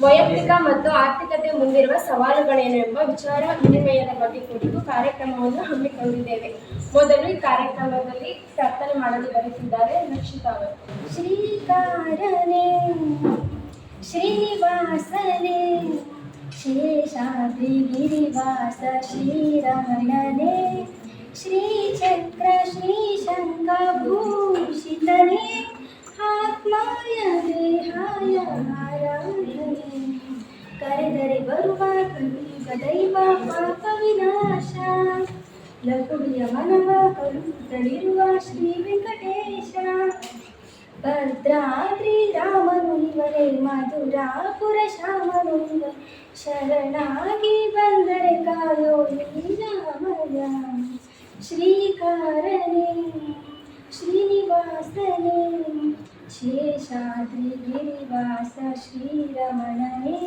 ವೈಯಕ್ತಿಕ ಮತ್ತು ಆರ್ಥಿಕತೆ ಮುಂದಿರುವ ಸವಾಲುಗಳೇನು ಎಂಬ ವಿಚಾರ ವಿನಿಮಯದ ಬಗ್ಗೆ ಕುರಿತು ಕಾರ್ಯಕ್ರಮವನ್ನು ಹಮ್ಮಿಕೊಂಡಿದ್ದೇವೆ. ಮೊದಲು ಈ ಕಾರ್ಯಕ್ರಮದಲ್ಲಿ ಪ್ರಾರ್ಥನೆ ಮಾಡಲು ಬರುತ್ತಿದ್ದಾರೆ ರಕ್ಷಿತಾ ಅವರು. ಶ್ರೀಕಾರನೇ ಶ್ರೀನಿವಾಸನೇ ಶೇಷಾದ್ರಿ ಗಿರಿವಾಸ ಶ್ರೀರಮಣನೇ ಶ್ರೀಚಕ್ರ ಶ್ರೀಶಂಕ ಭೂಷಿತನೇ ಆತ್ಮಾಯ ದೇಹಾಯ ಆರಾಧನೆ ಕರೆದರೆ ಬರುವ ಕಲಿಯುಗ ದೈವ ಪಾಪ ವಿನಾಶ ಲಕುಡಿಯ ಮನವ ಕರುತ್ತಲಿರುವ ಶ್ರೀ ವೆಂಕಟೇಶ ಭದ್ರಾದ್ರಿ ರಾಮನು ಇವನೇ ಮಧುರಾಪುರ ಶ್ಯಾಮನು ಇವನೇ ಶರಣಾಗಿ ಬಂದರೆ ಕಾಯೋ ರಾಮಯ ಶ್ರೀಕಾರನೇ ಶ್ರೀನಿವಾಸನೇ ಶೇಷಾದ್ರಿ ಗಿರಿವಾಸ ಶ್ರೀರಮಣನೇ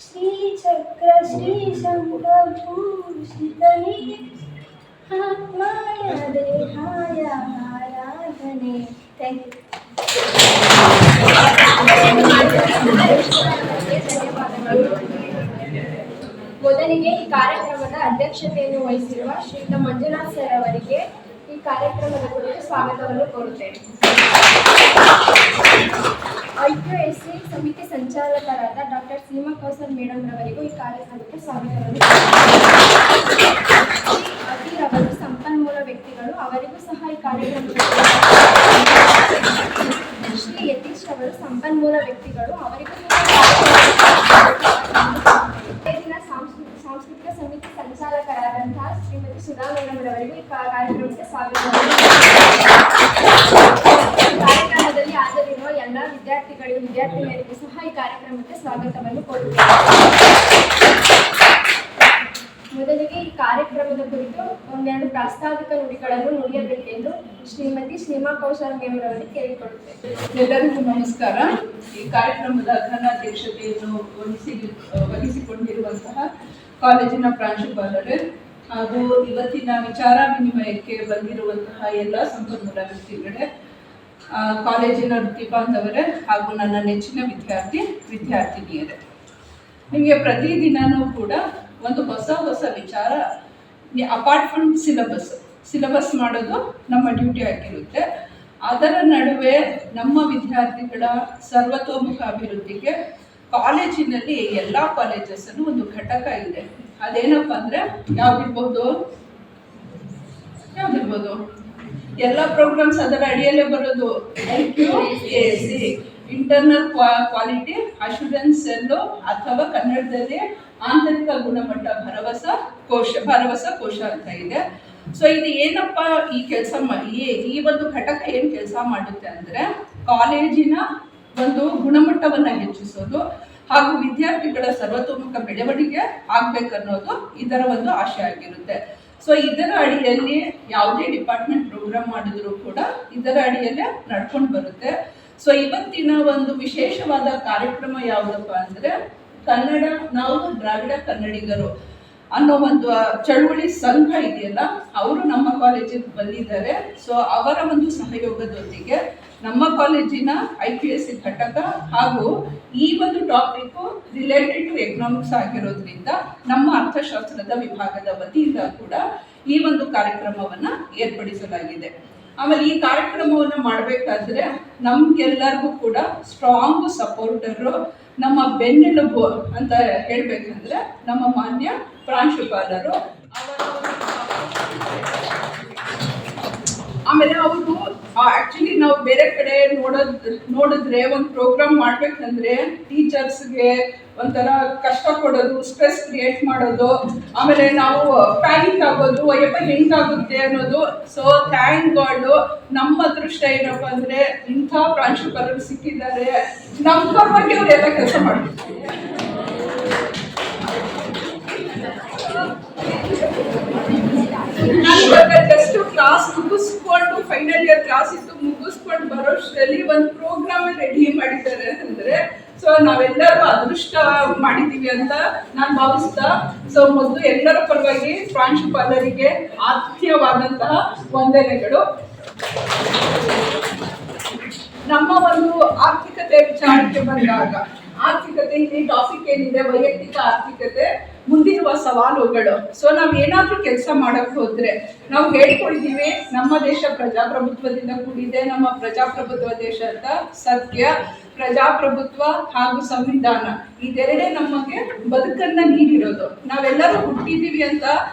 ಶ್ರೀಚಕ್ರ ಶ್ರೀಶಂಕ ಭೂಷಿತನೇ ಆತ್ಮಾಯ ದೇಹಾಯ ಆರಾಧನೆ. Thank you. ಮೊದಲಿಗೆ ಈ ಕಾರ್ಯಕ್ರಮದ ಅಧ್ಯಕ್ಷತೆಯನ್ನು ವಹಿಸಿರುವ ಶ್ರೀಯುತ ಮಂಜುನಾಥ್ ಸರ್ ಅವರಿಗೆ ಈ ಕಾರ್ಯಕ್ರಮದ ಕುರಿತು ಸ್ವಾಗತವನ್ನು ಕೋರುತ್ತೇವೆ. IQAC ಸಮಿತಿ ಸಂಚಾಲಕರಾದ ಡಾಕ್ಟರ್ ಸೀಮಾ ಕೌಸರ್ ಮೇಡಮ್ ರವರಿಗೂ ಈ ಕಾರ್ಯಕ್ರಮಕ್ಕೆ ಸ್ವಾಗತವನ್ನು ಅಖಿಲ್ ಅವರು ಸಂಪನ್ಮೂಲ ವ್ಯಕ್ತಿಗಳು, ಅವರಿಗೂ ಸಹ ಈ ಕಾರ್ಯಕ್ರಮಕ್ಕೆ ಶ್ರೀ ಯತೀಶ್ ಅವರು ಸಂಪನ್ಮೂಲ ವ್ಯಕ್ತಿಗಳು, ಅವರಿಗೂ ಸಾಂಸ್ಕೃತಿಕ ಸಮಿತಿ ಸಂಚಾಲಕರಾದಂತಹ ಶ್ರೀಮತಿ ಸುಧಾ ಮೇಡಮ್ ರವರಿಗೂ ಈ ಕಾರ್ಯಕ್ರಮಕ್ಕೆ ಸ್ವಾಗತ. ಕಾರ್ಯಕ್ರಮದಲ್ಲಿ ಹಾಜರಿರುವ ಎಲ್ಲ ವಿದ್ಯಾರ್ಥಿಗಳಿಗೂ ವಿದ್ಯಾರ್ಥಿನಿಯರಿಗೂ ಸಹ ಈ ಕಾರ್ಯಕ್ರಮಕ್ಕೆ ಸ್ವಾಗತವನ್ನು ಕೋರುತ್ತೇವೆ. ಮೊದಲಿಗೆ ಈ ಕಾರ್ಯಕ್ರಮದ ಕುರಿತು ಒಂದೆರಡು ಪ್ರಾಸ್ತಾವಿಕ ನುಡಿಗಳನ್ನು ನುಡಿಯಬೇಕೆಂದು ಶ್ರೀಮತಿ ಸೀಮಾ ಕೌಶಲ್ ಮೇಮ್ ರವರಿಗೆ ಕೇಳಿಕೊಳ್ಳುತ್ತೇವೆ. ಎಲ್ಲರಿಗೂ ನಮಸ್ಕಾರ. ಈ ಕಾರ್ಯಕ್ರಮದ ಘನಾಧ್ಯಕ್ಷತೆಯನ್ನು ವಹಿಸಿಕೊಂಡಿರುವಂತಹ ಕಾಲೇಜಿನ ಪ್ರಾಂಶುಪಾಲರೇ ಹಾಗೂ ಇವತ್ತಿನ ವಿಚಾರ ವಿನಿಮಯಕ್ಕೆ ಬಂದಿರುವಂತಹ ಎಲ್ಲ ಸಂಪನ್ಮೂಲ ವ್ಯಕ್ತಿಗಳೇ, ಕಾಲೇಜಿನ ವೃತ್ತಿ ಬಾಂಧವರೇ ಹಾಗೂ ನನ್ನ ನೆಚ್ಚಿನ ವಿದ್ಯಾರ್ಥಿನಿಯರೇ, ನಿಮಗೆ ಪ್ರತಿದಿನವೂ ಕೂಡ ಒಂದು ಹೊಸ ವಿಚಾರ ಅಪಾರ್ಟ್ ಫ್ರಮ್ ಸಿಲೆಬಸ್ ಮಾಡೋದು ನಮ್ಮ ಡ್ಯೂಟಿ ಆಗಿರುತ್ತೆ. ಅದರ ನಡುವೆ ನಮ್ಮ ವಿದ್ಯಾರ್ಥಿಗಳ ಸರ್ವತೋಮುಖ ಅಭಿವೃದ್ಧಿಗೆ ಕಾಲೇಜಿನಲ್ಲಿ ಎಲ್ಲ ಕಾಲೇಜಸ್ಸನ್ನು ಒಂದು ಘಟಕ ಇದೆ. ಅದೇನಪ್ಪ ಅಂದರೆ ಯಾವ್ದಿರ್ಬೋದು ಎಲ್ಲ ಪ್ರೋಗ್ರಾಮ್ಸ್ ಅದರ ಅಡಿಯಲ್ಲೇ ಬರೋದು. IQAC internal quality assurance cell, ಅಥವಾ ಕನ್ನಡದಲ್ಲಿ ಆಂತರಿಕ ಗುಣಮಟ್ಟ ಭರವಸಾ ಕೋಶ ಅಂತ ಇದೆ. ಸೊ ಇದು ಏನಪ್ಪ ಈ ಕೆಲಸ ಈ ಒಂದು ಘಟಕ ಏನು ಕೆಲಸ ಮಾಡುತ್ತೆ ಅಂದರೆ ಕಾಲೇಜಿನ ಒಂದು ಗುಣಮಟ್ಟವನ್ನು ಹೆಚ್ಚಿಸೋದು ಹಾಗೂ ವಿದ್ಯಾರ್ಥಿಗಳ ಸರ್ವತೋಮುಖ ಬೆಳವಣಿಗೆ ಆಗ್ಬೇಕನ್ನೋದು ಇದರ ಒಂದು ಆಶಯ ಆಗಿರುತ್ತೆ. ಸೊ ಇದರ ಅಡಿಯಲ್ಲಿ ಯಾವುದೇ ಡಿಪಾರ್ಟ್ಮೆಂಟ್ ಪ್ರೋಗ್ರಾಮ್ ಮಾಡಿದ್ರು ಕೂಡ ಇದರ ಅಡಿಯಲ್ಲೇ ನಡ್ಕೊಂಡು ಬರುತ್ತೆ. ಸೊ ಇವತ್ತಿನ ಒಂದು ವಿಶೇಷವಾದ ಕಾರ್ಯಕ್ರಮ ಯಾವುದಪ್ಪ ಅಂದರೆ ಕನ್ನಡ ನಾವು ದ್ರಾವಿಡ ಕನ್ನಡಿಗರು ಅನ್ನೋ ಒಂದು ಚಳುವಳಿ ಸಂಘ ಇದೆಯಲ್ಲ, ಅವರು ನಮ್ಮ ಕಾಲೇಜಿಗೆ ಬಂದಿದ್ದಾರೆ. ಸೊ ಅವರ ಒಂದು ಸಹಯೋಗದೊಂದಿಗೆ ನಮ್ಮ ಕಾಲೇಜಿನ IQAC ಘಟಕ ಹಾಗೂ ಈ ಒಂದು ಟಾಪಿಕ್ ರಿಲೇಟೆಡ್ ಟು ಎಕನಾಮಿಕ್ಸ್ ಆಗಿರೋದ್ರಿಂದ ನಮ್ಮ ಅರ್ಥಶಾಸ್ತ್ರದ ವಿಭಾಗದ ವತಿಯಿಂದ ಕೂಡ ಈ ಒಂದು ಕಾರ್ಯಕ್ರಮವನ್ನು ಏರ್ಪಡಿಸಲಾಗಿದೆ. ಆಮೇಲೆ ಈ ಕಾರ್ಯಕ್ರಮವನ್ನು ಮಾಡಬೇಕಾದ್ರೆ ನಮ್ಗೆಲ್ಲರಿಗೂ ಕೂಡ ಸ್ಟ್ರಾಂಗ್ ಸಪೋರ್ಟರು, ನಮ್ಮ ಬೆನ್ನೆಲುಬು ಅಂತ ಹೇಳ್ಬೇಕಂದ್ರೆ ನಮ್ಮ ಮಾನ್ಯ ಪ್ರಾಂಶುಪಾಲರು. ಆಮೇಲೆ ಅವರು ಆಕ್ಚುಲಿ ನಾವು ಬೇರೆ ಕಡೆ ನೋಡಿದ್ರೆ ಒಂದು ಪ್ರೋಗ್ರಾಮ್ ಮಾಡ್ಬೇಕಂದ್ರೆ ಟೀಚರ್ಸ್ಗೆ ಒಂಥರ ಕಷ್ಟ ಕೊಡೋದು, ಸ್ಟ್ರೆಸ್ ಕ್ರಿಯೇಟ್ ಮಾಡೋದು, ಆಮೇಲೆ ನಾವು ಪ್ಯಾನಿಕ್ ಆಗೋದು, ಅಯ್ಯಪ್ಪ ಹೆಂಗಾಗುತ್ತೆ ಅನ್ನೋದು. ಸೊ ಥ್ಯಾಂಕ್ ಗಾಡ್ ನಮ್ಮ ಅದೃಷ್ಟ ಏನಪ್ಪ ಅಂದ್ರೆ ಇಂಥ ಪ್ರಾಂಶುಪಾಲರು ಸಿಕ್ಕಿದ್ದಾರೆ. ನಮ್ಮ ಪರವಾಗಿ ಅವರೆಲ್ಲ ಕೆಲಸ ಮಾಡ್ತಾರೆ. ಜಸ್ಟ್ ಕ್ಲಾಸ್ ಮುಗಿಸ್ಕೊಂಡು ಫೈನಲ್ ಇಯರ್ ಕ್ಲಾಸ್ ಇತ್ತು ಮುಗಿಸ್ಕೊಂಡು ಬರೋಷ್ಟರಲ್ಲಿ ಒಂದು ಪ್ರೋಗ್ರಾಮ್ ರೆಡಿ ಮಾಡಿದ್ದಾರೆ ಅಂದ್ರೆ ಸೊ ನಾವೆಲ್ಲರೂ ಅದೃಷ್ಟ ಮಾಡಿದ್ದೀವಿ ಅಂತ ನಾನು ಭಾವಿಸ್ತಾ, ಸೊ ಮೊದಲು ಎಲ್ಲರ ಪರವಾಗಿ ಪ್ರಾಂಶುಪಾಲರಿಗೆ ಆತ್ಮೀಯವಾದಂತಹ ವಂದನೆಗಳು. ನಮ್ಮ ಒಂದು ಆರ್ಥಿಕತೆ ವಿಚಾರಕ್ಕೆ ಬಂದಾಗ ಆರ್ಥಿಕತೆ, ಇಲ್ಲಿ ಟಾಪಿಕ್ ಏನಿದೆ ವೈಯಕ್ತಿಕ ಆರ್ಥಿಕತೆ, ಮುಂದಿರುವ ಸವಾಲುಗಳು. ಸೊ ನಾವು ಏನಾದ್ರೂ ಕೆಲಸ ಮಾಡಕ್ ಹೋದ್ರೆ ನಾವು ಹೇಳ್ಕೊಳ್ತೀವಿ ನಮ್ಮ ದೇಶ ಪ್ರಜಾಪ್ರಭುತ್ವದಿಂದ ಕೂಡಿದೆ, ನಮ್ಮ ಪ್ರಜಾಪ್ರಭುತ್ವ ದೇಶ ಅಂತ. ಸತ್ಯ, ಪ್ರಜಾಪ್ರಭುತ್ವ ಹಾಗೂ ಸಂವಿಧಾನ ಇದೆರಡೇ ನಮಗೆ ಬದುಕನ್ನ ನೀಡಿರೋದು. ನಾವೆಲ್ಲರೂ ಹುಟ್ಟಿದೀವಿ ಅಂತ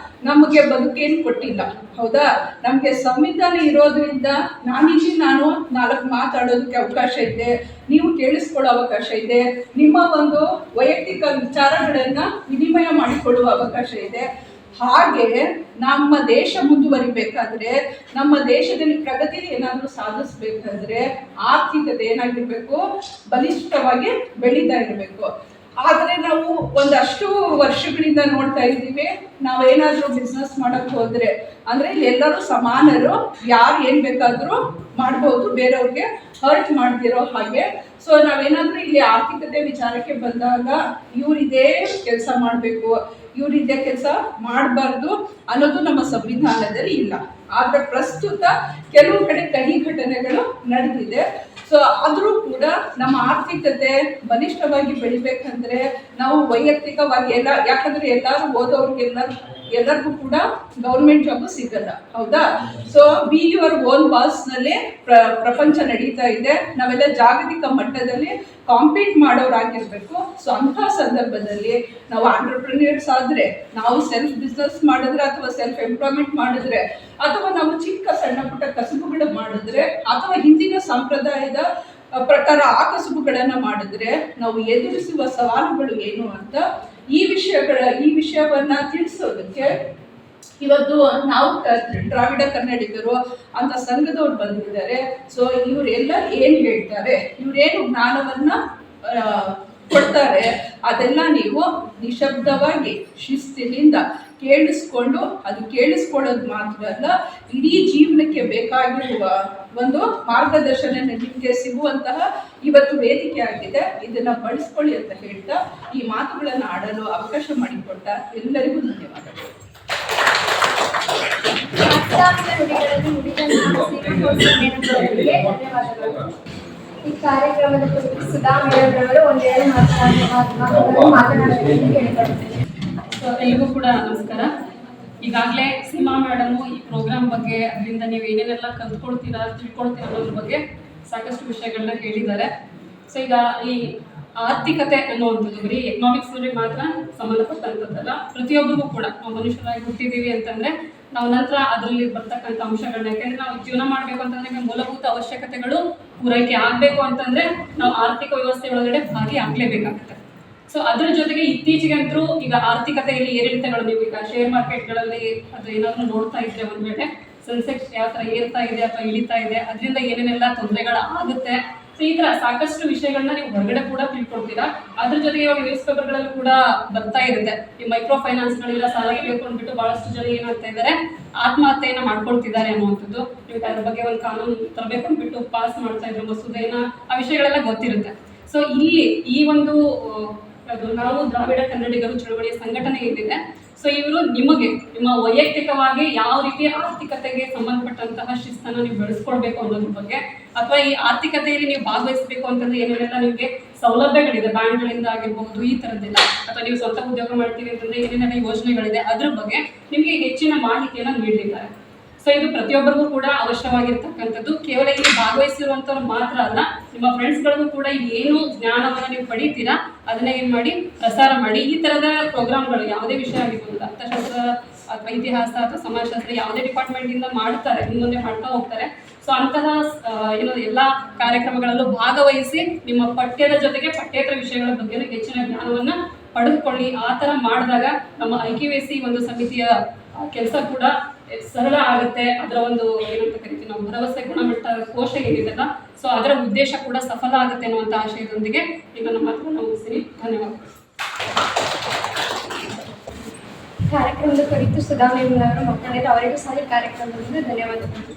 ನಮಗೆ ಬದುಕೇನು ಕೊಟ್ಟಿಲ್ಲ, ಹೌದಾ? ನಮಗೆ ಸಂವಿಧಾನ ಇರೋದ್ರಿಂದ ನಾನಿಲ್ಲಿ ನಾನು 4 ಮಾತಾಡೋದಕ್ಕೆ ಅವಕಾಶ ಇದೆ, ನೀವು ಕೇಳಿಸ್ಕೊಳ್ಳೋ ಅವಕಾಶ ಇದೆ, ನಿಮ್ಮ ಒಂದು ವೈಯಕ್ತಿಕ ವಿಚಾರಗಳನ್ನ ವಿನಿಮಯ ಮಾಡಿಕೊಳ್ಳುವ ಅವಕಾಶ ಇದೆ. ಹಾಗೆ ನಮ್ಮ ದೇಶ ಮುಂದುವರಿಬೇಕಾದ್ರೆ, ನಮ್ಮ ದೇಶದಲ್ಲಿ ಪ್ರಗತಿ ಏನಾದರೂ ಸಾಧಿಸ್ಬೇಕಾದ್ರೆ ಆರ್ಥಿಕತೆ ಏನಾಗಿರ್ಬೇಕು, ಬಲಿಷ್ಠವಾಗಿ ಬೆಳೀತಾ ಇರಬೇಕು. ಆದರೆ ನಾವು ಒಂದಷ್ಟು ವರ್ಷಗಳಿಂದ ನೋಡ್ತಾ ಇದ್ದೀವಿ, ನಾವೇನಾದ್ರೂ ಬಿಸ್ನೆಸ್ ಮಾಡಕ್ ಹೋದ್ರೆ ಅಂದ್ರೆ ಇಲ್ಲಿ ಎಲ್ಲರೂ ಸಮಾನರು, ಯಾರು ಏನ್ ಬೇಕಾದ್ರೂ ಮಾಡ್ಬೋದು, ಬೇರೆಯವ್ರಿಗೆ ಹರ್ಟ್ ಮಾಡ್ದಿರೋ ಹಾಗೆ. ಸೊ ನಾವೇನಾದ್ರೂ ಇಲ್ಲಿ ಆರ್ಥಿಕತೆ ವಿಚಾರಕ್ಕೆ ಬಂದಾಗ ಇವ್ರಿದೇ ಕೆಲಸ ಮಾಡಬೇಕು, ಇವ್ರಿದೇ ಕೆಲಸ ಮಾಡಬಾರ್ದು ಅನ್ನೋದು ನಮ್ಮ ಸಂವಿಧಾನದಲ್ಲಿ ಇಲ್ಲ. ಆದ್ರೆ ಪ್ರಸ್ತುತ ಕೆಲವು ಕಡೆ ಕಹಿ ಘಟನೆಗಳು ನಡೆದಿದೆ. ಸೊ ಆದರೂ ಕೂಡ ನಮ್ಮ ಆರ್ಥಿಕತೆ ಬಲಿಷ್ಠವಾಗಿ ಬೆಳಿಬೇಕಂದ್ರೆ ನಾವು ವೈಯಕ್ತಿಕವಾಗಿ ಯಾಕಂದ್ರೆ ಎಲ್ಲರೂ ಎಲ್ಲರಿಗೂ ಕೂಡ ಗೌರ್ಮೆಂಟ್ ಜಾಬ್ ಸಿಗಲ್ಲ, ಹೌದಾ? So be your own boss ನಲ್ಲಿ ಪ್ರಪಂಚ ನಡೀತಾ ಇದೆ. ನಾವೆಲ್ಲ ಜಾಗತಿಕ ಮಟ್ಟದಲ್ಲಿ ಕಾಂಪೀಟ್ ಮಾಡೋರಾಗಿರ್ಬೇಕು. ಸೊ ಅಂತಹ ಸಂದರ್ಭದಲ್ಲಿ ನಾವು ಆಂಟರ್ಪ್ರಿನಿಯರ್ಸ್ ಆದ್ರೆ, ನಾವು ಸೆಲ್ಫ್ ಬಿಸ್ನೆಸ್ ಮಾಡಿದ್ರೆ ಅಥವಾ ಸೆಲ್ಫ್ ಎಂಪ್ಲಾಯ್ಮೆಂಟ್ ಮಾಡಿದ್ರೆ, ಅಥವಾ ನಾವು ಚಿಕ್ಕ ಸಣ್ಣ ಪುಟ್ಟ ಕಸುಬುಗಳು ಮಾಡಿದ್ರೆ, ಅಥವಾ ಹಿಂದಿನ ಸಂಪ್ರದಾಯದ ಪ್ರಕಾರ ಆ ಕಸುಬುಗಳನ್ನ ಮಾಡಿದ್ರೆ ನಾವು ಎದುರಿಸುವ ಸವಾಲುಗಳು ಏನು ಅಂತ ಈ ವಿಷಯವನ್ನ ತಿಳಿಸೋದಕ್ಕೆ ಇವತ್ತು ನಾವು ದ್ರಾವಿಡ ಕನ್ನಡಿಗರು ಅಂತ ಸಂಘದವ್ರು ಬಂದಿದ್ದಾರೆ. ಸೊ ಇವರೆಲ್ಲ ಏನ್ ಹೇಳ್ತಾರೆ, ಇವರೇನು ಜ್ಞಾನವನ್ನ ಕೊಡ್ತಾರೆ, ಅದೆಲ್ಲ ನೀವು ನಿಶಬ್ದವಾಗಿ ಶಿಸ್ತಿನಿಂದ ಕೇಳಿಸ್ಕೊಂಡು, ಅದು ಕೇಳಿಸ್ಕೊಳ್ಳೋದು ಮಾತ್ರ ಅಲ್ಲ, ಇಡೀ ಜೀವನಕ್ಕೆ ಬೇಕಾಗಿರುವ ಒಂದು ಮಾರ್ಗದರ್ಶನ ನಿಮಗೆ ಸಿಗುವಂತಹ ಇವತ್ತು ವೇದಿಕೆ ಆಗಿದೆ. ಇದನ್ನ ಬಳಸ್ಕೊಳ್ಳಿ ಅಂತ ಹೇಳ್ತಾ ಈ ಮಾತುಗಳನ್ನು ಆಡಲು ಅವಕಾಶ ಮಾಡಿಕೊಟ್ಟ ಎಲ್ಲರಿಗೂ ಧನ್ಯವಾದಗಳು. ಈ ಕಾರ್ಯಕ್ರಮದ ಕುರಿತು ಸುಧಾ ಮೇಡಮ್ ರವರು ಒಂದೆರಡು ಮಾತನಾಡಲು ಕೇಳಿಕೊಳ್ಳುತ್ತೇನೆ. ಎಲ್ರಿಗೂ ಕೂಡ ನಮಸ್ಕಾರ. ಈಗಾಗಲೇ ಸೀಮಾ ಮೇಡಮು ಈ ಪ್ರೋಗ್ರಾಮ್ ಬಗ್ಗೆ, ಅದರಿಂದ ನೀವು ಏನೇನೆಲ್ಲ ಕಲ್ತ್ಕೊಳ್ತೀರಾ, ತಿಳ್ಕೊಳ್ತೀರಾ ಅನ್ನೋದ್ರ ಬಗ್ಗೆ ಸಾಕಷ್ಟು ವಿಷಯಗಳನ್ನ ಹೇಳಿದ್ದಾರೆ. ಸೊ ಈಗ ಈ ಆರ್ಥಿಕತೆ ಅನ್ನುವಂಥದ್ದು ಬರೀ ಎಕನಾಮಿಕ್ಸ್ಗೆ ಮಾತ್ರ ಸಂಬಂಧಪಟ್ಟಂಥದ್ದಲ್ಲ, ಪ್ರತಿಯೊಬ್ಬರಿಗೂ ಕೂಡ ನಾವು ಮನುಷ್ಯರಾಗಿ ಹುಟ್ಟಿದ್ದೀವಿ ಅಂತಂದರೆ ನಾವು ನಂತರ ಅದರಲ್ಲಿ ಬರ್ತಕ್ಕಂಥ ಅಂಶಗಳನ್ನ, ಯಾಕೆಂದರೆ ನಾವು ಜೀವನ ಮಾಡಬೇಕು ಅಂತಂದರೆ ಮೂಲಭೂತ ಅವಶ್ಯಕತೆಗಳು ಪೂರೈಕೆ ಆಗಬೇಕು ಅಂತಂದರೆ ನಾವು ಆರ್ಥಿಕ ವ್ಯವಸ್ಥೆ ಒಳಗಡೆ ಭಾಗಿ ಆಗಲೇಬೇಕಾಗುತ್ತೆ. ಸೊ ಅದ್ರ ಜೊತೆಗೆ ಇತ್ತೀಚೆಗಂತೂ ಈಗ ಆರ್ಥಿಕತೆಯಲ್ಲಿ ಏರಿಳಿತಗಳು, ನೀವು ಈಗ ಶೇರ್ ಮಾರ್ಕೆಟ್ಗಳಲ್ಲಿ ಅದು ಏನಾದರೂ ನೋಡ್ತಾ ಇದ್ರೆ ಒಂದು ವೇಳೆ ಸೆನ್ಸೆಕ್ಸ್ ಯಾವ ಥರ ಏರ್ತಾ ಇದೆ ಅಥವಾ ಇಳಿತಾ ಇದೆ, ಅದರಿಂದ ಏನೇನೆಲ್ಲ ತೊಂದರೆಗಳು ಆಗುತ್ತೆ. ಸೊ ಈ ಥರ ಸಾಕಷ್ಟು ವಿಷಯಗಳನ್ನ ನೀವು ಹೊರಗಡೆ ಕೂಡ ತಿಳ್ಕೊಳ್ತೀರಾ. ಅದ್ರ ಜೊತೆಗೆ ಇವಾಗ ನ್ಯೂಸ್ ಪೇಪರ್ಗಳಲ್ಲೂ ಕೂಡ ಬರ್ತಾ ಇರುತ್ತೆ, ಈ ಮೈಕ್ರೋ ಫೈನಾನ್ಸ್ಗಳೆಲ್ಲ ಸಾಲ ಕೇಳ್ಕೊಂಡ್ಬಿಟ್ಟು ಬಹಳಷ್ಟು ಜನ ಏನಾಗ್ತಾ ಇದ್ದಾರೆ, ಆತ್ಮಹತ್ಯೆಯನ್ನ ಮಾಡ್ಕೊಳ್ತಿದ್ದಾರೆ ಅನ್ನುವಂಥದ್ದು. ನೀವು ಅದ್ರ ಬಗ್ಗೆ ಒಂದು ಕಾನೂನು ತರಬೇಕು ಅಂದ್ಬಿಟ್ಟು ಪಾಸ್ ಮಾಡ್ತಾ ಇದ್ರು ಮಸೂದೆನ, ಆ ವಿಷಯಗಳೆಲ್ಲ ಗೊತ್ತಿರುತ್ತೆ. ಸೊ ಇಲ್ಲಿ ಈ ಒಂದು ನಾವು ದ್ರಾವಿಡ ಕನ್ನಡಿಗರು ಚಳವಳಿಯ ಸಂಘಟನೆ ಏನಿದೆ, ಸೊ ಇವರು ನಿಮ್ಮ ವೈಯಕ್ತಿಕವಾಗಿ ಯಾವ ರೀತಿ ಆರ್ಥಿಕತೆಗೆ ಸಂಬಂಧಪಟ್ಟಂತಹ ಶಿಸ್ತನ್ನು ನೀವು ಬೆಳೆಸ್ಕೊಳ್ಬೇಕು ಅನ್ನೋದ್ರ ಬಗ್ಗೆ, ಅಥವಾ ಈ ಆರ್ಥಿಕತೆಯಲ್ಲಿ ನೀವು ಭಾಗವಹಿಸಬೇಕು ಅಂತಂದ್ರೆ ಏನೇನೆಲ್ಲ ನಿಮಗೆ ಸೌಲಭ್ಯಗಳಿದೆ, ಬ್ಯಾಂಕ್ಗಳಿಂದ ಆಗಿರಬಹುದು ಈ ಥರದ್ದೆಲ್ಲ, ಅಥವಾ ನೀವು ಸ್ವಂತ ಉದ್ಯೋಗ ಮಾಡ್ತೀವಿ ಅಂತಂದ್ರೆ ಏನೇನೆಲ್ಲ ಯೋಜನೆಗಳಿದೆ ಅದ್ರ ಬಗ್ಗೆ ನಿಮಗೆ ಹೆಚ್ಚಿನ ಮಾಹಿತಿಯನ್ನು ನೀಡಲಿದ್ದಾರೆ. ಸೊ ಇದು ಪ್ರತಿಯೊಬ್ಬರಿಗೂ ಕೂಡ ಅವಶ್ಯವಾಗಿರ್ತಕ್ಕಂಥದ್ದು. ಕೇವಲ ಇಲ್ಲಿ ಭಾಗವಹಿಸಿರುವಂಥವ್ರು ಮಾತ್ರ ಅಲ್ಲ, ನಿಮ್ಮ ಫ್ರೆಂಡ್ಸ್ಗಳಿಗೂ ಕೂಡ ಏನು ಜ್ಞಾನವನ್ನು ನೀವು ಪಡಿತೀರಾ ಅದನ್ನ ಏನು ಮಾಡಿ ಪ್ರಸಾರ ಮಾಡಿ. ಈ ಥರದ ಪ್ರೋಗ್ರಾಮ್ಗಳು ಯಾವುದೇ ವಿಷಯ ಆಗಿರ್ಬೋದು, ಅರ್ಥಶಾಸ್ತ್ರ ಅಥವಾ ಇತಿಹಾಸ ಅಥವಾ ಸಮಾಜಶಾಸ್ತ್ರ ಯಾವುದೇ ಡಿಪಾರ್ಟ್ಮೆಂಟಿಂದ ಮಾಡ್ತಾರೆ, ಮುಂದೆ ಮಾಡ್ತಾ ಹೋಗ್ತಾರೆ. ಸೊ ಅಂತಹ ಎಲ್ಲ ಕಾರ್ಯಕ್ರಮಗಳಲ್ಲೂ ಭಾಗವಹಿಸಿ ನಿಮ್ಮ ಪಠ್ಯದ ಜೊತೆಗೆ ಪಠ್ಯೇತರ ವಿಷಯಗಳ ಬಗ್ಗೆ ಹೆಚ್ಚಿನ ಜ್ಞಾನವನ್ನು ಪಡೆದುಕೊಳ್ಳಿ. ಆ ಥರ ಮಾಡಿದಾಗ ನಮ್ಮ IQAC ಒಂದು ಸಮಿತಿಯ ಕೆಲಸ ಕೂಡ ಸರಳ ಆಗುತ್ತೆ. ಅದರ ಒಂದು ಏನಂತ ಕರಿತೀವಿ ನಾವು ಭರವಸೆ ಗುಣಮಟ್ಟ ಕೋಶ ಏನಿದೆಲ್ಲ, ಸೊ ಅದರ ಉದ್ದೇಶ ಕೂಡ ಸಫಲ ಆಗುತ್ತೆ ಅನ್ನುವಂಥ ಆಶಯದೊಂದಿಗೆ ಈಗ ನಮ್ಮ ಮಾತನ್ನು ಮುಗಿಸ್ತೀನಿ. ಧನ್ಯವಾದಗಳು. ಕಾರ್ಯಕ್ರಮದ ಕುರಿತು ಸುಧಾ ಮೇಡಮ್ ಅವರು ಮಾತನಾಡಿದ ಅವರಿಗೂ ಸಹ ಈ ಕಾರ್ಯಕ್ರಮದಿಂದ ಧನ್ಯವಾದಗಳು.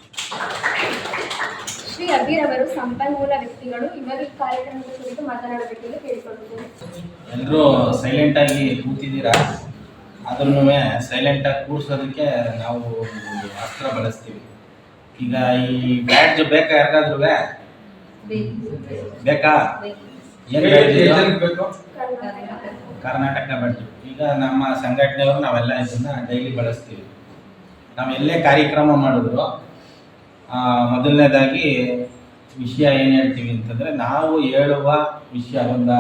ಶ್ರೀ ಅಬೀರ್ ಅವರು ಸಂಪನ್ಮೂಲ ವ್ಯಕ್ತಿಗಳು, ಇವರು ಈ ಕಾರ್ಯಕ್ರಮದ ಕುರಿತು ಮಾತನಾಡಬೇಕೆಂದು ಕೇಳಿಕೊಳ್ಳುತ್ತೇನೆ. ಎಲ್ಲರೂ ಸೈಲೆಂಟ್ ಆಗಿ ಕೂತಿದ್ದೀರಾ, ಆದ್ರೂ ಸೈಲೆಂಟಾಗಿ ಕೂಡ್ಸೋದಕ್ಕೆ ನಾವು ಅಸ್ತ್ರ ಬಳಸ್ತೀವಿ. ಈಗ ಈ ಬ್ಯಾಡ್ಜ್ ಬೇಕಾ, ಯಾರಿಗಾದ್ರೂ ಬೇಕಾ? ಏನು ಬೆಳೆದಿದ್ದೀರೋ ಕರ್ನಾಟಕ. ಕರ್ನಾಟಕ ಬೆಳೆದು ಈಗ ನಮ್ಮ ಸಂಘಟನೆಯವರು ನಾವೆಲ್ಲ ಇದನ್ನ ಡೈಲಿ ಬಳಸ್ತೀವಿ. ನಾವು ಎಲ್ಲೇ ಕಾರ್ಯಕ್ರಮ ಮಾಡಿದ್ರು ಮೊದಲನೇದಾಗಿ ವಿಷಯ ಏನು ಹೇಳ್ತೀವಿ ಅಂತಂದರೆ, ನಾವು ಹೇಳುವ ವಿಷಯ ಒಂದು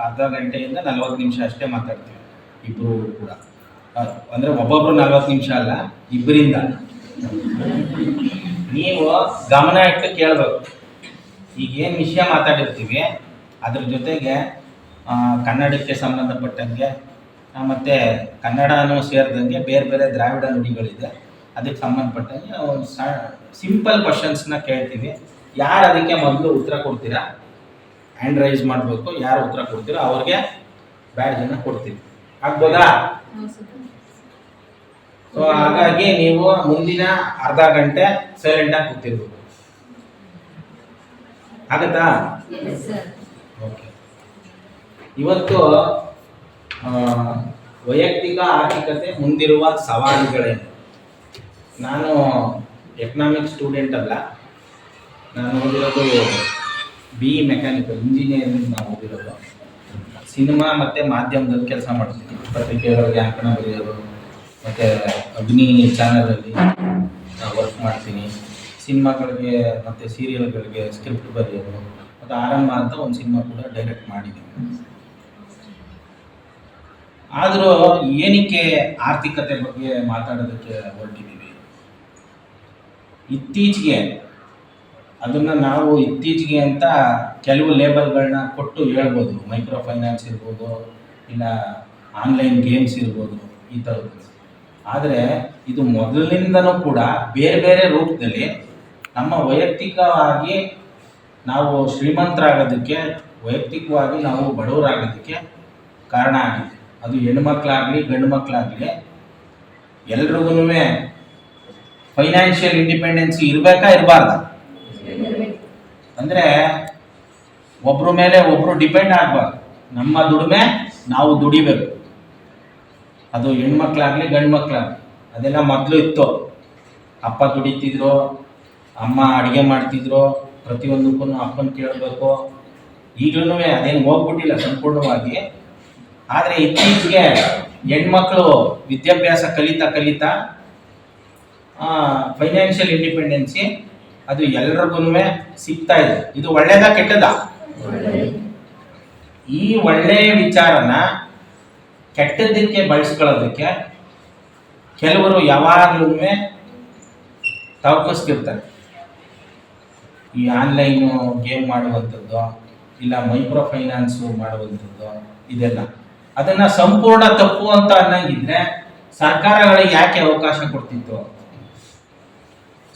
ಅರ್ಧ ಗಂಟೆಯಿಂದ 40 ನಿಮಿಷ ಅಷ್ಟೇ ಮಾತಾಡ್ತೀವಿ ಇಬ್ಬರು ಕೂಡ. ಅಂದರೆ ಒಬ್ಬೊಬ್ರು 40 ನಿಮಿಷ ಅಲ್ಲ, ಇಬ್ಬರಿಂದ. ನೀವು ಗಮನ ಇಟ್ಟು ಕೇಳಬೇಕು. ಈಗ ಏನು ವಿಷಯ ಮಾತಾಡಿರ್ತೀವಿ ಅದ್ರ ಜೊತೆಗೆ ಕನ್ನಡಕ್ಕೆ ಸಂಬಂಧಪಟ್ಟಂಗೆ ಮತ್ತು ಕನ್ನಡನೂ ಸೇರಿದಂಗೆ ಬೇರೆ ಬೇರೆ ದ್ರಾವಿಡ ನುಡಿಗಳಿದೆ, ಅದಕ್ಕೆ ಸಂಬಂಧಪಟ್ಟಂಗೆ ಒಂದು ಸಿಂಪಲ್ ಕ್ವಶನ್ಸ್ನ ಕೇಳ್ತೀವಿ. ಯಾರು ಅದಕ್ಕೆ ಮೊದಲು ಉತ್ತರ ಕೊಡ್ತೀರಾ ಹ್ಯಾಂಡ್ ರೈಸ್ ಮಾಡಬೇಕು. ಯಾರು ಉತ್ತರ ಕೊಡ್ತೀರೋ ಅವ್ರಿಗೆ ಬ್ಯಾಡ್ಜನ್ನು ಕೊಡ್ತೀವಿ. ಆಗ್ಬೋದಾ? ಸೊ ಹಾಗಾಗಿ ನೀವು ಮುಂದಿನ ಅರ್ಧ ಗಂಟೆ ಸೈಲೆಂಟಾಗಿ ಕೂತಿರ್ಬೇಕು. ಆಗತ್ತಾ? ಓಕೆ. ಇವತ್ತು ವೈಯಕ್ತಿಕ ಆರ್ಥಿಕತೆ ಮುಂದಿರುವ ಸವಾಲುಗಳೇನು. ನಾನು ಎಕನಾಮಿಕ್ಸ್ ಸ್ಟೂಡೆಂಟ್ ಅಲ್ಲ, ನಾನು ಓದಿರೋದು BE ಮೆಕ್ಯಾನಿಕಲ್ ಇಂಜಿನಿಯರಿಂಗ್. ನಾವು ಓದಿರೋದು ಸಿನಿಮಾ ಮತ್ತು ಮಾಧ್ಯಮದಲ್ಲಿ ಕೆಲಸ ಮಾಡ್ತೀನಿ. ಪತ್ರಿಕೆಗಳಿಗೆ ಅಂಕಣ ಬರೆಯೋದು ಮತ್ತು ಅಗ್ನಿ ಚಾನಲಲ್ಲಿ ವರ್ಕ್ ಮಾಡ್ತೀನಿ. ಸಿನಿಮಾಗಳಿಗೆ ಮತ್ತು ಸೀರಿಯಲ್ಗಳಿಗೆ ಸ್ಕ್ರಿಪ್ಟ್ ಬರೆಯೋದು ಮತ್ತು ಆರಂಭ ಅಂತ ಒಂದು ಸಿನಿಮಾ ಕೂಡ ಡೈರೆಕ್ಟ್ ಮಾಡಿದ್ದೀನಿ. ಆದರೂ ಏನಕ್ಕೆ ಆರ್ಥಿಕತೆ ಬಗ್ಗೆ ಮಾತಾಡೋದಕ್ಕೆ ಹೊರಟಿದ್ದೀವಿ, ಇತ್ತೀಚೆಗೆ ಅದನ್ನು ನಾವು ಇತ್ತೀಚೆಗೆ ಅಂತ ಕೆಲವು ಲೇಬಲ್ಗಳನ್ನ ಕೊಟ್ಟು ಹೇಳ್ಬೋದು. ಮೈಕ್ರೋ ಫೈನಾನ್ಸ್ ಇರ್ಬೋದು, ಇಲ್ಲ ಆನ್ಲೈನ್ ಗೇಮ್ಸ್ ಇರ್ಬೋದು, ಈ ಥರದ್ದು. ಆದರೆ ಇದು ಮೊದಲಿನಿಂದನೂ ಕೂಡ ಬೇರೆ ಬೇರೆ ರೂಪದಲ್ಲಿ ನಮ್ಮ ವೈಯಕ್ತಿಕವಾಗಿ ನಾವು ಶ್ರೀಮಂತರಾಗೋದಕ್ಕೆ, ವೈಯಕ್ತಿಕವಾಗಿ ನಾವು ಬಡವರಾಗೋದಕ್ಕೆ ಕಾರಣ ಆಗಿದೆ. ಅದು ಹೆಣ್ಮಕ್ಳಾಗಲಿ ಗಂಡು ಮಕ್ಕಳಾಗಲಿ ಎಲ್ರಿಗೂ ಫೈನಾನ್ಷಿಯಲ್ ಇಂಡಿಪೆಂಡೆನ್ಸಿ ಇರಬೇಕಾ ಇರಬಾರ್ದ? ಅಂದರೆ ಒಬ್ಬರ ಮೇಲೆ ಒಬ್ಬರು ಡಿಪೆಂಡ್ ಆಗಬಾರ್ದು. ನಮ್ಮ ದುಡಿಮೆ ನಾವು ದುಡಿಬೇಕು. ಅದು ಹೆಣ್ಮಕ್ಳಾಗಲಿ ಗಂಡು ಮಕ್ಕಳಾಗಲಿ. ಅದೆಲ್ಲ ಮೊದಲು ಇತ್ತು. ಅಪ್ಪ ದುಡಿತಿದ್ರು, ಅಮ್ಮ ಅಡುಗೆ ಮಾಡ್ತಿದ್ರು, ಪ್ರತಿಯೊಂದಕ್ಕೂ ಅಪ್ಪನ ಕೇಳಬೇಕು. ಈಗಲೂ ಅದೇನು ಹೋಗ್ಬಿಟ್ಟಿಲ್ಲ ಸಂಪೂರ್ಣವಾಗಿ. ಆದರೆ ಇತ್ತೀಚೆಗೆ ಹೆಣ್ಮಕ್ಳು ವಿದ್ಯಾಭ್ಯಾಸ ಕಲಿತಾ ಫೈನಾನ್ಷಿಯಲ್ ಇಂಡಿಪೆಂಡೆನ್ಸಿ ಅದು ಎಲ್ರಿಗೂ ಸಿಗ್ತಾ ಇದೆ. ಇದು ಒಳ್ಳೇದಾ ಕೆಟ್ಟದಾ? ಈ ಒಳ್ಳೆಯ ವಿಚಾರನ ಕೆಟ್ಟದ್ದಕ್ಕೆ ಬಳಸ್ಕೊಳ್ಳೋದಕ್ಕೆ ಕೆಲವರು ಯಾವಾಗಲೂ ತವಕಿಸ್ತಿರ್ತಾರೆ. ಈ ಆನ್ಲೈನು ಗೇಮ್ ಮಾಡುವಂಥದ್ದು, ಇಲ್ಲ ಮೈಕ್ರೋ ಫೈನಾನ್ಸು ಮಾಡುವಂಥದ್ದು, ಇದೆಲ್ಲ ಅದನ್ನು ಸಂಪೂರ್ಣ ತಪ್ಪು ಅಂತ ಅನ್ನಂಗಿದ್ರೆ ಸರ್ಕಾರಗಳಿಗೆ ಯಾಕೆ ಅವಕಾಶ ಕೊಡ್ತಿತ್ತು?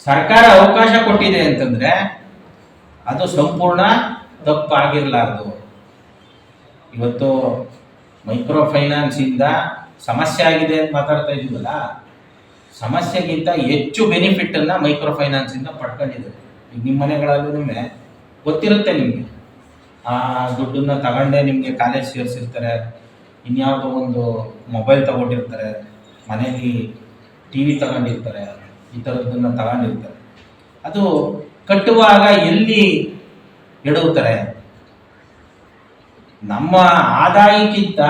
ಸರ್ಕಾರ ಅವಕಾಶ ಕೊಟ್ಟಿದೆ ಅಂತಂದ್ರೆ ಅದು ಸಂಪೂರ್ಣ ತಪ್ಪಾಗಿರ್ಲಾರ್ದು. ಇವತ್ತು ಮೈಕ್ರೋ ಫೈನಾನ್ಸಿಂದ ಸಮಸ್ಯೆ ಆಗಿದೆ ಅಂತ ಮಾತಾಡ್ತಾ ಇದ್ದೀವಲ್ಲ, ಸಮಸ್ಯೆಗಿಂತ ಹೆಚ್ಚು ಬೆನಿಫಿಟ್ಟನ್ನು ಮೈಕ್ರೋ ಫೈನಾನ್ಸಿಂದ ಪಡ್ಕೊಂಡಿದ್ದಾರೆ. ಈಗ ನಿಮ್ಮ ಮನೆಗಳಲ್ಲೂ ಗೊತ್ತಿರುತ್ತೆ ನಿಮಗೆ. ಆ ದುಡ್ಡನ್ನು ತಗೊಂಡೇ ನಿಮಗೆ ಕಾಲೇಜ್ ಸೇರಿಸಿರ್ತಾರೆ, ಇನ್ಯಾವುದೋ ಒಂದು ಮೊಬೈಲ್ ತಗೊಂಡಿರ್ತಾರೆ, ಮನೇಲಿ TV ತಗೊಂಡಿರ್ತಾರೆ, ಈ ಥರದ್ದನ್ನು ತಗೊಂಡಿರ್ತಾರೆ. ಅದು ಕಟ್ಟುವಾಗ ಎಲ್ಲಿ ಎಡುತ್ತಾರೆ? ನಮ್ಮ ಆದಾಯಕ್ಕಿಂತ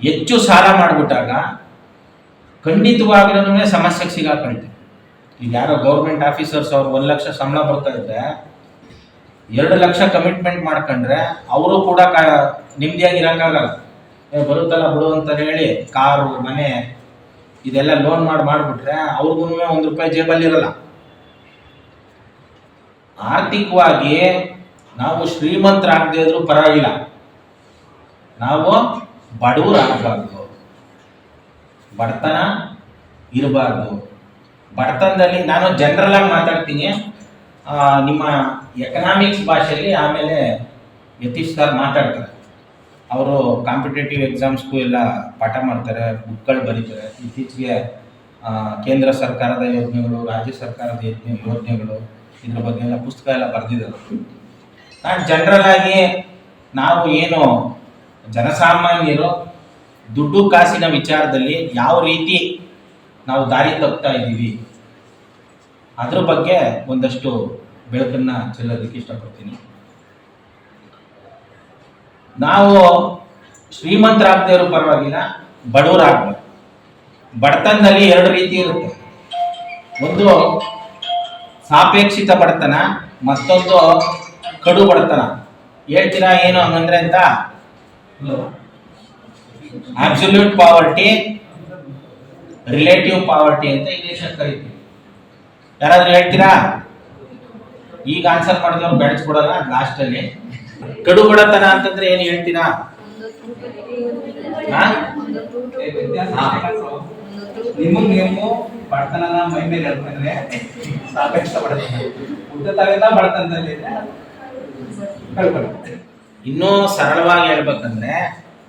ಹೆಚ್ಚು ಸಾಲ ಮಾಡಿಬಿಟ್ಟಾಗ ಖಂಡಿತವಾಗ್ಲೂ ಸಮಸ್ಯೆಗೆ ಸಿಗಾಕೊಳ್ತೀವಿ. ಈಗ ಯಾರೋ ಗೌರ್ಮೆಂಟ್ ಆಫೀಸರ್ಸ್ ಅವ್ರು 1 ಲಕ್ಷ ಸಂಬಳ ಬರ್ತಾ ಇದ್ರೆ 2 ಲಕ್ಷ ಕಮಿಟ್ಮೆಂಟ್ ಮಾಡ್ಕೊಂಡ್ರೆ ಅವರು ಕೂಡ ನೆಮ್ಮದಿಯಾಗಿರೋಕ್ಕಾಗಲ್ಲ. ಬರುತ್ತಲ್ಲ ಬಿಡು ಅಂತ ಹೇಳಿ ಕಾರು ಮನೆ ಇದೆಲ್ಲ ಲೋನ್ ಮಾಡಿಬಿಟ್ರೆ ಅವ್ರಿಗೂ ₹1 ಜೇಬಲ್ಲಿರಲ್ಲ. ಆರ್ಥಿಕವಾಗಿ ನಾವು ಶ್ರೀಮಂತರಾಗದೇ ಇದ್ರೂ ಪರವಾಗಿಲ್ಲ, ನಾವು ಬಡವರಾಗಬಾರ್ದು, ಬಡತನ ಇರಬಾರ್ದು. ಬಡತನದಲ್ಲಿ ನಾನು ಜನರಲ್ ಆಗಿ ಮಾತಾಡ್ತೀನಿ, ನಿಮ್ಮ ಎಕನಾಮಿಕ್ಸ್ ಭಾಷೆಯಲ್ಲಿ ಆಮೇಲೆ ಯತೀಶ್ ಸರ್ ಮಾತಾಡ್ತಾರೆ. ಅವರು ಕಾಂಪಿಟೇಟಿವ್ ಎಕ್ಸಾಮ್ಸ್ಗೂ ಎಲ್ಲ ಪಾಠ ಮಾಡ್ತಾರೆ, ಬುಕ್ಗಳು ಬರೀತಾರೆ. ಇತ್ತೀಚೆಗೆ ಕೇಂದ್ರ ಸರ್ಕಾರದ ಯೋಜನೆಗಳು, ರಾಜ್ಯ ಸರ್ಕಾರದ ಯೋಜನೆಗಳು, ಇದ್ರ ಬಗ್ಗೆ ಎಲ್ಲ ಪುಸ್ತಕ ಎಲ್ಲ ಬರೆದಿದ್ದಾರೆ. ನಾನು ಜನರಲ್ ಆಗಿ ನಾವು ಏನು ಜನಸಾಮಾನ್ಯರು ದುಡ್ಡು ಕಾಸಿನ ವಿಚಾರದಲ್ಲಿ ಯಾವ ರೀತಿ ನಾವು ದಾರಿ ತಪ್ತಾ ಇದ್ದೀವಿ ಅದ್ರ ಬಗ್ಗೆ ಒಂದಷ್ಟು ಬೆಳಕನ್ನು ಚೆಲ್ಲೋದಕ್ಕೆ ಇಷ್ಟಪಡ್ತೀನಿ. ನಾವು ಶ್ರೀಮಂತರಾಗದೇ ಇರೋ ಪರವಾಗಿಲ್ಲ, ಬಡವರಾಗಬೇಕು. ಬಡತನದಲ್ಲಿ ಎರಡು ರೀತಿ ಇರುತ್ತೆ. ಒಂದು ಸಾಪೇಕ್ಷಿತ ಬಡತನ, ಮತ್ತೊಂದು ಕಡು ಬಡತನ. ಹೇಳ್ತೀರಾ ಏನು ಹಂಗಂದ್ರೆ ಅಂತ? ಅಬ್ಸಲ್ಯೂಟ್ ಪಾವರ್ಟಿ, ರಿಲೇಟಿವ್ ಪಾವರ್ಟಿ ಅಂತ ಇಂಗ್ಲಿಷಲ್ಲಿ ಕರಿತೀವಿ. ಯಾರಾದ್ರೂ ಹೇಳ್ತೀರಾ? ಈಗ ಆನ್ಸರ್ ಮಾಡಿದವ್ರು ಬೆಳೆಸ್ಬಿಡೋಲ್ಲ ಲಾಸ್ಟಲ್ಲಿ. ಕಡು ಬಡತನ ಅಂತಂದ್ರೆ ಏನು ಹೇಳ್ತೀರಾ? ನಿಮಗೆ ನೀವು ಬಡತನನ ಮೈ ಮೇಲೆ ಹೇಳ್ಕೊಂಡ್ರೆ ಸಾಪೇಕ್ಷ ಬಡತನ, ಉದ್ದತಾವೆಲ್ಲ ಬಡತನದಲ್ಲಿ ಕಳ್ಕೊಳ್ಳಿ. ಇನ್ನೂ ಸರಳವಾಗಿ ಹೇಳ್ಬೇಕಂದ್ರೆ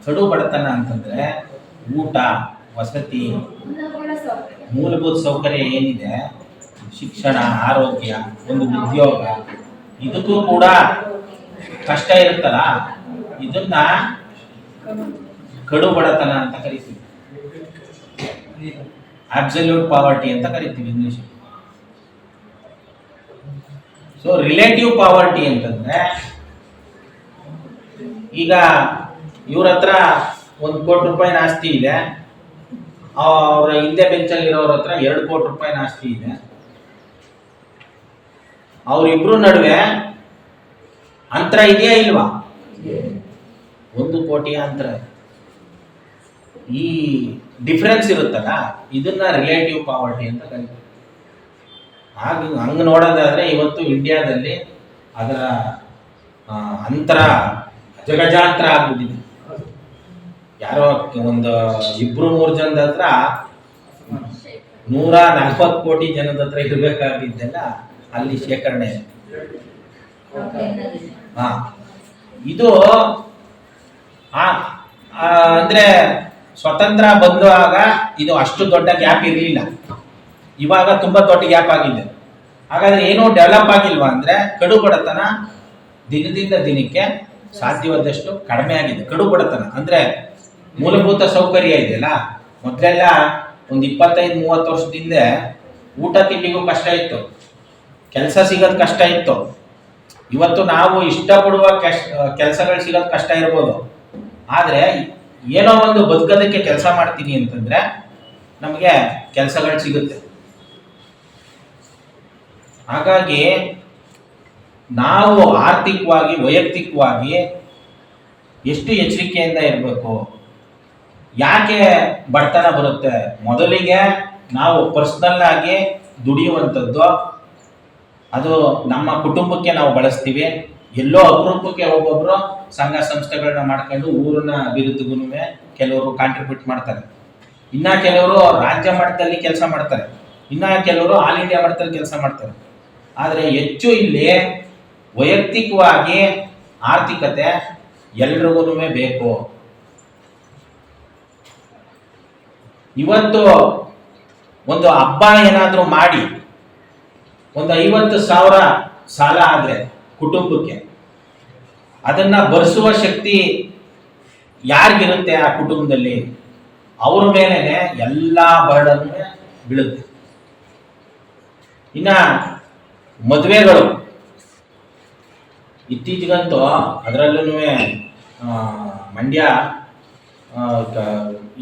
ಕಡು ಬಡತನ ಅಂತಂದ್ರೆ ಊಟ, ವಸತಿ, ಮೂಲಭೂತ ಸೌಕರ್ಯ ಏನಿದೆ, ಶಿಕ್ಷಣ, ಆರೋಗ್ಯ, ಒಂದು ಉದ್ಯೋಗ, ಇದಕ್ಕೂ ಕೂಡ ಕಷ್ಟ ಇರುತ್ತಲ್ಲ, ಇದನ್ನ ಕಡು ಬಡತನ ಅಂತ ಕರಿತೀವಿ. ಅಬ್ಸಲ್ಯೂಟ್ ಪಾವರ್ಟಿ ಅಂತ ಕರಿತೀವಿ ಇಂಗ್ಲಿಷ್. ಸೊ ರಿಲೇಟಿವ್ ಪಾವರ್ಟಿ ಅಂತಂದ್ರೆ, ಈಗ ಇವ್ರ ಹತ್ರ 1 ಕೋಟಿ ರೂಪಾಯಿ ಆಸ್ತಿ ಇದೆ, ಅವರ ಹಿಂದೆ ಬೆಂಚಲ್ಲಿ ಇರೋರ ಹತ್ರ 2 ಕೋಟಿ ರೂಪಾಯಿ ಆಸ್ತಿ ಇದೆ. ಅವರಿಬ್ರು ನಡುವೆ ಅಂತರ ಇದೆಯಾ ಇಲ್ವಾ? 1 ಕೋಟಿಯ ಅಂತರ. ಈ ಡಿಫರೆನ್ಸ್ ಇರುತ್ತಲ್ಲ, ಇದನ್ನ ರಿಲೇಟಿವ್ ಪಾವರ್ಟಿ ಅಂತ ಕರೀತೀವಿ. ಹಂಗೆ ನೋಡೋದಾದ್ರೆ ಇವತ್ತು ಇಂಡಿಯಾದಲ್ಲಿ ಅದರ ಅಂತರ ಜಗಜಾಂತರ ಆಗ್ಬಿಟ್ಟಿದೆ. ಯಾರೋ ಒಂದು 2-3 ಜನದ ಹತ್ರ 140 ಕೋಟಿ ಜನದ ಹತ್ರ ಇರಬೇಕಾಗಿದ್ದೆಲ್ಲ ಅಲ್ಲಿ ಶೇಖರಣೆ. ಇದು ಅಂದ್ರೆ ಸ್ವತಂತ್ರ ಬಂದಾಗ ಇದು ಅಷ್ಟು ದೊಡ್ಡ ಗ್ಯಾಪ್ ಇರಲಿಲ್ಲ, ಇವಾಗ ತುಂಬಾ ದೊಡ್ಡ ಗ್ಯಾಪ್ ಆಗಿದೆ. ಹಾಗಾದ್ರೆ ಏನೋ ಡೆವಲಪ್ ಆಗಿಲ್ವಾ ಅಂದ್ರೆ, ಕಡು ಬಡತನ ದಿನದಿಂದ ದಿನಕ್ಕೆ ಸಾಧ್ಯವಾದಷ್ಟು ಕಡಿಮೆ ಆಗಿದೆ. ಕಡು ಬಡತನ ಅಂದ್ರೆ ಮೂಲಭೂತ ಸೌಕರ್ಯ ಇದೆಯಲ್ಲ, ಮೊದಲೆಲ್ಲ ಒಂದು 25-30 ವರ್ಷದಿಂದ ಊಟ ತಿಂಡಿಗೂ ಕಷ್ಟ ಇತ್ತು, ಕೆಲಸ ಸಿಗೋದು ಕಷ್ಟ ಇತ್ತು. ಇವತ್ತು ನಾವು ಇಷ್ಟಪಡುವ ಕೆಲಸಗಳು ಸಿಗೋದು ಕಷ್ಟ ಇರ್ಬೋದು, ಆದ್ರೆ ಏನೋ ಒಂದು ಬದುಕೋದಕ್ಕೆ ಕೆಲಸ ಮಾಡ್ತೀನಿ ಅಂತಂದ್ರೆ ನಮಗೆ ಕೆಲಸಗಳು ಸಿಗುತ್ತೆ. ಹಾಗಾಗಿ ನಾವು ಆರ್ಥಿಕವಾಗಿ, ವೈಯಕ್ತಿಕವಾಗಿ ಎಷ್ಟು ಎಚ್ಚರಿಕೆಯಿಂದ ಇರಬೇಕು. ಯಾಕೆ ಬಡತನ ಬರುತ್ತೆ? ಮೊದಲಿಗೆ ನಾವು ಪರ್ಸನಲ್ ಆಗಿ ದುಡಿಯುವಂಥದ್ದು, ಅದು ನಮ್ಮ ಕುಟುಂಬಕ್ಕೆ ನಾವು ಬಳಸ್ತೀವಿ. ಎಲ್ಲೋ ಅಪರೂಪಕ್ಕೆ ಒಬ್ಬೊಬ್ರು ಸಂಘ ಸಂಸ್ಥೆಗಳನ್ನ ಮಾಡ್ಕೊಂಡು ಊರಿನ ಅಭಿವೃದ್ಧಿಗೂ ಕೆಲವರು ಕಾಂಟ್ರಿಬ್ಯೂಟ್ ಮಾಡ್ತಾರೆ. ಇನ್ನ ಕೆಲವರು ರಾಜ್ಯ ಮಟ್ಟದಲ್ಲಿ ಕೆಲಸ ಮಾಡ್ತಾರೆ, ಇನ್ನ ಕೆಲವರು ಆಲ್ ಇಂಡಿಯಾ ಮಟ್ಟದಲ್ಲಿ ಕೆಲಸ ಮಾಡ್ತಾರೆ. ಆದರೆ ಹೆಚ್ಚು ಇಲ್ಲಿ ವೈಯಕ್ತಿಕವಾಗಿ ಆರ್ಥಿಕತೆ ಎಲ್ರಿಗೂ ಬೇಕು. ಇವತ್ತು ಒಂದು ಹಬ್ಬ ಏನಾದರೂ ಮಾಡಿ ಒಂದು 50,000 ಸಾಲ ಆದ್ರೆ ಕುಟುಂಬಕ್ಕೆ, ಅದನ್ನ ಭರಿಸುವ ಶಕ್ತಿ ಯಾರಿಗಿರುತ್ತೆ ಆ ಕುಟುಂಬದಲ್ಲಿ? ಅವ್ರ ಮೇಲೇನೆ ಎಲ್ಲ ಬರ್ಡನ್ ಬೀಳುತ್ತೆ. ಇನ್ನ ಮದುವೆಗಳು ಇತ್ತೀಚೆಗಂತೂ ಅದರಲ್ಲೂ ಮಂಡ್ಯ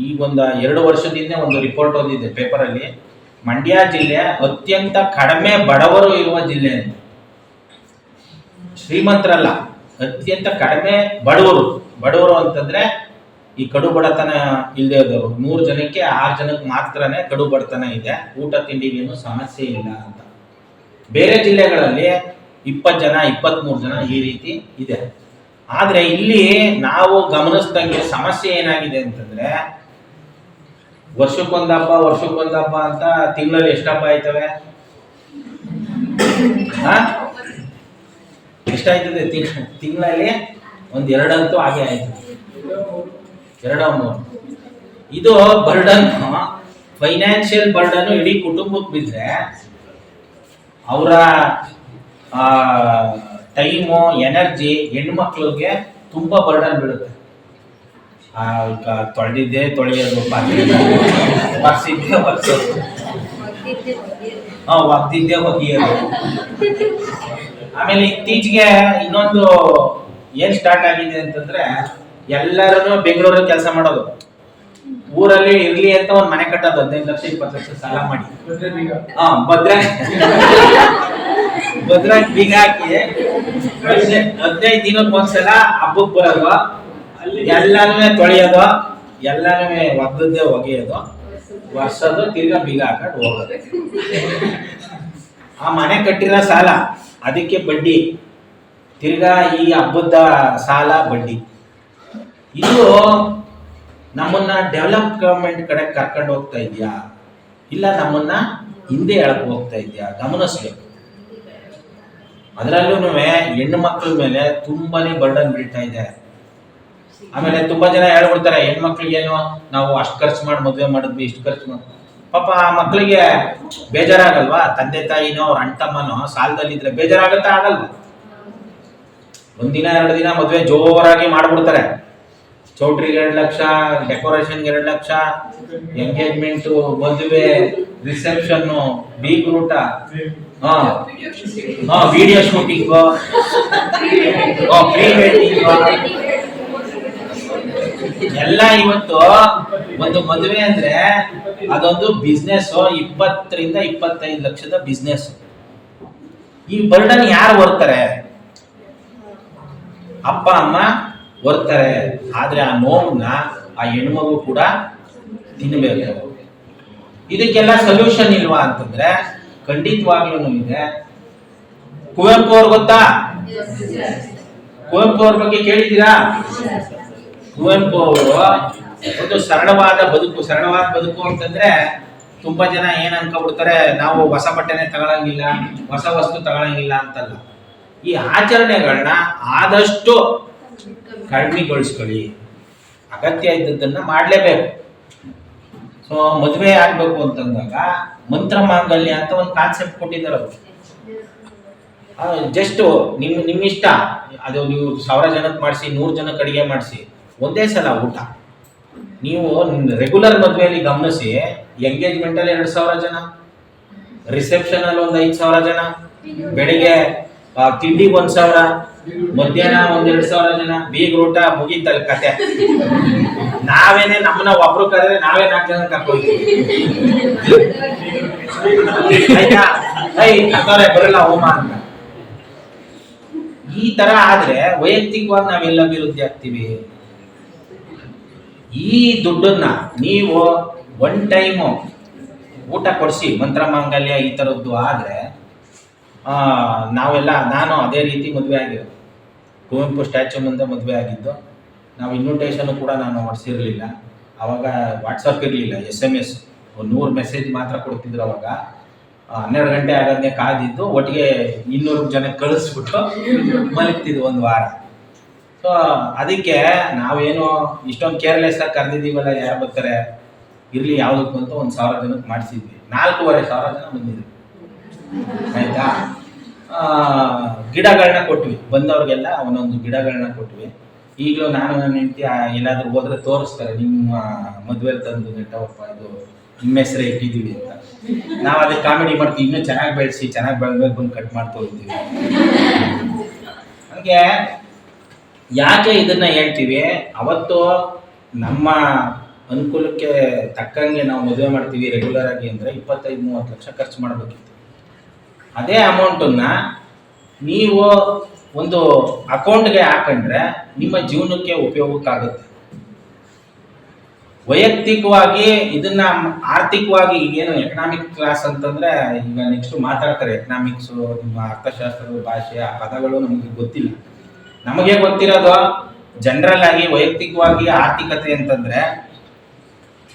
ಈಗ ಒಂದು 2 ವರ್ಷದಿಂದ ಒಂದು ರಿಪೋರ್ಟ್ ಓದಿದೆ ಪೇಪರಲ್ಲಿ, ಮಂಡ್ಯ ಜಿಲ್ಲೆ ಅತ್ಯಂತ ಕಡಿಮೆ ಬಡವರು ಇರುವ ಜಿಲ್ಲೆ ಅಂತ. ಶ್ರೀಮಂತರಲ್ಲ, ಅತ್ಯಂತ ಕಡಿಮೆ ಬಡವರು ಅಂತಂದ್ರೆ ಈ ಕಡು ಬಡತನ ಇಲ್ಲದೆ ಇದ್ದವರು 100 ಜನಕ್ಕೆ 6 ಜನಕ್ಕೆ ಮಾತ್ರನೇ ಕಡು ಬಡತನ ಇದೆ, ಊಟ ತಿಂಡಿಗೇನು ಸಮಸ್ಯೆ ಇಲ್ಲ ಅಂತ. ಬೇರೆ ಜಿಲ್ಲೆಗಳಲ್ಲಿ 20 ಜನ 23 ಜನ ಈ ರೀತಿ ಇದೆ. ಆದ್ರೆ ಇಲ್ಲಿ ನಾವು ಗಮನಿಸ್ದಂಗೆ ಸಮಸ್ಯೆ ಏನಾಗಿದೆ ಅಂತಂದ್ರೆ, ವರ್ಷಕ್ಕೊಂದು ಹಬ್ಬ ಅಂತ ತಿಂಗಳಲ್ಲಿ ಎಷ್ಟು ಹಬ್ಬ ಆಯ್ತವೆ? ಎಷ್ಟಾಯ್ತದೆ ತಿಂಗಳಲ್ಲಿ? ಒಂದು 2 ಅಂತೂ ಹಾಗೆ ಆಯ್ತು, 2-3. ಇದು ಬರ್ಡನ್, ಫೈನಾನ್ಷಿಯಲ್ ಬರ್ಡನ್ ಇಡೀ ಕುಟುಂಬಕ್ಕೆ ಬಿದ್ದರೆ ಅವರ ಟೈಮು, ಎನರ್ಜಿ, ಹೆಣ್ಮಕ್ಳಿಗೆ ತುಂಬಾ ಬರ್ಡನ್ ಬೀಳುತ್ತೆ. ತೊಳೆದಿದ್ದೆ ತೊಳೆಯೋದು, ಒಗ್ದಿದ್ದೆ ಒಗೆಯೋದು. ಆಮೇಲೆ ಇತ್ತೀಚೆಗೆ ಇನ್ನೊಂದು ಏನ್ ಸ್ಟಾರ್ಟ್ ಆಗಿದೆ ಅಂತಂದ್ರೆ ಎಲ್ಲರೂ ಬೆಂಗಳೂರಲ್ಲಿ ಕೆಲಸ ಮಾಡೋದು, ಊರಲ್ಲಿ ಇರ್ಲಿ ಅಂತ ಒಂದ್ ಮನೆ ಕಟ್ಟೋದು 15 ಲಕ್ಷ 20 ಲಕ್ಷ ಸಾಲ ಮಾಡಿ ಭದ್ರಾಗಿ ಬೀಗ ಹಾಕಿ 15 ದಿನಕ್ಕೆ ಒಂದ್ಸಲ ಹಬ್ಬಕ್ಕೆ ಬರೋದು, ಎಲ್ಲಾನು ತೊಳೆಯೋದು, ಎಲ್ಲಾನು ಒದ್ದದ್ದೇ ಒಗೆಯೋದು, ವರ್ಷದ ತಿರ್ಗಾ ಬೀಗ ಹಾಕೊಂಡು ಹೋಗೋದು. ಆ ಮನೆ ಕಟ್ಟಿರೋ ಸಾಲ, ಅದಕ್ಕೆ ಬಡ್ಡಿ, ತಿರ್ಗಾ ಈ ಹಬ್ಬದ ಸಾಲ ಬಡ್ಡಿ. ಇದು ನಮ್ಮನ್ನ ಡೆವಲಪ್ಮೆಂಟ್ ಕಡೆ ಕರ್ಕೊಂಡು ಹೋಗ್ತಾ ಇದೆಯಾ, ಇಲ್ಲ ನಮ್ಮನ್ನ ಹಿಂದೆ ಎಳಕ್ ಹೋಗ್ತಾ ಇದೆಯಾ ಗಮನಿಸ್ಬೇಕು. ಅದರಲ್ಲೂ ಹೆಣ್ಣು ಮಕ್ಕಳ ಮೇಲೆ ತುಂಬಾನೇ ಬರ್ಡನ್ ಬೀಳ್ತಾ ಇದೆ. ಆಮೇಲೆ ತುಂಬಾ ಜನ ಹೇಳ್ಬಿಡ್ತಾರೆ ಹೆಣ್ಮಕ್ಳಿಗೇನು ನಾವು ಅಷ್ಟು ಖರ್ಚು ಮಾಡಿ ಮದುವೆ ಮಾಡಿದ್ವಿ, ಇಷ್ಟು ಖರ್ಚು ಮಾಡಿ. ಪಾಪ ಆ ಮಕ್ಕಳಿಗೆ ಬೇಜಾರಾಗಲ್ವಾ? ತಂದೆ ತಾಯಿನೋ ಅವ್ರ ಅಣ್ಣ ತಮ್ಮನೋ ಸಾಲದಲ್ಲಿದ್ರೆ ಬೇಜಾರಾಗತ್ತಾ? ಆಗಲ್ವಾ? ಒಂದಿನ 2 ದಿನ ಮದುವೆ ಜೋರಾಗಿ ಮಾಡ್ಬಿಡ್ತಾರೆ. ಚೌಟ್ರಿಗೆ 2 ಲಕ್ಷ, ಡೆಕೋರೇಷನ್ಗೆ 2 ಲಕ್ಷ, ಎಂಗೇಜ್ಮೆಂಟು, ಮದುವೆ, ರಿಸೆಪ್ಷನ್, ಬೀಗ್ರೂಟ, ವಿಡಿಯೋ ಶೂಟಿಂಗ್, ಪ್ರೀ ವೆಡ್ಡಿಂಗ್ ಎಲ್ಲ. ಇವತ್ತು ಒಂದು ಮದುವೆ ಅಂದ್ರೆ ಅದೊಂದು ಬಿಸ್ನೆಸ್, 20 ರಿಂದ 25 ಲಕ್ಷದ ಬಿಸ್ನೆಸ್. ಈ ಬರ್ಡನ್ ಯಾರು ಹೊರ್ತಾರೆ? ಅಪ್ಪ ಅಮ್ಮ ಹೊರ್ತಾರೆ. ಆದ್ರೆ ಆ ನೋವನ್ನ ಆ ಹೆಣ್ಮಗು ಕೂಡ ತಿನ್ನಬೇಕು. ಇದಕ್ಕೆಲ್ಲ ಸೊಲ್ಯೂಷನ್ ಇಲ್ವಾ ಅಂತಂದ್ರೆ ಖಂಡಿತವಾಗ್ಲೂ ಇದೆ. ಕುವೆಂಪು ಅವ್ರು ಗೊತ್ತಾ? ಕುವೆಂಪು ಅವ್ರ ಬಗ್ಗೆ ಕೇಳಿದ್ದೀರಾ? ಕುವೆಂಪು ಅವರು ಒಂದು ಸರಳವಾದ ಬದುಕು ಅಂತಂದ್ರೆ ತುಂಬಾ ಜನ ಏನ್ ಅನ್ಕೊಬಿಡ್ತಾರೆ, ನಾವು ಹೊಸ ಬಟ್ಟೆನೆ ತಗೊಳಂಗಿಲ್ಲ, ಹೊಸ ವಸ್ತು ತಗೊಳಂಗಿಲ್ಲ ಅಂತಲ್ಲ. ಈ ಆಚರಣೆಗಳನ್ನ ಆದಷ್ಟು ಕಡಿಮೆಗೊಳಿಸ್ಕೊಳ್ಳಿ, ಅಗತ್ಯ ಇದ್ದದನ್ನ ಮಾಡ್ಲೇಬೇಕು. ಸೊ ಮದುವೆ ಆಗ್ಬೇಕು ಅಂತಂದಾಗ ಮಂತ್ರ ಮಾಂಗಲ್ಯ ಅಂತ ಒಂದು ಕಾನ್ಸೆಪ್ಟ್ ಕೊಟ್ಟಿದ್ದಾರೆ. ಜಸ್ಟ್ ನಿಮ್ಮ ಇಷ್ಟ, ಅದು ನೀವು 1000 ಜನಕ್ಕೆ ಮಾಡಿಸಿ, 100 ಜನಕ್ಕೆ ಅಡಿಗೆ ಮಾಡಿಸಿ, ಒಂದೇ ಸಲ ಊಟ. ನೀವು ರೆಗ್ಯುಲರ್ ಮದುವೆಯಲ್ಲಿ ಗಮನಿಸಿ, ಎಂಗೇಜ್ಮೆಂಟ್ ಅಲ್ಲಿ 2000 ಜನ, ರಿಸೆಪ್ಷನ್ ಅಲ್ಲಿ ಒಂದು 5000 ಜನ, ಬೆಳಿಗ್ಗೆ ತಿಂಡಿ 1000, ಮಧ್ಯಾಹ್ನ 1-2 ಜನ, ಬೀಗ್ರೂಟ, ಮುಗೀತಲ್ಲಿ ಕತೆ. ನಾವೇನೆ ನಮ್ಮನ್ನ ಒಬ್ರು ಕರೆದ್ರೆ ನಾವೇ 4 ಜನ ಕರ್ಕೊಳ್ತೀವಿ. ಆಯ್ತಾ? ಬರಲ್ಲ ಹೋಮ ಅಂತ. ಈ ತರ ಆದ್ರೆ ವೈಯಕ್ತಿಕವಾಗಿ ನಾವೆಲ್ಲ ಅಭಿವೃದ್ಧಿ ಆಗ್ತೀವಿ. ಈ ದುಡ್ಡನ್ನ ನೀವು 1 ಟೈಮ್ ಊಟ ಕೊಡಿಸಿ, ಮಂತ್ರ ಮಾಂಗಲ್ಯ ಈ ತರದ್ದು ಆದ್ರೆ ನಾನು ಅದೇ ರೀತಿ ಮದುವೆ ಆಗಿರೋದು. ಕುವೆಂಪು ಸ್ಟ್ಯಾಚ್ಯೂ ಮುಂದೆ ಮದುವೆ ಆಗಿದ್ದು. ನಾವು ಇನ್ವಿಟೇಷನ್ ಕೂಡ ನಾನು ಹೊಡ್ಸಿರ್ಲಿಲ್ಲ. ಅವಾಗ ವಾಟ್ಸಪ್ ಇರಲಿಲ್ಲ, SMS 100 ಮೆಸೇಜ್ ಮಾತ್ರ ಕೊಡ್ತಿದ್ರು. ಅವಾಗ 12 ಗಂಟೆ ಆಗೋದನ್ನೇ ಕಾದಿದ್ದು, ಒಟ್ಟಿಗೆ 200 ಜನಕ್ಕೆ ಕಳಿಸ್ಬಿಟ್ಟು ಮಲಗ್ತಿದ್ವು 1 ವಾರ. ಸೊ ಅದಕ್ಕೆ ನಾವೇನು ಇಷ್ಟೊಂದು ಕೇರ್ಲೆಸ್ ಆಗಿ ಕರೆದಿದ್ದೀವಲ್ಲ, ಯಾರು ಬರ್ತಾರೆ ಇರಲಿ ಯಾವುದಕ್ಕೂ ಅಂತ 1000 ಜನಕ್ಕೆ ಮಾಡಿಸಿದ್ವಿ. 4500 ಜನ ಬಂದಿದ್ವಿ. ಆಯ್ತಾ? ಗಿಡಗಳನ್ನ ಕೊಟ್ವಿ, ಬಂದವ್ರಿಗೆಲ್ಲ ಒಂದೊಂದು ಗಿಡಗಳನ್ನ ಕೊಟ್ವಿ. ಈಗಲೂ ನಾನು ನನ್ನ ಹೆಂಡತಿ ಎಲ್ಲಾದ್ರೂ ಹೋದ್ರೆ ತೋರಿಸ್ತಾರೆ, ನಿಮ್ಮ ಮದುವೆಲಿ ತಂದು ನೆಟ್ಟವಪ್ಪ, ಇದು ನಿಮ್ಮ ಹೆಸರೇ ಇಟ್ಟಿದ್ದೀವಿ ಅಂತ. ನಾವು ಅದಕ್ಕೆ ಕಾಮಿಡಿ ಮಾಡ್ತೀವಿ, ಇನ್ನೂ ಚೆನ್ನಾಗಿ ಬೆಳೆಸಿ, ಚೆನ್ನಾಗಿ ಬೆಳೆದ್ಮೇಲೆ ಬಂದು ಕಟ್ ಮಾಡ್ತಾ ಹೋಗ್ತೀವಿ. ಹಂಗೆ ಯಾಕೆ ಇದನ್ನ ಹೇಳ್ತೀವಿ? ಅವತ್ತು ನಮ್ಮ ಅನುಕೂಲಕ್ಕೆ ತಕ್ಕಂಗೆ ನಾವು ಮದುವೆ ಮಾಡ್ತೀವಿ ರೆಗ್ಯುಲರ್ ಆಗಿ ಅಂದರೆ 25-30 ಲಕ್ಷ ಖರ್ಚು ಮಾಡಬೇಕಿತ್ತು. ಅದೇ ಅಮೌಂಟನ್ನ ನೀವು ಒಂದು ಅಕೌಂಟ್ಗೆ ಹಾಕೊಂಡ್ರೆ ನಿಮ್ಮ ಜೀವನಕ್ಕೆ ಉಪಯೋಗಕ್ಕಾಗುತ್ತೆ. ವೈಯಕ್ತಿಕವಾಗಿ ಇದನ್ನ ಆರ್ಥಿಕವಾಗಿ ಈಗೇನು ಎಕನಾಮಿಕ್ ಕ್ಲಾಸ್ ಅಂತಂದ್ರೆ ಈಗ ನೆಕ್ಸ್ಟ್ ಮಾತಾಡ್ತಾರೆ, ಎಕನಾಮಿಕ್ಸು, ನಿಮ್ಮ ಅರ್ಥಶಾಸ್ತ್ರದ ಭಾಷೆ, ಆ ಪದಗಳು ನಮಗೆ ಗೊತ್ತಿಲ್ಲ. ನಮಗೆ ಗೊತ್ತಿರೋದು ಜನರಲ್ ಆಗಿ ವೈಯಕ್ತಿಕವಾಗಿ ಆರ್ಥಿಕತೆ ಅಂತಂದ್ರೆ,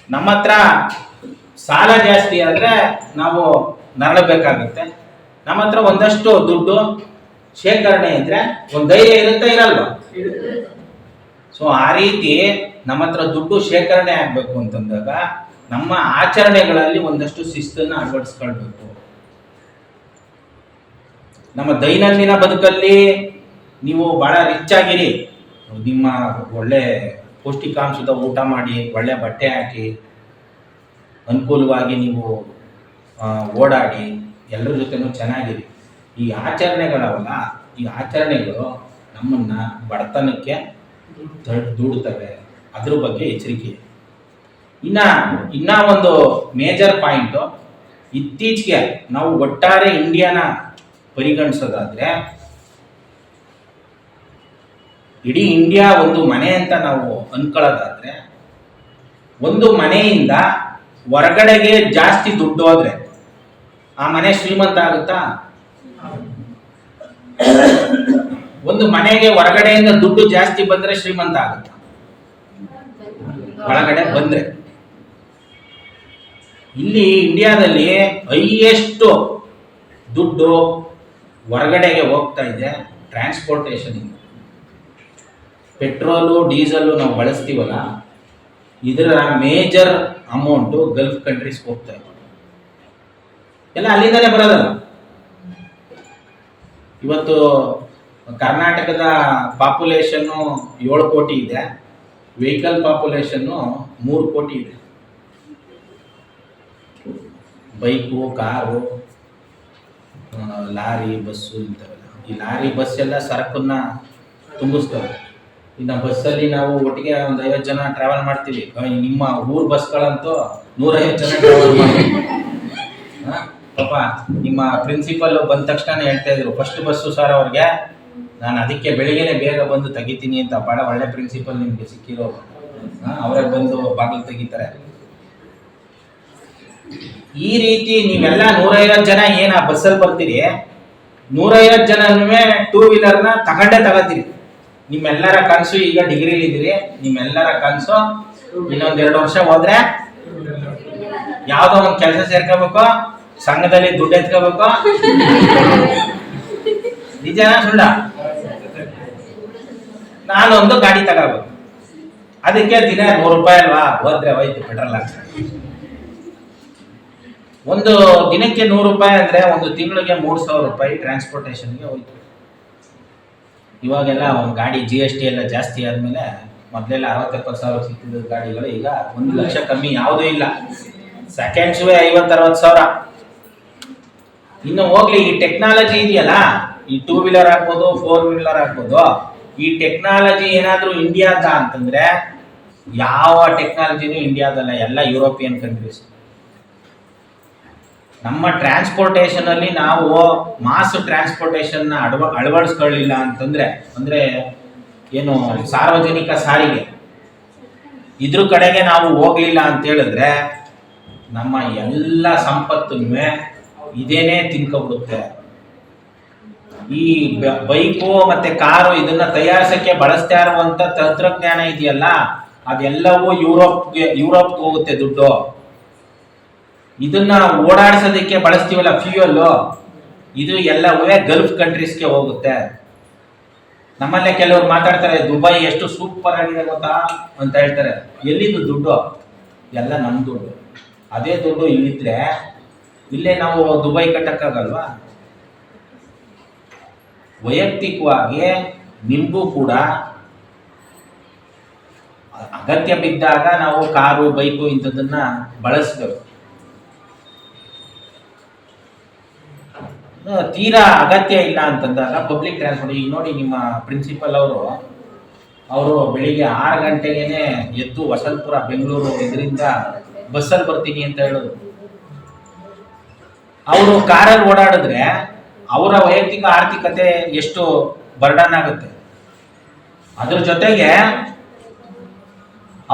ನಮ್ಮ ಹತ್ರ ಸಾಲ ಜಾಸ್ತಿ ಆದ್ರೆ ನಾವು ನರಳಬೇಕಾಗುತ್ತೆ. ನಮ್ಮ ಹತ್ರ ಒಂದಷ್ಟು ದುಡ್ಡು ಶೇಖರಣೆ ಇದ್ರೆ ಒಂದು ಧೈರ್ಯ ಇರುತ್ತೆ, ಇರಲ್ವಾ? ಸೊ ಆ ರೀತಿ ನಮ್ಮ ಹತ್ರ ದುಡ್ಡು ಶೇಖರಣೆ ಆಗ್ಬೇಕು ಅಂತಂದಾಗ ನಮ್ಮ ಆಚರಣೆಗಳಲ್ಲಿ ಒಂದಷ್ಟು ಶಿಸ್ತನ್ನ ಅಳವಡಿಸ್ಕೊಳ್ಬೇಕು. ನಮ್ಮ ದೈನಂದಿನ ಬದುಕಲ್ಲಿ ನೀವು ಬಹಳ ರಿಚ್ ಆಗಿರಿ, ನಿಮ್ಮ ಒಳ್ಳೆ ಪೌಷ್ಟಿಕಾಂಶದ ಊಟ ಮಾಡಿ, ಒಳ್ಳೆ ಬಟ್ಟೆ ಹಾಕಿ, ಅನುಕೂಲವಾಗಿ ನೀವು ಓಡಾಡಿ, ಎಲ್ಲರ ಜೊತೆನೂ ಚೆನ್ನಾಗಿರಿ. ಈ ಆಚರಣೆಗಳವಲ್ಲ, ಈ ಆಚರಣೆಗಳು ನಮ್ಮನ್ನ ಬಡತನಕ್ಕೆ ದೂಡ್ತವೆ. ಅದ್ರ ಬಗ್ಗೆ ಎಚ್ಚರಿಕೆ. ಇನ್ನ ಒಂದು ಮೇಜರ್ ಪಾಯಿಂಟು, ಇತ್ತೀಚೆಗೆ ನಾವು ಒಟ್ಟಾರೆ ಇಂಡಿಯಾನ ಪರಿಗಣಿಸೋದಾದ್ರೆ, ಇಡೀ ಇಂಡಿಯಾ ಒಂದು ಮನೆ ಅಂತ ನಾವು ಅನ್ಕೊಳ್ಳೋದಾದ್ರೆ, ಒಂದು ಮನೆಯಿಂದ ಹೊರಗಡೆಗೆ ಜಾಸ್ತಿ ದುಡ್ಡು ಹೋದ್ರೆ ಆ ಮನೆ ಶ್ರೀಮಂತ ಆಗುತ್ತಾ? ಒಂದು ಮನೆಗೆ ಹೊರಗಡೆಯಿಂದ ದುಡ್ಡು ಜಾಸ್ತಿ ಬಂದ್ರೆ ಶ್ರೀಮಂತ ಆಗುತ್ತಾ? ಒಳಗಡೆ ಬಂದ್ರೆ. ಇಲ್ಲಿ ಇಂಡಿಯಾದಲ್ಲಿ ಹೈಯೆಸ್ಟ್ ದುಡ್ಡು ಹೊರಗಡೆಗೆ ಹೋಗ್ತಾ ಇದೆ ಟ್ರಾನ್ಸ್ಪೋರ್ಟೇಷನ್. ಪೆಟ್ರೋಲು ಡೀಸೆಲ್ಲು ನಾವು ಬಳಸ್ತೀವಲ್ಲ, ಇದರ ಮೇಜರ್ ಅಮೌಂಟು ಗಲ್ಫ್ ಕಂಟ್ರೀಸ್ಗೆ ಹೋಗ್ತಾ ಇದೆ. ಎಲ್ಲ ಅಲ್ಲಿಂದಲೇ ಬರೋದಲ್ಲ. ಇವತ್ತು ಕರ್ನಾಟಕದ ಪಾಪ್ಯುಲೇಷನ್ನು 7 ಕೋಟಿ ಇದೆ, ವೆಹಿಕಲ್ ಪಾಪ್ಯುಲೇಷನ್ನು 3 ಕೋಟಿ ಇದೆ. ಬೈಕು, ಕಾರು, ಲಾರಿ, ಬಸ್ಸು ಇಂಥವೆಲ್ಲ. ಈ ಲಾರಿ ಬಸ್ ಎಲ್ಲ ಸರಕನ್ನ ತುಂಬಿಸ್ತವೆ. ಇನ್ನು ಬಸ್ಸಲ್ಲಿ ನಾವು ಒಟ್ಟಿಗೆ ಒಂದು 50 ಜನ ಟ್ರಾವೆಲ್ ಮಾಡ್ತೀವಿ. ನಿಮ್ಮ ಊರ್ ಬಸ್ಗಳಂತೂ 150 ಜನ ಟ್ರಾವೆಲ್ ಮಾಡ್ತೀವಿ. ಪಾಪ ನಿಮ್ಮ ಪ್ರಿನ್ಸಿಪಲ್ ಬಂದ ತಕ್ಷಣ ಹೇಳ್ತಾ ಇದ್ರು, ಫಸ್ಟ್ ಬಸ್ಸು ಸರ್ ಅವ್ರಿಗೆ, ನಾನು ಅದಕ್ಕೆ ಬೆಳಿಗ್ಗೆನೆ ಬೇಗ ಬಂದು ತೆಗಿತೀನಿ ಅಂತ. ಭಾಳ ಒಳ್ಳೆ ಪ್ರಿನ್ಸಿಪಲ್ ನಿಮಗೆ ಸಿಕ್ಕಿರೋರು. ಅವರೇ ಬಂದು ಬಾಗಿಲು ತೆಗಿತಾರೆ. ಈ ರೀತಿ ನೀವೆಲ್ಲ 150 ಜನ ಏನ ಬಸ್ಸಲ್ಲಿ ಬರ್ತೀರಿ, 150 ಜನನೂ 2 ವೀಲರ್ನ ತಗೋತೀರಿ. ನಿಮ್ಮೆಲ್ಲರ ಕನಸು, ಈಗ ಡಿಗ್ರಿಲಿ ಇದ್ದೀರಿ, ನಿಮ್ಮೆಲ್ಲರ ಕನಸು ಇನ್ನೊಂದ್ 2 ವರ್ಷ ಹೋದ್ರೆ ಯಾವ್ದೋ ಒಂದು ಕೆಲಸ ಸೇರ್ಕೋಬೇಕು, ಸಂಘದಲ್ಲಿ ದುಡ್ಡು ಎತ್ಕೋಬೇಕು. ನಿಜ ಸುಳ್ಳ? ನಾನೊಂದು ಗಾಡಿ ತಗೋಬೇಕು, ಅದಕ್ಕೆ ದಿನ 100 ರೂಪಾಯಿ ಅಲ್ವಾ, ಹೋದ್ರೆ ಹೋಯ್ತು ಪೆಟ್ರೋಲ್ ಹಾಕ್ತಾರೆ. ಒಂದು ದಿನಕ್ಕೆ 100 ರೂಪಾಯಿ ಅಂದ್ರೆ ಒಂದು ತಿಂಗಳಿಗೆ 3,000 ರೂಪಾಯಿ ಟ್ರಾನ್ಸ್ಪೋರ್ಟೇಷನ್ಗೆ ಹೋಯ್ತು. ಇವಾಗೆಲ್ಲ ಒಂದು ಗಾಡಿ GST ಎಲ್ಲ ಜಾಸ್ತಿ ಆದ್ಮೇಲೆ, ಮೊದಲೆಲ್ಲ 60-70 ಸಾವಿರ ಸಿಕ್ಕಿದ ಗಾಡಿಗಳು ಈಗ 1 ಲಕ್ಷ ಕಮ್ಮಿ ಯಾವುದೂ ಇಲ್ಲ. ಸೆಕೆಂಡ್ಸ್ವೇ 50-60 ಸಾವಿರ. ಇನ್ನು ಹೋಗ್ಲಿ, ಈ ಟೆಕ್ನಾಲಜಿ ಇದೆಯಲ್ಲ, ಈ 2 ವೀಲರ್ ಆಗ್ಬೋದು, 4 ವೀಲರ್ ಆಗ್ಬೋದು, ಈ ಟೆಕ್ನಾಲಜಿ ಏನಾದ್ರೂ ಇಂಡಿಯಾದ ಅಂತಂದ್ರೆ, ಯಾವ ಟೆಕ್ನಾಲಜಿನೂ ಇಂಡಿಯಾದಲ್ಲ, ಎಲ್ಲ ಯುರೋಪಿಯನ್ ಕಂಟ್ರೀಸ್. ನಮ್ಮ ಟ್ರಾನ್ಸ್ಪೋರ್ಟೇಷನ್ ಅಲ್ಲಿ ನಾವು ಮಾಸ್ ಟ್ರಾನ್ಸ್ಪೋರ್ಟೇಷನ್ ಅಳವಡಿಸ್ಕೊಳ್ಳಿಲ್ಲ ಅಂತಂದ್ರೆ, ಅಂದ್ರೆ ಏನು ಸಾರ್ವಜನಿಕ ಸಾರಿಗೆ ಇದ್ರ ಕಡೆಗೆ ನಾವು ಹೋಗ್ಲಿಲ್ಲ ಅಂತ ಹೇಳಿದ್ರೆ, ನಮ್ಮ ಎಲ್ಲ ಸಂಪತ್ತನ್ನು ಇದೇನೇ ತಿನ್ಕೊಬಿಡುತ್ತೆ. ಈ ಬೈಕು ಮತ್ತೆ ಕಾರು ಇದನ್ನ ತಯಾರಿಸಕ್ಕೆ ಬಳಸ್ತಾ ಇರುವಂತ ತಂತ್ರಜ್ಞಾನ ಇದೆಯಲ್ಲ, ಅದೆಲ್ಲವೂ ಯುರೋಪ್ಗೆ ಹೋಗುತ್ತೆ ದುಡ್ಡು. ಇದನ್ನ ಓಡಾಡಿಸೋದಕ್ಕೆ ಬಳಸ್ತೀವಲ್ಲ ಫ್ಯೂಯಲ್, ಇದು ಎಲ್ಲವೂ ಗಲ್ಫ್ ಕಂಟ್ರೀಸ್ಗೆ ಹೋಗುತ್ತೆ. ನಮ್ಮಲ್ಲೇ ಕೆಲವರು ಮಾತಾಡ್ತಾರೆ, ದುಬೈ ಎಷ್ಟು ಸೂಪರ್ ಆಗಿದೆ ಗೊತ್ತಾ ಅಂತ ಹೇಳ್ತಾರೆ. ಎಲ್ಲಿದ್ದು ದುಡ್ಡು? ಎಲ್ಲ ನಮ್ಮ ದುಡ್ಡು. ಅದೇ ದುಡ್ಡು ಇಲ್ಲಿದ್ರೆ ಇಲ್ಲೇ ನಾವು ದುಬೈ ಕಟ್ಟಕ್ಕಾಗಲ್ವಾ? ವೈಯಕ್ತಿಕವಾಗಿ ನಿಮಗೂ ಕೂಡ ಅಗತ್ಯ ಬಿದ್ದಾಗ ನಾವು ಕಾರು, ಬೈಕು ಇಂಥದ್ದನ್ನ ಬಳಸಬೇಕು. ತೀರಾ ಅಗತ್ಯ ಇಲ್ಲ ಅಂತಂದಾಗ ಪಬ್ಲಿಕ್ ಟ್ರಾನ್ಸ್ಪೋರ್ಟ್. ಈಗ ನೋಡಿ, ನಿಮ್ಮ ಪ್ರಿನ್ಸಿಪಲ್ ಅವರು ಬೆಳಿಗ್ಗೆ 6 ಗಂಟೆಗೇನೆ ಎದ್ದು ವಸಂತಪುರ, ಬೆಂಗಳೂರು ಇದರಿಂದ ಬಸ್ಸಲ್ಲಿ ಬರ್ತೀನಿ ಅಂತ ಹೇಳೋದು. ಅವರು ಕಾರಲ್ಲಿ ಓಡಾಡಿದ್ರೆ ಅವರ ವೈಯಕ್ತಿಕ ಆರ್ಥಿಕತೆ ಎಷ್ಟು ಬರ್ಡನ್ ಆಗುತ್ತೆ. ಅದ್ರ ಜೊತೆಗೆ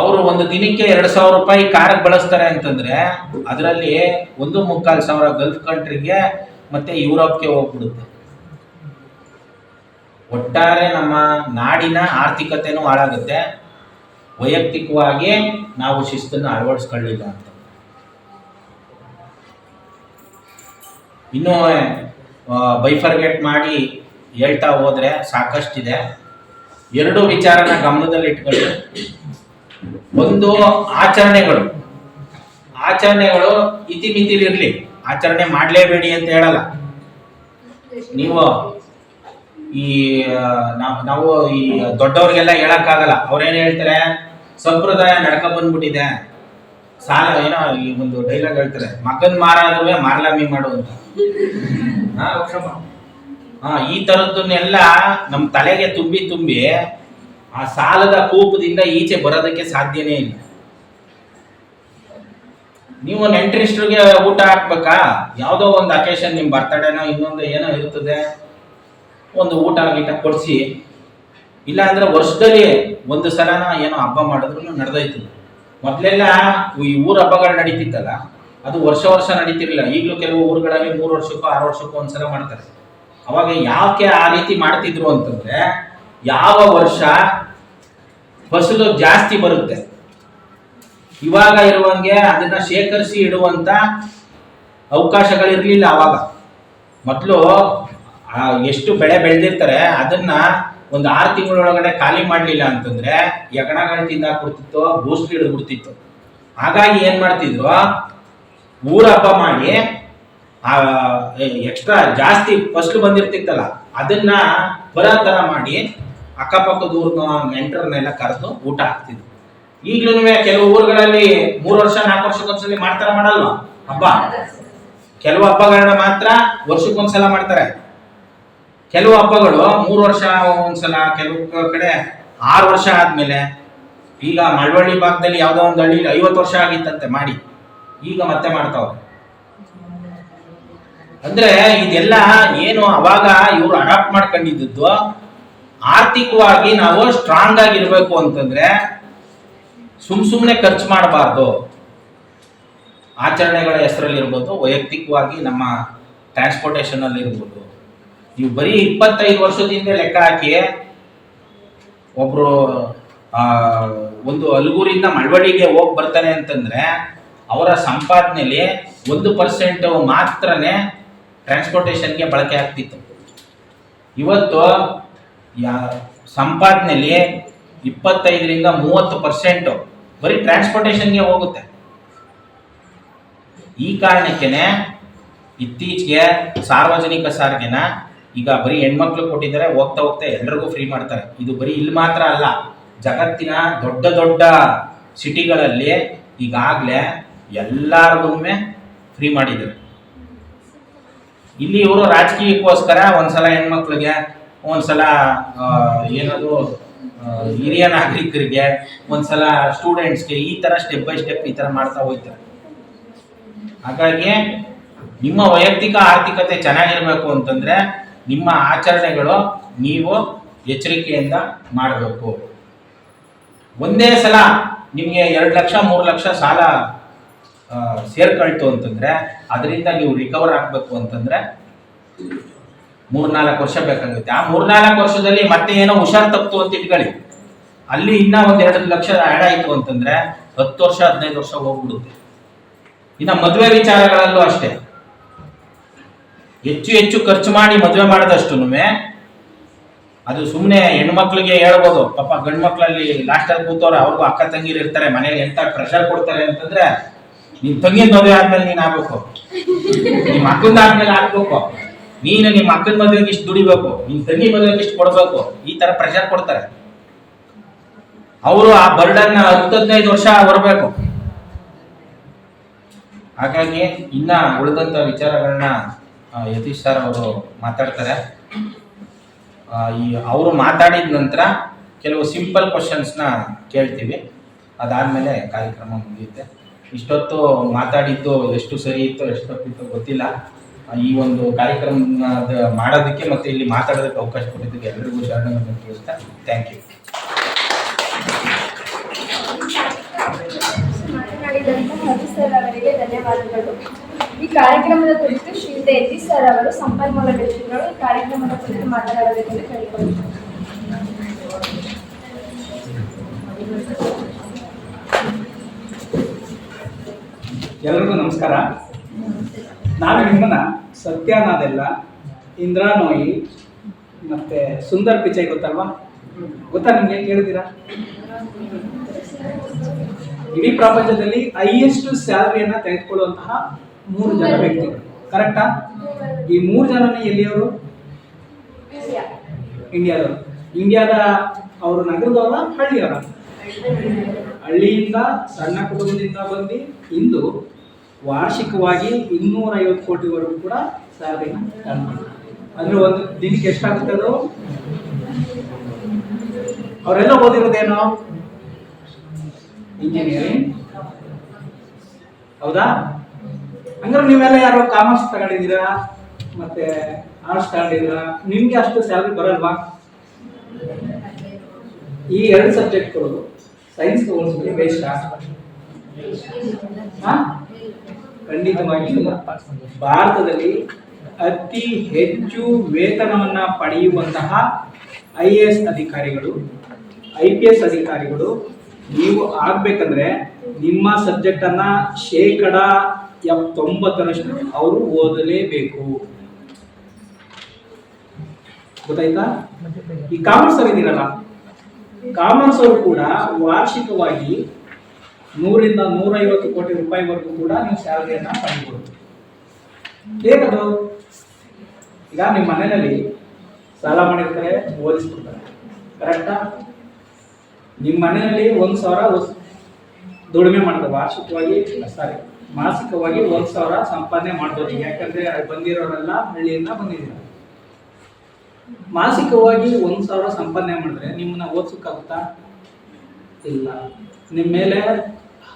ಅವರು ಒಂದು ದಿನಕ್ಕೆ 2,000 ರೂಪಾಯಿ ಕಾರಿಗೆ ಬಳಸ್ತಾರೆ ಅಂತಂದ್ರೆ, ಅದರಲ್ಲಿ 1,25,000 ಗಲ್ಫ್ ಕಂಟ್ರಿಗೆ ಮತ್ತೆ ಯುರೋಪ್ಗೆ ಹೋಗ್ಬಿಡುತ್ತೆ. ಒಟ್ಟಾರೆ ನಮ್ಮ ನಾಡಿನ ಆರ್ಥಿಕತೆನೂ ಹಾಳಾಗುತ್ತೆ. ವೈಯಕ್ತಿಕವಾಗಿ ನಾವು ಶಿಸ್ತನ್ನು ಅಳವಡಿಸ್ಕೊಳ್ಳಿಲ್ಲ ಅಂತ. ಇನ್ನೂ ಬೈಫರ್ಗೇಟ್ ಮಾಡಿ ಹೇಳ್ತಾ ಹೋದ್ರೆ ಸಾಕಷ್ಟಿದೆ. 2 ವಿಚಾರನ ಗಮನದಲ್ಲಿ ಇಟ್ಕೊಳ್ಳಿ. ಒಂದು, ಆಚರಣೆಗಳು ಇತಿಮಿತಿಲಿರ್ಲಿ. ಆಚರಣೆ ಮಾಡಲೇಬೇಡಿ ಅಂತ ಹೇಳಲ್ಲ. ನೀವು ನಾವು ಈ ದೊಡ್ಡವ್ರಿಗೆಲ್ಲ ಹೇಳಕ್ಕಾಗಲ್ಲ. ಅವ್ರೇನು ಹೇಳ್ತಾರೆ, ಸಂಪ್ರದಾಯ ನಡ್ಕ ಬಂದ್ಬಿಟ್ಟಿದೆ. ಸಾಲ ಏನೋ ಈ ಒಂದು ಡೈಲಾಗ್ ಹೇಳ್ತಾರೆ, ಮಗನ್ ಮಾರಾದ್ರೂ ಮಾರ್ಲಾಮಿ ಮಾಡು ಅಂತ. ಈ ತರದ್ದನ್ನೆಲ್ಲ ನಮ್ಮ ತಲೆಗೆ ತುಂಬಿ ಆ ಸಾಲದ ಕೂಪದಿಂದ ಈಚೆ ಬರೋದಕ್ಕೆ ಸಾಧ್ಯನೇ ಇಲ್ಲ. ನೀವು ನೆಂಟರಿಸ್ಟ್ರಿಗೆ ಊಟ ಹಾಕ್ಬೇಕಾ? ಯಾವುದೋ ಒಂದು ಅಕೇಶನ್, ನಿಮ್ಮ ಬರ್ತಡೇನೋ ಇನ್ನೊಂದು ಏನೋ ಇರ್ತದೆ, ಒಂದು ಊಟ ಗೀಟ ಕೊಡಿಸಿ. ಇಲ್ಲ ಅಂದ್ರೆ ವರ್ಷದಲ್ಲಿ ಒಂದು ಸಲನ ಏನೋ ಹಬ್ಬ ಮಾಡಿದ್ರು ನಡೆದೋಯ್ತು. ಮೊದಲೆಲ್ಲ ಈ ಊರ ಹಬ್ಬಗಳು ನಡೀತಿತ್ತಲ್ಲ, ಅದು ವರ್ಷ ನಡೀತಿರ್ಲಿಲ್ಲ. ಈಗಲೂ ಕೆಲವು ಊರುಗಳಲ್ಲಿ 3 ವರ್ಷಕ್ಕೋ 6 ವರ್ಷಕ್ಕೋ ಒಂದ್ಸಲ ಮಾಡ್ತಾರೆ. ಅವಾಗ ಯಾಕೆ ಆ ರೀತಿ ಮಾಡ್ತಿದ್ರು ಅಂತಂದ್ರೆ, ಯಾವ ವರ್ಷ ಫಸಲು ಜಾಸ್ತಿ ಬರುತ್ತೆ, ಇವಾಗ ಇರುವಂಗೆ ಅದನ್ನ ಶೇಖರಿಸಿ ಇಡುವಂತ ಅವಕಾಶಗಳಿರ್ಲಿಲ್ಲ. ಅವಾಗ ಮೊದಲು ಎಷ್ಟು ಬೆಳೆ ಬೆಳೆದಿರ್ತಾರೆ ಅದನ್ನ ಒಂದು 6 ತಿಂಗಳೊಳಗಡೆ ಖಾಲಿ ಮಾಡಲಿಲ್ಲ ಅಂತಂದ್ರೆ ಯಗಣಗಳು ತಿಂದಾಕ್ಬಿಡ್ತಿತ್ತು, ಬೂಸ್ಟ್ ಹಿಡಿದ್ಬಿಡ್ತಿತ್ತು. ಹಾಗಾಗಿ ಏನ್ ಮಾಡ್ತಿದ್ರು, ಊರ ಹಬ್ಬ ಮಾಡಿ ಎಕ್ಸ್ಟ್ರಾ ಜಾಸ್ತಿ ಫಸಲು ಬಂದಿರ್ತಿತ್ತಲ್ಲ ಅದನ್ನ ಬರೋ ಥರ ಮಾಡಿ ಅಕ್ಕಪಕ್ಕದ ಊರ್ನ ನೆಂಟರನ್ನೆಲ್ಲ ಕರೆದು ಊಟ ಹಾಕ್ತಿದ್ರು. ಈಗ್ಲೂ ಕೆಲವು ಊರುಗಳಲ್ಲಿ 3 ವರ್ಷ 4 ವರ್ಷಕ್ಕೊಂದ್ಸಲಿ ಮಾಡಲ್ವಾ ಹಬ್ಬ? ಕೆಲವು ಹಬ್ಬಗಳನ್ನ ಮಾತ್ರ ವರ್ಷಕ್ಕೊಂದ್ಸಲ ಮಾಡ್ತಾರೆ. ಕೆಲವು ಹಬ್ಬಗಳು 3 ವರ್ಷ ಒಂದ್ಸಲ, ಕೆಲವು ಕಡೆ 6 ವರ್ಷ ಆದ್ಮೇಲೆ. ಈಗ ಮಳವಳ್ಳಿ ಭಾಗದಲ್ಲಿ ಯಾವ್ದೋ ಒಂದು ಹಳ್ಳಿ 50 ವರ್ಷ ಆಗಿತ್ತಂತೆ ಮಾಡಿ, ಈಗ ಮತ್ತೆ ಮಾಡ್ತಾವ್ರೆ. ಅಂದ್ರೆ ಇದೆಲ್ಲ ಏನು ಅವಾಗ ಇವರು ಅಡಾಪ್ಟ್ ಮಾಡ್ಕೊಂಡಿದ್ದು. ಆರ್ಥಿಕವಾಗಿ ನಾವು ಸ್ಟ್ರಾಂಗ್ ಆಗಿರ್ಬೇಕು ಅಂತಂದ್ರೆ ಸುಮ್ಮನೆ ಖರ್ಚು ಮಾಡಬಾರ್ದು. ಆಚರಣೆಗಳ ಹೆಸರಲ್ಲಿ ಇರ್ಬೋದು, ವೈಯಕ್ತಿಕವಾಗಿ ನಮ್ಮ ಟ್ರಾನ್ಸ್ಪೋರ್ಟೇಷನ್ ಅಲ್ಲಿ ಇರ್ಬೋದು. ನೀವು ಬರೀ 25 ವರ್ಷದಿಂದ ಲೆಕ್ಕ ಹಾಕಿ ಒಬ್ರು ಒಂದು ಅಲಗೂರಿಂದ ಮಳವಳ್ಳಿಗೆ ಹೋಗಿ ಬರ್ತಾನೆ ಅಂತಂದ್ರೆ ಅವರ ಸಂಪಾದನೆಯಲ್ಲಿ 1% ಮಾತ್ರನೇ ಟ್ರಾನ್ಸ್ಪೋರ್ಟೇಷನ್ಗೆ ಬಳಕೆ ಆಗ್ತಿತ್ತು. ಇವತ್ತು ಸಂಪಾದನೆಯಲ್ಲಿ 25ರಿಂದ 30% ಬರೀ ಟ್ರಾನ್ಸ್ಪೋರ್ಟೇಷನ್ಗೆ ಹೋಗುತ್ತೆ. ಈ ಕಾರಣಕ್ಕೇನೆ ಇತ್ತೀಚೆಗೆ ಸಾರ್ವಜನಿಕ ಸಾರಿಗೆನ ಈಗ ಬರೀ ಹೆಣ್ಮಕ್ಳು ಕೊಟ್ಟಿದ್ದಾರೆ, ಹೋಗ್ತಾ ಎಲ್ರಿಗೂ ಫ್ರೀ ಮಾಡ್ತಾರೆ. ಇದು ಬರೀ ಇಲ್ಲಿ ಮಾತ್ರ ಅಲ್ಲ, ಜಗತ್ತಿನ ದೊಡ್ಡ ಸಿಟಿಗಳಲ್ಲಿ ಈಗಾಗಲೇ ಎಲ್ಲರಿಗೂ ಫ್ರೀ ಮಾಡಿದ್ದಾರೆ. ಇಲ್ಲಿ ಇವರು ರಾಜಕೀಯಕ್ಕೋಸ್ಕರ ಒಂದ್ಸಲ ಹೆಣ್ಮಕ್ಳಿಗೆ, ಒಂದ್ಸಲ ಏನದು ಹಿರಿಯ ನಾಗರಿಕರಿಗೆ, ಒಂದ್ಸಲ ಸ್ಟೂಡೆಂಟ್ಸ್ಗೆ, ಈ ತರ ಸ್ಟೆಪ್ ಬೈ ಸ್ಟೆಪ್ ಈ ತರ ಮಾಡ್ತಾ ಹೋಗ್ತಾರೆ. ಹಾಗಾಗಿ ನಿಮ್ಮ ವೈಯಕ್ತಿಕ ಆರ್ಥಿಕತೆ ಚೆನ್ನಾಗಿರ್ಬೇಕು ಅಂತಂದ್ರೆ ನಿಮ್ಮ ಆಚರಣೆಗಳು ನೀವು ಎಚ್ಚರಿಕೆಯಿಂದ ಮಾಡಬೇಕು. ಒಂದೇ ಸಲ ನಿಮಗೆ 2 ಲಕ್ಷ 3 ಲಕ್ಷ ಸಾಲ ಸೇರ್ಕೊಳ್ತು ಅಂತಂದ್ರೆ ಅದರಿಂದ ನೀವು ರಿಕವರ್ ಆಗ್ಬೇಕು ಅಂತಂದ್ರೆ 3-4 ವರ್ಷ ಬೇಕಾಗುತ್ತೆ. ಆ 3-4 ವರ್ಷದಲ್ಲಿ ಮತ್ತೆ ಏನೋ ಹುಷಾರ್ ತಪ್ಪು ಅಂತ ಇಟ್ಕೊಳ್ಳಿ, ಅಲ್ಲಿ ಇನ್ನ 1-2 ಲಕ್ಷ ಆಡ್ ಆಯ್ತು ಅಂತಂದ್ರೆ 10 ವರ್ಷ 15 ವರ್ಷ ಹೋಗ್ಬಿಡುತ್ತೆ. ಇನ್ನ ಮದುವೆ ವಿಚಾರಗಳಲ್ಲೂ ಅಷ್ಟೇ, ಹೆಚ್ಚು ಖರ್ಚು ಮಾಡಿ ಮದುವೆ ಮಾಡಿದಷ್ಟು ಅದು ಸುಮ್ಮನೆ ಹೆಣ್ಮಕ್ಳಿಗೆ ಹೇಳ್ಬೋದು. ಪಾಪ ಗಂಡು ಮಕ್ಳಲ್ಲಿ ಲಾಸ್ಟಲ್ಲಿ ಕೂತವ್ರೆ, ಅವ್ರಿಗೂ ಅಕ್ಕ ತಂಗಿರು ಇರ್ತಾರೆ, ಮನೇಲಿ ಎಂತ ಪ್ರೆಷರ್ ಕೊಡ್ತಾರೆ ಅಂತಂದ್ರೆ, ನಿನ್ ತಂಗಿನ ಮದುವೆ ಆದ್ಮೇಲೆ ನೀನ್ ಆಗ್ಬೇಕು, ನಿಮ್ಮ ಅಕ್ಕಂದ ಆದ್ಮೇಲೆ ಆಗ್ಬೇಕು, ನೀನು ನಿಮ್ಮ ಅಕ್ಕನ ಮದುವೆಗೆ ಇಷ್ಟು ದುಡಿಬೇಕು, ನಿನ್ ತಂಗಿ ಮದುವೆಗೆ ಇಷ್ಟು ಕೊಡ್ಬೇಕು, ಈ ತರ ಪ್ರೆಷರ್ ಕೊಡ್ತಾರೆ. ಅವರು ಆ ಬರ್ಡನ್ನ 10-15 ವರ್ಷ ಬರಬೇಕು. ಹಾಗಾಗಿ ಇನ್ನ ಉಳಿದಂತ ವಿಚಾರಗಳನ್ನ ಯತೀಶ್ ಸರ್ ಅವರು ಮಾತಾಡ್ತಾರೆ. ಅವರು ಮಾತಾಡಿದ ನಂತರ ಕೆಲವು ಸಿಂಪಲ್ ಕ್ವಶನ್ಸ್ನ ಕೇಳ್ತೀವಿ, ಅದಾದ್ಮೇಲೆ ಕಾರ್ಯಕ್ರಮ ಮುಗಿಯುತ್ತೆ. ಇಷ್ಟೊತ್ತು ಮಾತಾಡಿದ್ದು ಎಷ್ಟು ಸರಿ ಇತ್ತು ಎಷ್ಟೊತ್ತಿತ್ತು ಗೊತ್ತಿಲ್ಲ. ಈ ಒಂದು ಕಾರ್ಯಕ್ರಮ ಮಾಡೋದಕ್ಕೆ ಮತ್ತೆ ಇಲ್ಲಿ ಮಾತಾಡೋದಕ್ಕೆ ಅವಕಾಶ ಕೊಟ್ಟಿದ್ದಕ್ಕೆ ಎಲ್ಲರಿಗೂ ಶರಣವನ್ನು ತಿಳಿಸ್ತಾ ಥ್ಯಾಂಕ್ ಯು. ಮಾತನಾಡಿದಂತಹ ರವಿ ಸರ್ ಅವರಿಗೆ ಧನ್ಯವಾದಗಳು. ಈ ಕಾರ್ಯಕ್ರಮದ ಕುರಿತು ಶ್ರೀಯುತ ಯತೀಶ್ ಸರ್ ಅವರು ಸಂಪನ್ಮೂಲ ವ್ಯಕ್ತಿಗಳು ಈ ಕಾರ್ಯಕ್ರಮದ ಕುರಿತು ಮಾತನಾಡಬೇಕೆಂದು ಕೇಳಿಕೊಳ್ಳುತ್ತಾರೆ. ಎಲ್ಲರಿಗೂ ನಮಸ್ಕಾರ. ನಾನು ನಿಮ್ಮನ್ನ ಸತ್ಯನಾದೆಲ್ಲ, ಇಂದ್ರಾ ನೋಯಿ ಮತ್ತೆ ಸುಂದರ್ ಪಿಚೈ ಗೊತ್ತಲ್ವಾ? ಗೊತ್ತಾ ನಿಮ್ಗೆ? ಕೇಳಿದ್ದೀರಾ? ಇಡೀ ಪ್ರಪಂಚದಲ್ಲಿ ಹೈಯೆಸ್ಟ್ ಸ್ಯಾಲರಿಯನ್ನ ತೆಗೆದುಕೊಳ್ಳುವಂತಹ 3 ಜನ ವ್ಯಕ್ತಿಗಳು, ಕರೆಕ್ಟಾ? ಈ 3 ಜನನೇ ಎಲ್ಲಿಯವರು? ಇಂಡಿಯಾದವರು. ಇಂಡಿಯಾದ ಅವರು ನಗರದವರ ಹಳ್ಳಿಯವರ? ಹಳ್ಳಿಯಿಂದ ಸಣ್ಣ ಕುಟುಂಬದಿಂದ ಬಂದು ಇಂದು ವಾರ್ಷಿಕವಾಗಿ 250 ಕೋಟಿವರೆಗೂ ಕೂಡ ಸ್ಯಾಲರಿನ ಅಂದ್ರೆ ಒಂದು ದಿನಕ್ಕೆ ಎಷ್ಟಾಗುತ್ತೆ ಅದು? ಅವರೆಲ್ಲ ಓದಿರೋದೇನು? ಇಂಜಿನಿಯರಿಂಗ್, ಹೌದಾ? ಹಂಗಾರೆ ನೀವೆಲ್ಲ ಯಾರು ಕಾಮರ್ಸ್ ತಗೊಂಡಿದ್ದೀರಾ ಮತ್ತೆ ಆರ್ಟ್ಸ್ ತಗೊಂಡಿದ್ದೀರಾ, ನಿಮ್ಗೆ ಅಷ್ಟು ಸ್ಯಾಲ್ರಿ ಬರಲ್ವಾ? ಈ ಎರಡು ಸಬ್ಜೆಕ್ಟ್ಗಳು ಸೈನ್ಸ್ ಹೋಲಿಸಿದ್ರೆ ಬೇಸ್ಟ್. ಖಂಡಿತವಾಗಿ ಭಾರತದಲ್ಲಿ ಅತಿ ಹೆಚ್ಚು ವೇತನವನ್ನ ಪಡೆಯುವಂತಹ IAS ಅಧಿಕಾರಿಗಳು, IPS ಅಧಿಕಾರಿಗಳು ನೀವು ಆಗ್ಬೇಕಂದ್ರೆ ನಿಮ್ಮ ಸಬ್ಜೆಕ್ಟ್ ಅನ್ನ 90% ಅವರು ಓದಲೇಬೇಕು. ಗೊತ್ತಾಯ್ತಾ? ಈ ಕಾಮರ್ಸ್ ಅವ್ರು ಇದ್ದೀರಲ್ಲ, ಕಾಮರ್ಸ್ ಅವರು ಕೂಡ ವಾರ್ಷಿಕವಾಗಿ 100 ರಿಂದ 150 ಕೋಟಿ ರೂಪಾಯಿವರೆಗೂ ಕೂಡ ನೀವು ಸ್ಯಾಲರಿಯನ್ನ ಪಡೆಯಬಹುದು. ಹೇಗದು? ಈಗ ನಿಮ್ಮ ಮನೆಯಲ್ಲಿ ಸಾಲ ಮಾಡಿರ್ತಾರೆ, ಓದಿಸ್ಬಿಡ್ತಾರೆ, ಕರೆಕ್ಟಾ? ನಿಮ್ಮ ಮನೆಯಲ್ಲಿ 1,000 ದುಡಿಮೆ ಮಾಡ್ತಾರೆ ವಾರ್ಷಿಕವಾಗಿ, ಮಾಸಿಕವಾಗಿ 1,000 ಸಂಪಾದನೆ ಮಾಡ್ಬೋದು. ಯಾಕಂದ್ರೆ ಬಂದಿರೋರೆಲ್ಲ ಹಳ್ಳಿಯಿಂದ ಬಂದಿದ್ದೀರ. ಮಾಸಿಕವಾಗಿ 1,000 ಸಂಪಾದನೆ ಮಾಡಿದ್ರೆ ನಿಮ್ಮನ್ನ ಓದಿಸೋಕ್ಕಾಗುತ್ತಾ? ಇಲ್ಲ. ನಿಮ್ಮ ಮೇಲೆ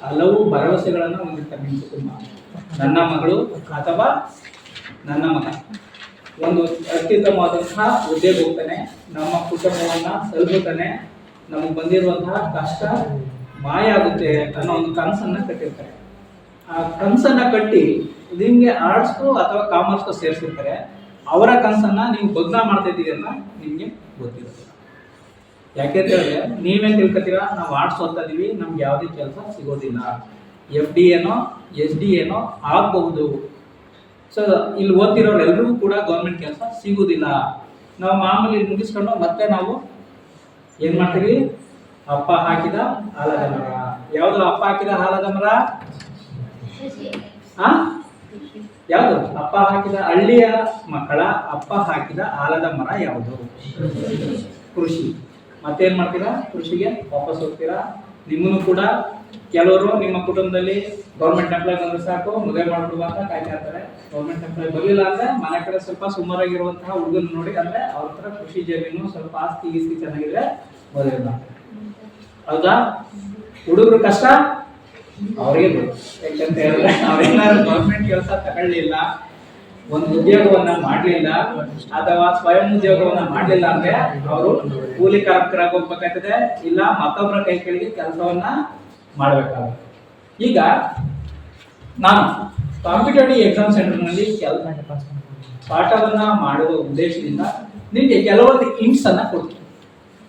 ಹಲವು ಭರವಸೆಗಳನ್ನು ಹೊಂದಿರ್ತಾರೆ ನಿಮ್ಮ ಕುಟುಂಬ. ನನ್ನ ಮಗಳು ಅಥವಾ ನನ್ನ ಮಗ ಒಂದು ಅತ್ಯುತ್ತಮವಾದಂತಹ ಹುದ್ದೆಗೆ ಹೋಗ್ತಾನೆ, ನಮ್ಮ ಕುಟುಂಬವನ್ನ ಸಲ್ಹುತ್ತಾನೆ, ನಮಗೆ ಬಂದಿರುವಂತಹ ಕಷ್ಟ ಮಾಯ ಆಗುತ್ತೆ ಅನ್ನೋ ಒಂದು ಕನಸನ್ನ ಕಟ್ಟಿರ್ತಾರೆ. ಆ ಕನಸನ್ನ ಕಟ್ಟಿ ನಿಮ್ಗೆ ಆರ್ಟ್ಸ್ಗೂ ಅಥವಾ ಕಾಮರ್ಸ್ಗೂ ಸೇರಿಸಿರ್ತಾರೆ. ಅವರ ಕನಸನ್ನ ನೀವು ಭಗ್ನ ಮಾಡ್ತಾ ಇದ್ದೀರಿ ಅಂತ ನಿಮ್ಗೆ ಗೊತ್ತಿರುತ್ತೆ. ಯಾಕೆಂತ ಹೇಳಿದ್ರೆ ನೀವೇನ್ ತಿಳ್ಕೊತೀರಾ, ನಾವು ಆರ್ಟ್ಸ್ ಓದ್ತಾ ಇದೀವಿ, ನಮ್ಗೆ ಯಾವುದೇ ಕೆಲಸ ಸಿಗೋದಿಲ್ಲ, FD ಏನೋ SD ಏನೋ ಆಗಬಹುದು. ಸೊ ಇಲ್ಲಿ ಓದ್ತಿರೋರು ಎಲ್ರಿಗೂ ಕೂಡ ಗೌರ್ಮೆಂಟ್ ಕೆಲಸ ಸಿಗುವುದಿಲ್ಲ. ನಾವು ಮಾಮೂಲಿ ಮುಗಿಸ್ಕೊಂಡು ಮತ್ತೆ ನಾವು ಏನ್ ಮಾಡ್ತೀವಿ? ಅಪ್ಪ ಹಾಕಿದ ಆಲದ ಮರ. ಯಾವುದು ಅಪ್ಪ ಹಾಕಿದ ಆಲದ ಮರ? ಯಾವುದು? ಅಪ್ಪ ಹಾಕಿದ, ಹಳ್ಳಿಯ ಮಕ್ಕಳ ಅಪ್ಪ ಹಾಕಿದ ಆಲದ ಮರ ಯಾವುದು? ಕೃಷಿ. ಮತ್ತೇನ್ ಮಾಡ್ತೀರಾ? ಕೃಷಿಗೆ ವಾಪಸ್ ಹೋಗ್ತೀರಾ. ನಿಮ್ಮನ್ನು ಕೂಡ ಕೆಲವರು ನಿಮ್ಮ ಕುಟುಂಬದಲ್ಲಿ ಗೌರ್ಮೆಂಟ್ ಎಂಪ್ಲಾಯ್ ಬಂದ್ರೆ ಸಾಕು, ಮದುವೆ ಮಾಡ್ಬಿಡುವ ಅಂತ ಕಾಯ್ತಾ ಇರ್ತಾರೆ. ಗೌರ್ಮೆಂಟ್ ಎಂಪ್ಲಾಯ್ ಬರಲಿಲ್ಲ ಅಂದ್ರೆ ಮನೆ ಕಡೆ ಸ್ವಲ್ಪ ಸುಮಾರಾಗಿರುವಂತಹ ಹುಡುಗನ ನೋಡಿ, ಅಂದ್ರೆ ಅವ್ರ ಹತ್ರ ಕೃಷಿ ಜಮೀನು ಸ್ವಲ್ಪ ಆಸ್ತಿ ಗೀಸ್ತಿ ಚೆನ್ನಾಗಿದ್ರೆ ಮದುವೆ ಮಾಡ್ತಾರೆ. ಹೌದಾ? ಹುಡುಗರು ಕಷ್ಟ ಅವ್ರಿಗೆ ಗೊತ್ತು. ಯಾಕಂತ ಹೇಳಿದ್ರೆ ಅವ್ರೇನಾದ್ರು ಗೌರ್ಮೆಂಟ್ ಕೆಲಸ ತಗೊಳ್ಳಿಲ್ಲ, ಒಂದು ಉದ್ಯೋಗವನ್ನ ಮಾಡಲಿಲ್ಲ ಅಥವಾ ಸ್ವಯಂ ಉದ್ಯೋಗವನ್ನ ಮಾಡಲಿಲ್ಲ ಅಂದ್ರೆ ಅವರು ಕೂಲಿ ಕಾರ್ಮಿಕರಾಗಿ ಹೋಗ್ಬೇಕಾಗ್ತದೆ, ಇಲ್ಲ ಮತ್ತೊಬ್ಬರ ಕೈ ಕೆಳಗೆ ಕೆಲಸವನ್ನ ಮಾಡಬೇಕಾಗುತ್ತೆ. ಈಗ ನಾನು ಕಾಂಪಿಟೇಟಿವ್ ಎಕ್ಸಾಮ್ ಸೆಂಟರ್ನಲ್ಲಿ ಪಾಠವನ್ನ ಮಾಡುವ ಉದ್ದೇಶದಿಂದ ನಿಮಗೆ ಕೆಲವೊಂದು ಹಿಂಟ್ಸ್ ಅನ್ನ ಕೊಡ್ತೀನಿ.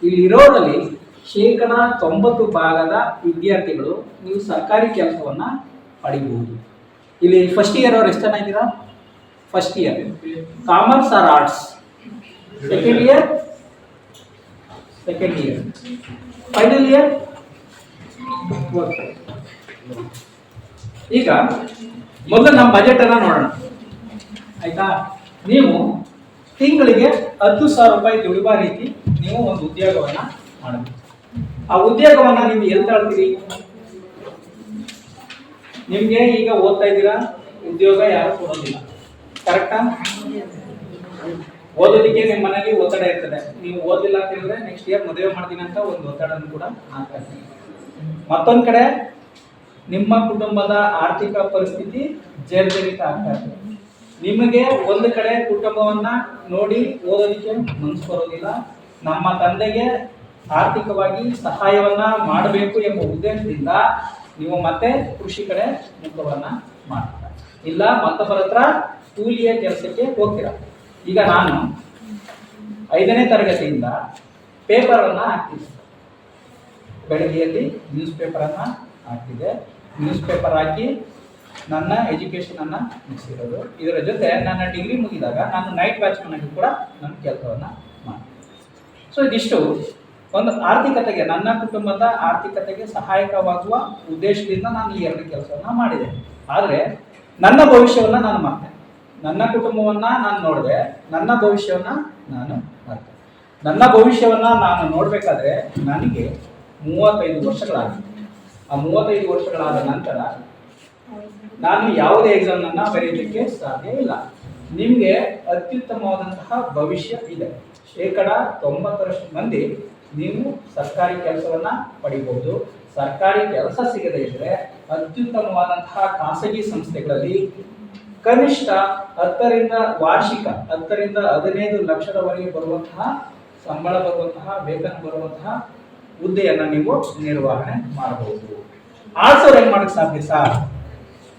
ಇಲ್ಲಿ ಇರೋರಲ್ಲಿ 90% ವಿದ್ಯಾರ್ಥಿಗಳು ನೀವು ಸರ್ಕಾರಿ ಕೆಲಸವನ್ನ ಪಡಿಬಹುದು. ಇಲ್ಲಿ ಫಸ್ಟ್ ಇಯರ್ ಅವ್ರು ಎಷ್ಟು ಜನ ಇದ್ದೀರಾ? First year commerce or arts? Second year final year. ಈಗ ಮೊದಲು ನಮ್ಮ ಬಜೆಟ್ ಅನ್ನ ನೋಡೋಣ, ಆಯ್ತಾ? ನೀವು ತಿಂಗಳಿಗೆ 10,000 ರೂಪಾಯಿ ದುಡಿಯುವ ರೀತಿ ನೀವು ಒಂದು ಉದ್ಯೋಗವನ್ನ ಮಾಡಬೇಕು. ಆ ಉದ್ಯೋಗವನ್ನ ನೀವು ಎಲ್ಲಿ ತಗೊಳ್ತೀರಿ? ನಿಮ್ಗೆ ಈಗ ಓದ್ತಾ ಇದ್ದೀರಾ, ಉದ್ಯೋಗ ಯಾರು ಕೊಡೋದಿಲ್ಲ, ಕರೆಕ್ಟಾ? ಓದೋದಕ್ಕೆ ನಿಮ್ಮ ಮನೇಲಿ ಒತ್ತಡ ಇರ್ತದೆ. ನೀವು ಓದಿಲ್ಲ ಅಂತ ಹೇಳಿದ್ರೆ ನೆಕ್ಸ್ಟ್ ಇಯರ್ ಮದುವೆ ಮಾಡ್ತೀನಿ ಅಂತ ಒಂದು ಒತ್ತಡವನ್ನು ಕೂಡ ಹಾಕ್ತಾ ಇರ್ತೀವಿ. ಮತ್ತೊಂದ್ ಕಡೆ ನಿಮ್ಮ ಕುಟುಂಬದ ಆರ್ಥಿಕ ಪರಿಸ್ಥಿತಿ ಜರ್ಜರಿತ ಆಗ್ತಾ ಇರ್ತದೆ. ನಿಮಗೆ ಒಂದು ಕಡೆ ಕುಟುಂಬವನ್ನ ನೋಡಿ ಓದೋದಕ್ಕೆ ಮನಸ್ಸು ಬರೋದಿಲ್ಲ. ನಮ್ಮ ತಂದೆಗೆ ಆರ್ಥಿಕವಾಗಿ ಸಹಾಯವನ್ನ ಮಾಡಬೇಕು ಎಂಬ ಉದ್ದೇಶದಿಂದ ನೀವು ಮತ್ತೆ ಕೃಷಿ ಕಡೆ ಮುಖವನ್ನ ಮಾಡ್ತೀರ, ಇಲ್ಲ ಮತ್ತೊಬ್ಬರ ಹತ್ರ ಕೂಲಿಯ ಕೆಲಸಕ್ಕೆ ಹೋಗ್ತೀರ. ಈಗ ನಾನು 5ನೇ ತರಗತಿಯಿಂದ ಪೇಪರ್ ಅನ್ನ ಹಾಕ್ತಿದ್ದೆ. ಬೆಳಗ್ಗೆಯಲ್ಲಿ ನ್ಯೂಸ್ ಪೇಪರ್ ಅನ್ನ ಹಾಕ್ತಿದ್ದೆ. ನ್ಯೂಸ್ ಪೇಪರ್ ಹಾಕಿ ನನ್ನ ಎಜುಕೇಶನ್ ಅನ್ನ ಮುಗಿಸಿರೋದು. ಇದರ ಜೊತೆ ನನ್ನ ಡಿಗ್ರಿ ಮುಗಿದಾಗ ನಾನು ನೈಟ್ ವಾಚ್ಮನ್ ಆಗಿ ಕೂಡ ನನ್ನ ಕೆಲಸವನ್ನ ಮಾಡ್ತೀನಿ. ಸೊ ಇದಿಷ್ಟು ಒಂದು ಆರ್ಥಿಕತೆಗೆ, ನನ್ನ ಕುಟುಂಬದ ಆರ್ಥಿಕತೆಗೆ ಸಹಾಯಕವಾಗುವ ಉದ್ದೇಶದಿಂದ ನಾನು ಈ 2 ಕೆಲಸವನ್ನ ಮಾಡಿದೆ. ಆದರೆ ನನ್ನ ಭವಿಷ್ಯವನ್ನ ನಾನು ಮಾಡ್ತೇನೆ. ನನ್ನ ಕುಟುಂಬವನ್ನ ನಾನು ನೋಡಿದೆ, ನನ್ನ ಭವಿಷ್ಯವನ್ನ ನಾನು ಮಾಡ್ತೇನೆ. ನನ್ನ ಭವಿಷ್ಯವನ್ನ ನಾನು ನೋಡ್ಬೇಕಾದ್ರೆ ನನಗೆ 35 ವರ್ಷಗಳಾಗಿದೆ. ಆ 35 ವರ್ಷಗಳಾದ ನಂತರ ನಾನು ಯಾವುದೇ ಎಕ್ಸಾಮ್ ಅನ್ನ ಬರೆಯಲಿಕ್ಕೆ ಸಾಧ್ಯ ಇಲ್ಲ. ನಿಮಗೆ ಅತ್ಯುತ್ತಮವಾದಂತಹ ಭವಿಷ್ಯ ಇದೆ. 90% ಮಂದಿ ನೀವು ಸರ್ಕಾರಿ ಕೆಲಸವನ್ನ ಪಡಿಬಹುದು. ಸರ್ಕಾರಿ ಕೆಲಸ ಸಿಗದೇ ಇದ್ರೆ ಅತ್ಯುತ್ತಮವಾದಂತಹ ಖಾಸಗಿ ಸಂಸ್ಥೆಗಳಲ್ಲಿ ಕನಿಷ್ಠ 10ರಿಂದ 15 ಲಕ್ಷದವರೆಗೆ ಬರುವಂತಹ ಸಂಬಳ ಬರುವಂತಹ ವೇತನ ಬರುವಂತಹ ಹುದ್ದೆಯನ್ನ ನೀವು ನಿರ್ವಹಣೆ ಮಾಡಬಹುದು. ಆರ್ಟ್ಸ್ ಅವ್ರು ಹೆಂಗ್ ಮಾಡಕ್ ಸಾಧ್ಯ ಸರ್?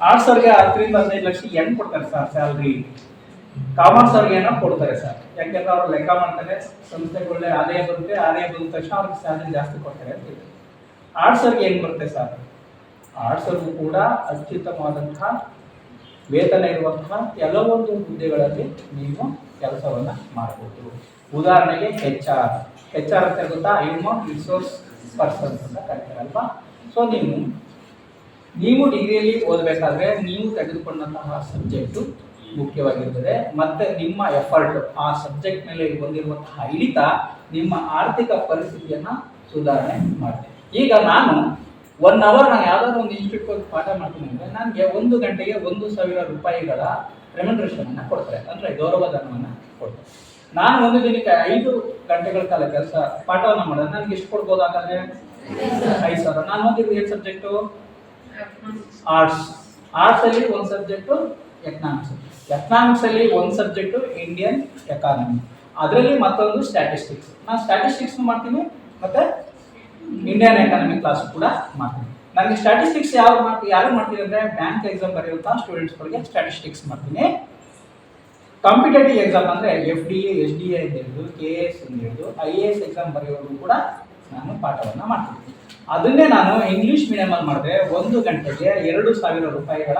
ಆರ್ಟ್ಸ್ ಅವ್ರಿಗೆ 10ರಿಂದ 15 ಲಕ್ಷ ಹೆಂಗ್ ಕೊಡ್ತಾರೆ ಸರ್ ಸ್ಯಾಲ್ರಿ? ಕಾಮರ್ಸ್ ಅವ್ರಿಗೆ ಏನೋ ಕೊಡ್ತಾರೆ ಸರ್, ಯಾಕೆಂದ್ರೆ ಅವ್ರು ಲೆಕ್ಕ ಮಾಡ್ತಾರೆ, ಸಂಸ್ಥೆಗಳೇ ಆದಾಯ ಬರುತ್ತೆ, ಆದಾಯ ಬಂದ ತಕ್ಷಣ ಅವ್ರಿಗೆ ಸ್ಯಾಲ್ರಿ ಜಾಸ್ತಿ ಕೊಡ್ತಾರೆ ಅಂತ ಹೇಳಿ. ಆರ್ಟ್ಸ್ ಅವ್ರಿಗೆ ಹೆಂಗ್ ಬರುತ್ತೆ ಸರ್? ಆರ್ಟ್ಸ್ ಅವ್ರಿಗೂ ಕೂಡ ಅತ್ಯುತ್ತಮವಾದಂತಹ ವೇತನ ಇರುವಂತಹ ಕೆಲವೊಂದು ಹುದ್ದೆಗಳಲ್ಲಿ ನೀವು ಕೆಲಸವನ್ನ ಮಾಡಬಹುದು. ಉದಾಹರಣೆಗೆ HR ಅಂತ ಗೊತ್ತಾ? ಹ್ಯೂಮನ್ ರಿಸೋರ್ಸ್ ಪರ್ಸನ್ಸ್ ಅಂತ ಕರೀತಾರಲ್ವಾ. ಸೊ ನೀವು ಡಿಗ್ರಿಯಲ್ಲಿ ಓದಬೇಕಾದ್ರೆ ನೀವು ತೆಗೆದುಕೊಂಡಂತಹ ಸಬ್ಜೆಕ್ಟು ಮುಖ್ಯವಾಗಿರ್ತದೆ, ಮತ್ತೆ ನಿಮ್ಮ ಎಫರ್ಟ್ ಆ ಸಬ್ಜೆಕ್ಟ್ ಮೇಲೆ ಬಂದಿರುವಂತಹ ಹಿಡಿತ ನಿಮ್ಮ ಆರ್ಥಿಕ ಪರಿಸ್ಥಿತಿಯನ್ನ ಸುಧಾರಣೆ ಮಾಡುತ್ತೆ. ಈಗ ನಾನು 1 ಅವರ್ ನಾನು ಯಾವ್ದಾದ್ರು ಒಂದು ಇನ್ಸ್ಟಿಟ್ಯೂಟ್ ಹೋಗಿ ಪಾಠ ಮಾಡ್ತೀನಿ ಅಂದ್ರೆ ನನಗೆ 1 ಗಂಟೆಗೆ 1,000 ರೂಪಾಯಿಗಳ ರೆಮ್ಯುನರೇಷನ್ ಅನ್ನ ಕೊಡ್ತಾರೆ, ಅಂದ್ರೆ ಗೌರವಧನವನ್ನ ಕೊಡ್ತಾರೆ. ನಾನು ಒಂದು ದಿನಕ್ಕೆ 5 ಗಂಟೆಗಳ ಕಾಲ ಕೆಲಸ ಪಾಠವನ್ನ ಮಾಡಿದ್ರೆ ನನಗೆ ಎಷ್ಟು ಕೊಡ್ಬೋದು? ಹಾಗಾದ್ರೆ 5,000. ನಾನು ಓದಿದ್ದು ಏನು ಸಬ್ಜೆಕ್ಟು? ಆರ್ಟ್ಸ್ ಅಲ್ಲಿ ಒಂದು ಸಬ್ಜೆಕ್ಟು ಎಕನಾಮಿಕ್ಸ್ ಅಲ್ಲಿ ಒಂದು ಸಬ್ಜೆಕ್ಟು ಇಂಡಿಯನ್ ಎಕಾನಮಿ, ಅದರಲ್ಲಿ ಮತ್ತೊಂದು ಸ್ಟ್ಯಾಟಿಸ್ಟಿಕ್ಸ್. ನಾನು ಸ್ಟ್ಯಾಟಿಸ್ಟಿಕ್ಸ್ ಮಾಡ್ತೀನಿ ಮತ್ತೆ ಇಂಡಿಯನ್ ಎಕಾನಮಿ ಕ್ಲಾಸ್ ಕೂಡ ಮಾಡ್ತೀನಿ. ನನಗೆ ಸ್ಟ್ಯಾಟಿಸ್ಟಿಕ್ಸ್ ಯಾರು ಮಾಡ್ತೀನಿ ಅಂದ್ರೆ ಬ್ಯಾಂಕ್ ಎಕ್ಸಾಮ್ ಬರೆಯುವಂತಹ ಸ್ಟೂಡೆಂಟ್ಸ್ಗಳಿಗೆ ಸ್ಟ್ಯಾಟಿಸ್ಟಿಕ್ಸ್ ಮಾಡ್ತೀನಿ. ಕಾಂಪಿಟೇಟಿವ್ ಎಕ್ಸಾಮ್ ಅಂದ್ರೆ FDA SDA ಅಂತ ಹೇಳಿದ್ರು, KS ಅಂತ ಹೇಳಿದ್ರು, IAS ಎಕ್ಸಾಮ್ ಬರೆಯೋರು ಕೂಡ ನಾನು ಪಾಠವನ್ನ ಮಾಡ್ತೀನಿ. ಅದನ್ನೇ ನಾನು ಇಂಗ್ಲಿಷ್ ಮೀಡಿಯಂ ಅಲ್ಲಿ ಮಾಡಿದ್ರೆ 1 ಗಂಟೆಗೆ 2,000 ರೂಪಾಯಿಗಳ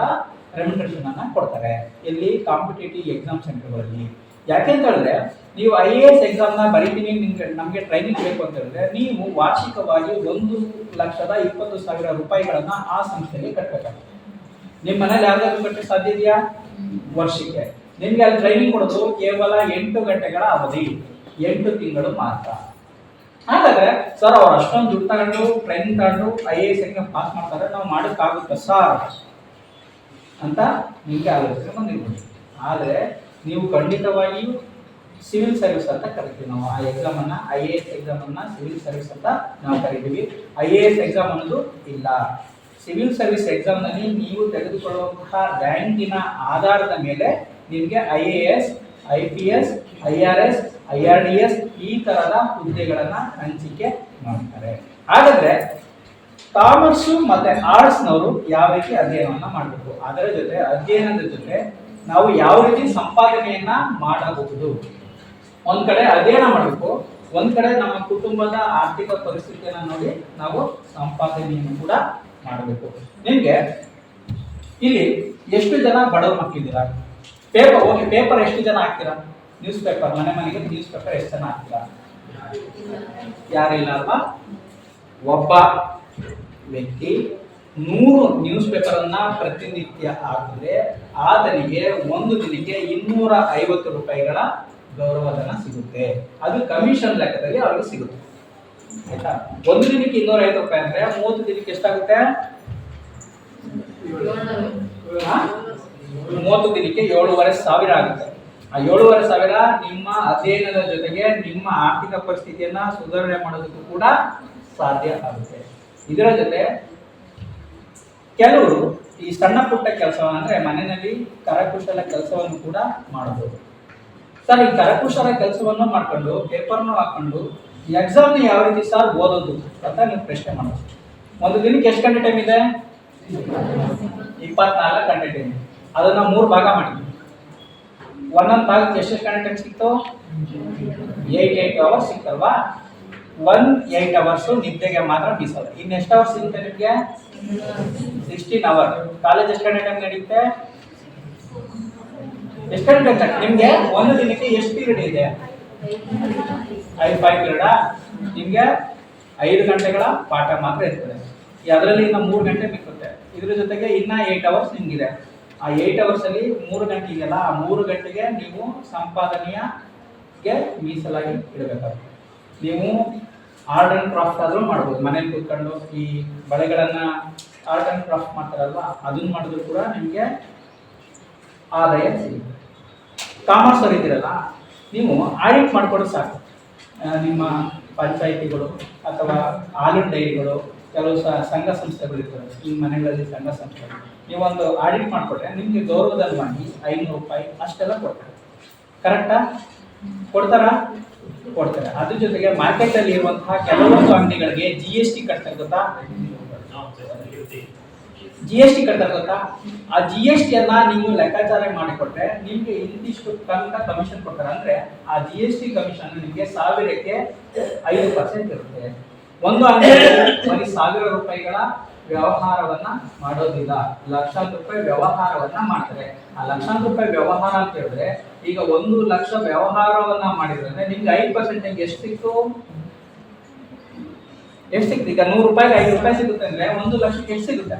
ರೆಮ್ಯುನರೇಷನ್ ಅನ್ನ ಕೊಡ್ತಾರೆ. ಇಲ್ಲಿ ಕಾಂಪಿಟೇಟಿವ್ ಎಕ್ಸಾಮ್ ಸೆಂಟರ್ಗಳಲ್ಲಿ. ಯಾಕೆಂತ ಹೇಳಿದ್ರೆ ನೀವು IAS ಎಕ್ಸಾಮ್ ನ ಬರೀತೀನಿ, ನಮಗೆ ಟ್ರೈನಿಂಗ್ ಬೇಕು ಅಂತ ಹೇಳಿದ್ರೆ ನೀವು ವಾರ್ಷಿಕವಾಗಿ 1,20,000 ರೂಪಾಯಿಗಳನ್ನ ಆ ಸಂಸ್ಥೆಗೆ ಕಟ್ಟಬೇಕಾಗುತ್ತೆ. ನಿಮ್ಮ ಮನೇಲಿ ಯಾವ್ದಾದ್ರು ಕಟ್ಟಕ್ಕೆ ಸಾಧ್ಯ ಇದೆಯಾ? ವರ್ಷಕ್ಕೆ ನಿಮ್ಗೆ ಅಲ್ಲಿ ಟ್ರೈನಿಂಗ್ ಕೊಡೋದು ಕೇವಲ 8 ಗಂಟೆಗಳ ಅವಧಿ, 8 ತಿಂಗಳು ಮಾತ್ರ. ಹಾಗಾದ್ರೆ ಸರ್ ಅವ್ರು ಅಷ್ಟೊಂದು ದುಡ್ಡು ತಗೊಂಡು ಟ್ರೈನಿಂಗ್ ತಗೊಂಡು IAS ಎಕ್ಸಾಮ್ ಪಾಸ್ ಮಾಡ್ತಾರೆ, ನಾವು ಮಾಡೋಕ್ಕಾಗುತ್ತಾ ಸರ್ ಅಂತ ನಿಮಗೆ ಆಲೋಚನೆ ಬಂದಿರ್ಬೋದು. ಆದರೆ ನೀವು ಖಂಡಿತವಾಗಿಯೂ ಸಿವಿಲ್ ಸರ್ವಿಸ್ ಅಂತ ಕರಿತೀವಿ ನಾವು ಆ ಎಕ್ಸಾಮ್ ಅನ್ನ. IAS ಎಕ್ಸಾಮ್ ಅನ್ನ ಸಿವಿಲ್ ಸರ್ವಿಸ್ ಅಂತ ನಾವು ಕರಿತೀವಿ. IAS ಎಕ್ಸಾಮ್ ಅನ್ನೋದು ಇಲ್ಲ. ಸಿವಿಲ್ ಸರ್ವಿಸ್ ಎಕ್ಸಾಮ್ ನಲ್ಲಿ ನೀವು ತೆಗೆದುಕೊಳ್ಳುವಂತಹ ರ್ಯಾಂಕಿನ ಆಧಾರದ ಮೇಲೆ ನಿಮಗೆ IAS, IPS, IRS, IRDS ಈ ತರದ ಹುದ್ದೆಗಳನ್ನ ಹಂಚಿಕೆ ಮಾಡ್ತಾರೆ. ಹಾಗಾದ್ರೆ ಕಾಮರ್ಸ್ ಮತ್ತೆ ಆರ್ಟ್ಸ್ ನವರು ಯಾವ ರೀತಿ ಅಧ್ಯಯನವನ್ನ ಮಾಡಬೇಕು, ಅದರ ಜೊತೆ ಅಧ್ಯಯನದ ಜೊತೆ ನಾವು ಯಾವ ರೀತಿ ಸಂಪಾದನೆಯನ್ನ ಮಾಡಬಹುದು. ಒಂದ್ ಕಡೆ ಅಧ್ಯಯನ ಮಾಡಬೇಕು, ಒಂದ್ ಕಡೆ ನಮ್ಮ ಕುಟುಂಬದ ಆರ್ಥಿಕ ಪರಿಸ್ಥಿತಿಯನ್ನ ನೋಡಿ ನಾವು ಸಂಪಾದನೆಯನ್ನು ಕೂಡ ಮಾಡಬೇಕು. ನಿಮ್ಗೆ ಇಲ್ಲಿ ಎಷ್ಟು ಜನ ಬಡವ ಮಕ್ಕಳಿದ್ದೀರಾ? ಪೇಪರ್ ಎಷ್ಟು ಜನ ಹಾಕ್ತೀರಾ? ನ್ಯೂಸ್ ಪೇಪರ್ ಮನೆಗೆ ನ್ಯೂಸ್ ಪೇಪರ್ ಎಷ್ಟು ಜನ ಹಾಕ್ತೀರಾ? ಯಾರಿಲ್ಲ ಅಲ್ವಾ? ಒಬ್ಬ ವ್ಯಕ್ತಿ 100 ನ್ಯೂಸ್ ಪೇಪರ್ ಅನ್ನ ಪ್ರತಿನಿತ್ಯ ಹಾಕಿದ್ರೆ ಆತನಿಗೆ ಒಂದು ದಿನಕ್ಕೆ 250 ರೂಪಾಯಿಗಳ ಗೌರವಧನ ಸಿಗುತ್ತೆ. ಅದು ಕಮಿಷನ್ ಲೆಕ್ಕದಲ್ಲಿ ಅವ್ರಿಗೆ ಸಿಗುತ್ತೆ. ಆಯ್ತಾ? ಒಂದು ದಿನಕ್ಕೆ 250 ರೂಪಾಯಿ ಅಂದ್ರೆ 30 ದಿನಕ್ಕೆ ಎಷ್ಟಾಗುತ್ತೆ? 30 ದಿನಕ್ಕೆ 7,500 ಆಗುತ್ತೆ. ಆ 7,500 ನಿಮ್ಮ ಅಧ್ಯಯನದ ಜೊತೆಗೆ ನಿಮ್ಮ ಆರ್ಥಿಕ ಪರಿಸ್ಥಿತಿಯನ್ನ ಸುಧಾರಣೆ ಮಾಡೋದಕ್ಕೂ ಕೂಡ ಸಾಧ್ಯ ಆಗುತ್ತೆ. ಇದರ ಜೊತೆ ಕೆಲವರು ಈ ಸಣ್ಣ ಪುಟ್ಟ ಕೆಲಸವನ್ನ ಅಂದ್ರೆ ಮನೆಯಲ್ಲಿ ಕರಕುಶಲ ಕೆಲಸವನ್ನು ಕೂಡ ಮಾಡಬಹುದು. ಸರ್ ಈ ಕರಕುಶಲ ಕೆಲಸವನ್ನು ಮಾಡ್ಕೊಂಡು ಪೇಪರ್ನು ಹಾಕೊಂಡು ಎಕ್ಸಾಮ್ನ ಯಾವ ರೀತಿ ಸರ್ ಓದೋದು ಅಂತ ನೀವು ಪ್ರಶ್ನೆ ಮಾಡೋದು. ಒಂದು ದಿನಕ್ಕೆ ಎಷ್ಟು ಗಂಟೆ ಟೈಮ್ ಇದೆ? 24 ಗಂಟೆ ಟೈಮ್. ಅದನ್ನ 3 ಭಾಗ ಮಾಡಿದ್ವಿ. ಒಂದೊಂದು ಭಾಗಕ್ಕೆ ಎಷ್ಟು ಗಂಟೆ ಟೈಮ್ ಸಿಕ್ತು? 8 ಅವರ್ಸ್ ಸಿಕ್ತಲ್ವಾ? 8 ಅವರ್ಸ್ ನಿದ್ದೆಗೆ ಮಾತ್ರ ಮೀಸಲು. ಇನ್ನು ಎಷ್ಟು ಅವರ್ಸ್ ಸಿಗುತ್ತೆ ನಿಮಗೆ? 16 ಅವರ್. ಕಾಲೇಜ್ ಎಷ್ಟು ಗಂಟೆ ಟೈಮ್ ನಡೆಯುತ್ತೆ? ಎಷ್ಟು ಗಂಟೆ ನಿಮ್ಗೆ ಒಂದು ದಿನಕ್ಕೆ ಎಷ್ಟು ಪೀರಿಯಡ್ ಇದೆ? 5 ಪೀರಿಯಡ್. ನಿಮ್ಗೆ 5 ಗಂಟೆಗಳ ಪಾಠ ಮಾತ್ರ ಇರ್ತದೆ. ಅದರಲ್ಲಿ ಇನ್ನು 3 ಗಂಟೆ ಮಿಕ್ಕುತ್ತೆ. ಇದ್ರ ಜೊತೆಗೆ ಇನ್ನ 8 ಅವರ್ಸ್ ನಿಮ್ಗಿದೆ. ಆ 8 ಅವರ್ಸ್ ಅಲ್ಲಿ 3 ಗಂಟೆ ಇದೆಯಲ್ಲ, ಆ 3 ಗಂಟೆಗೆ ನೀವು ಸಂಪಾದನೆಯಗೆ ಮೀಸಲಾಗಿ ಇಡಬೇಕಾಗುತ್ತೆ. ನೀವು ಆರ್ಟ್ ಅಂಡ್ ಕ್ರಾಫ್ಟ್ ಆದ್ರೂ ಮಾಡ್ಬೋದು. ಮನೇಲಿ ಕೂತ್ಕೊಂಡು ಈ ಬಳೆಗಳನ್ನ ಆರ್ಟ್ ಅಂಡ್ ಕ್ರಾಫ್ಟ್ ಮಾಡ್ತಾರಲ್ವಾ, ಅದನ್ನ ಮಾಡಿದ್ರು ಕೂಡ ನಿಮಗೆ ಆದಾಯ ಸಿಗುತ್ತೆ. ಕಾಮರ್ಸ್ ಅವ್ರು ಇದ್ದೀರಲ್ಲ, ನೀವು ಆಡಿಟ್ ಮಾಡಿಕೊಡು ಸಾಕು. ನಿಮ್ಮ ಪಂಚಾಯಿತಿಗಳು ಅಥವಾ ಹಾಲಿನ ಡೈರಿಗಳು, ಕೆಲವು ಸಂಘ ಸಂಸ್ಥೆಗಳು ಇರ್ತವೆ, ಈ ಮನೆಗಳಲ್ಲಿ ಸಂಘ ಸಂಸ್ಥೆಗಳು, ನೀವೊಂದು ಆಡಿಟ್ ಮಾಡಿಕೊಟ್ರೆ ನಿಮಗೆ ಗೌರವಧನವಾಗಿ 500 ರೂಪಾಯಿ ಅಷ್ಟೆಲ್ಲ ಕೊಡ್ತಾರೆ. ಕರೆಕ್ಟಾ? ಕೊಡ್ತಾರಾ? ಕೊಡ್ತಾರೆ. ಅದ್ರ ಜೊತೆಗೆ ಮಾರ್ಕೆಟಲ್ಲಿ ಇರುವಂತಹ ಕೆಲವೊಂದು ಅಂಗಡಿಗಳಿಗೆ GST ಕಟ್ತಾರೆ ಗೊತ್ತಾ? GST ಕಟ್ತಾರೆ ಗೊತ್ತಾ? ಆ GST ನೀವು ಲೆಕ್ಕಾಚಾರ ಮಾಡಿಕೊಟ್ರೆ ನಿಮ್ಗೆ ಇಂತಿಷ್ಟು ತನಕ ಕಮಿಷನ್ ಕೊಡ್ತಾರೆ. ಅಂದ್ರೆ ಆ GST ಕಮಿಷನ್ ನಿಮಗೆ 1000ಕ್ಕೆ 5% ಇರುತ್ತೆ. ಒಂದು ಅಂಗಡಿ ಬರೀ 1000 ರೂಪಾಯಿಗಳ ವ್ಯವಹಾರವನ್ನ ಮಾಡೋದಿಲ್ಲ, ಲಕ್ಷಾಂತರ ರೂಪಾಯಿ ವ್ಯವಹಾರವನ್ನ ಮಾಡ್ತಾರೆ. ಆ ಲಕ್ಷಾಂತರ ರೂಪಾಯಿ ವ್ಯವಹಾರ ಅಂತ ಹೇಳಿದ್ರೆ ಈಗ 1 ಲಕ್ಷ ವ್ಯವಹಾರವನ್ನ ಮಾಡಿದ್ರೆ ನಿಮ್ಗೆ 5% ಎಷ್ಟು ಸಿಕ್ತು? ಎಷ್ಟು ಸಿಕ್ತು? ಈಗ 100 ರೂಪಾಯಿಗೆ 5 ರೂಪಾಯಿ ಸಿಗುತ್ತೆ ಅಂದ್ರೆ 1 ಲಕ್ಷಕ್ಕೆ ಎಷ್ಟು ಸಿಗುತ್ತೆ?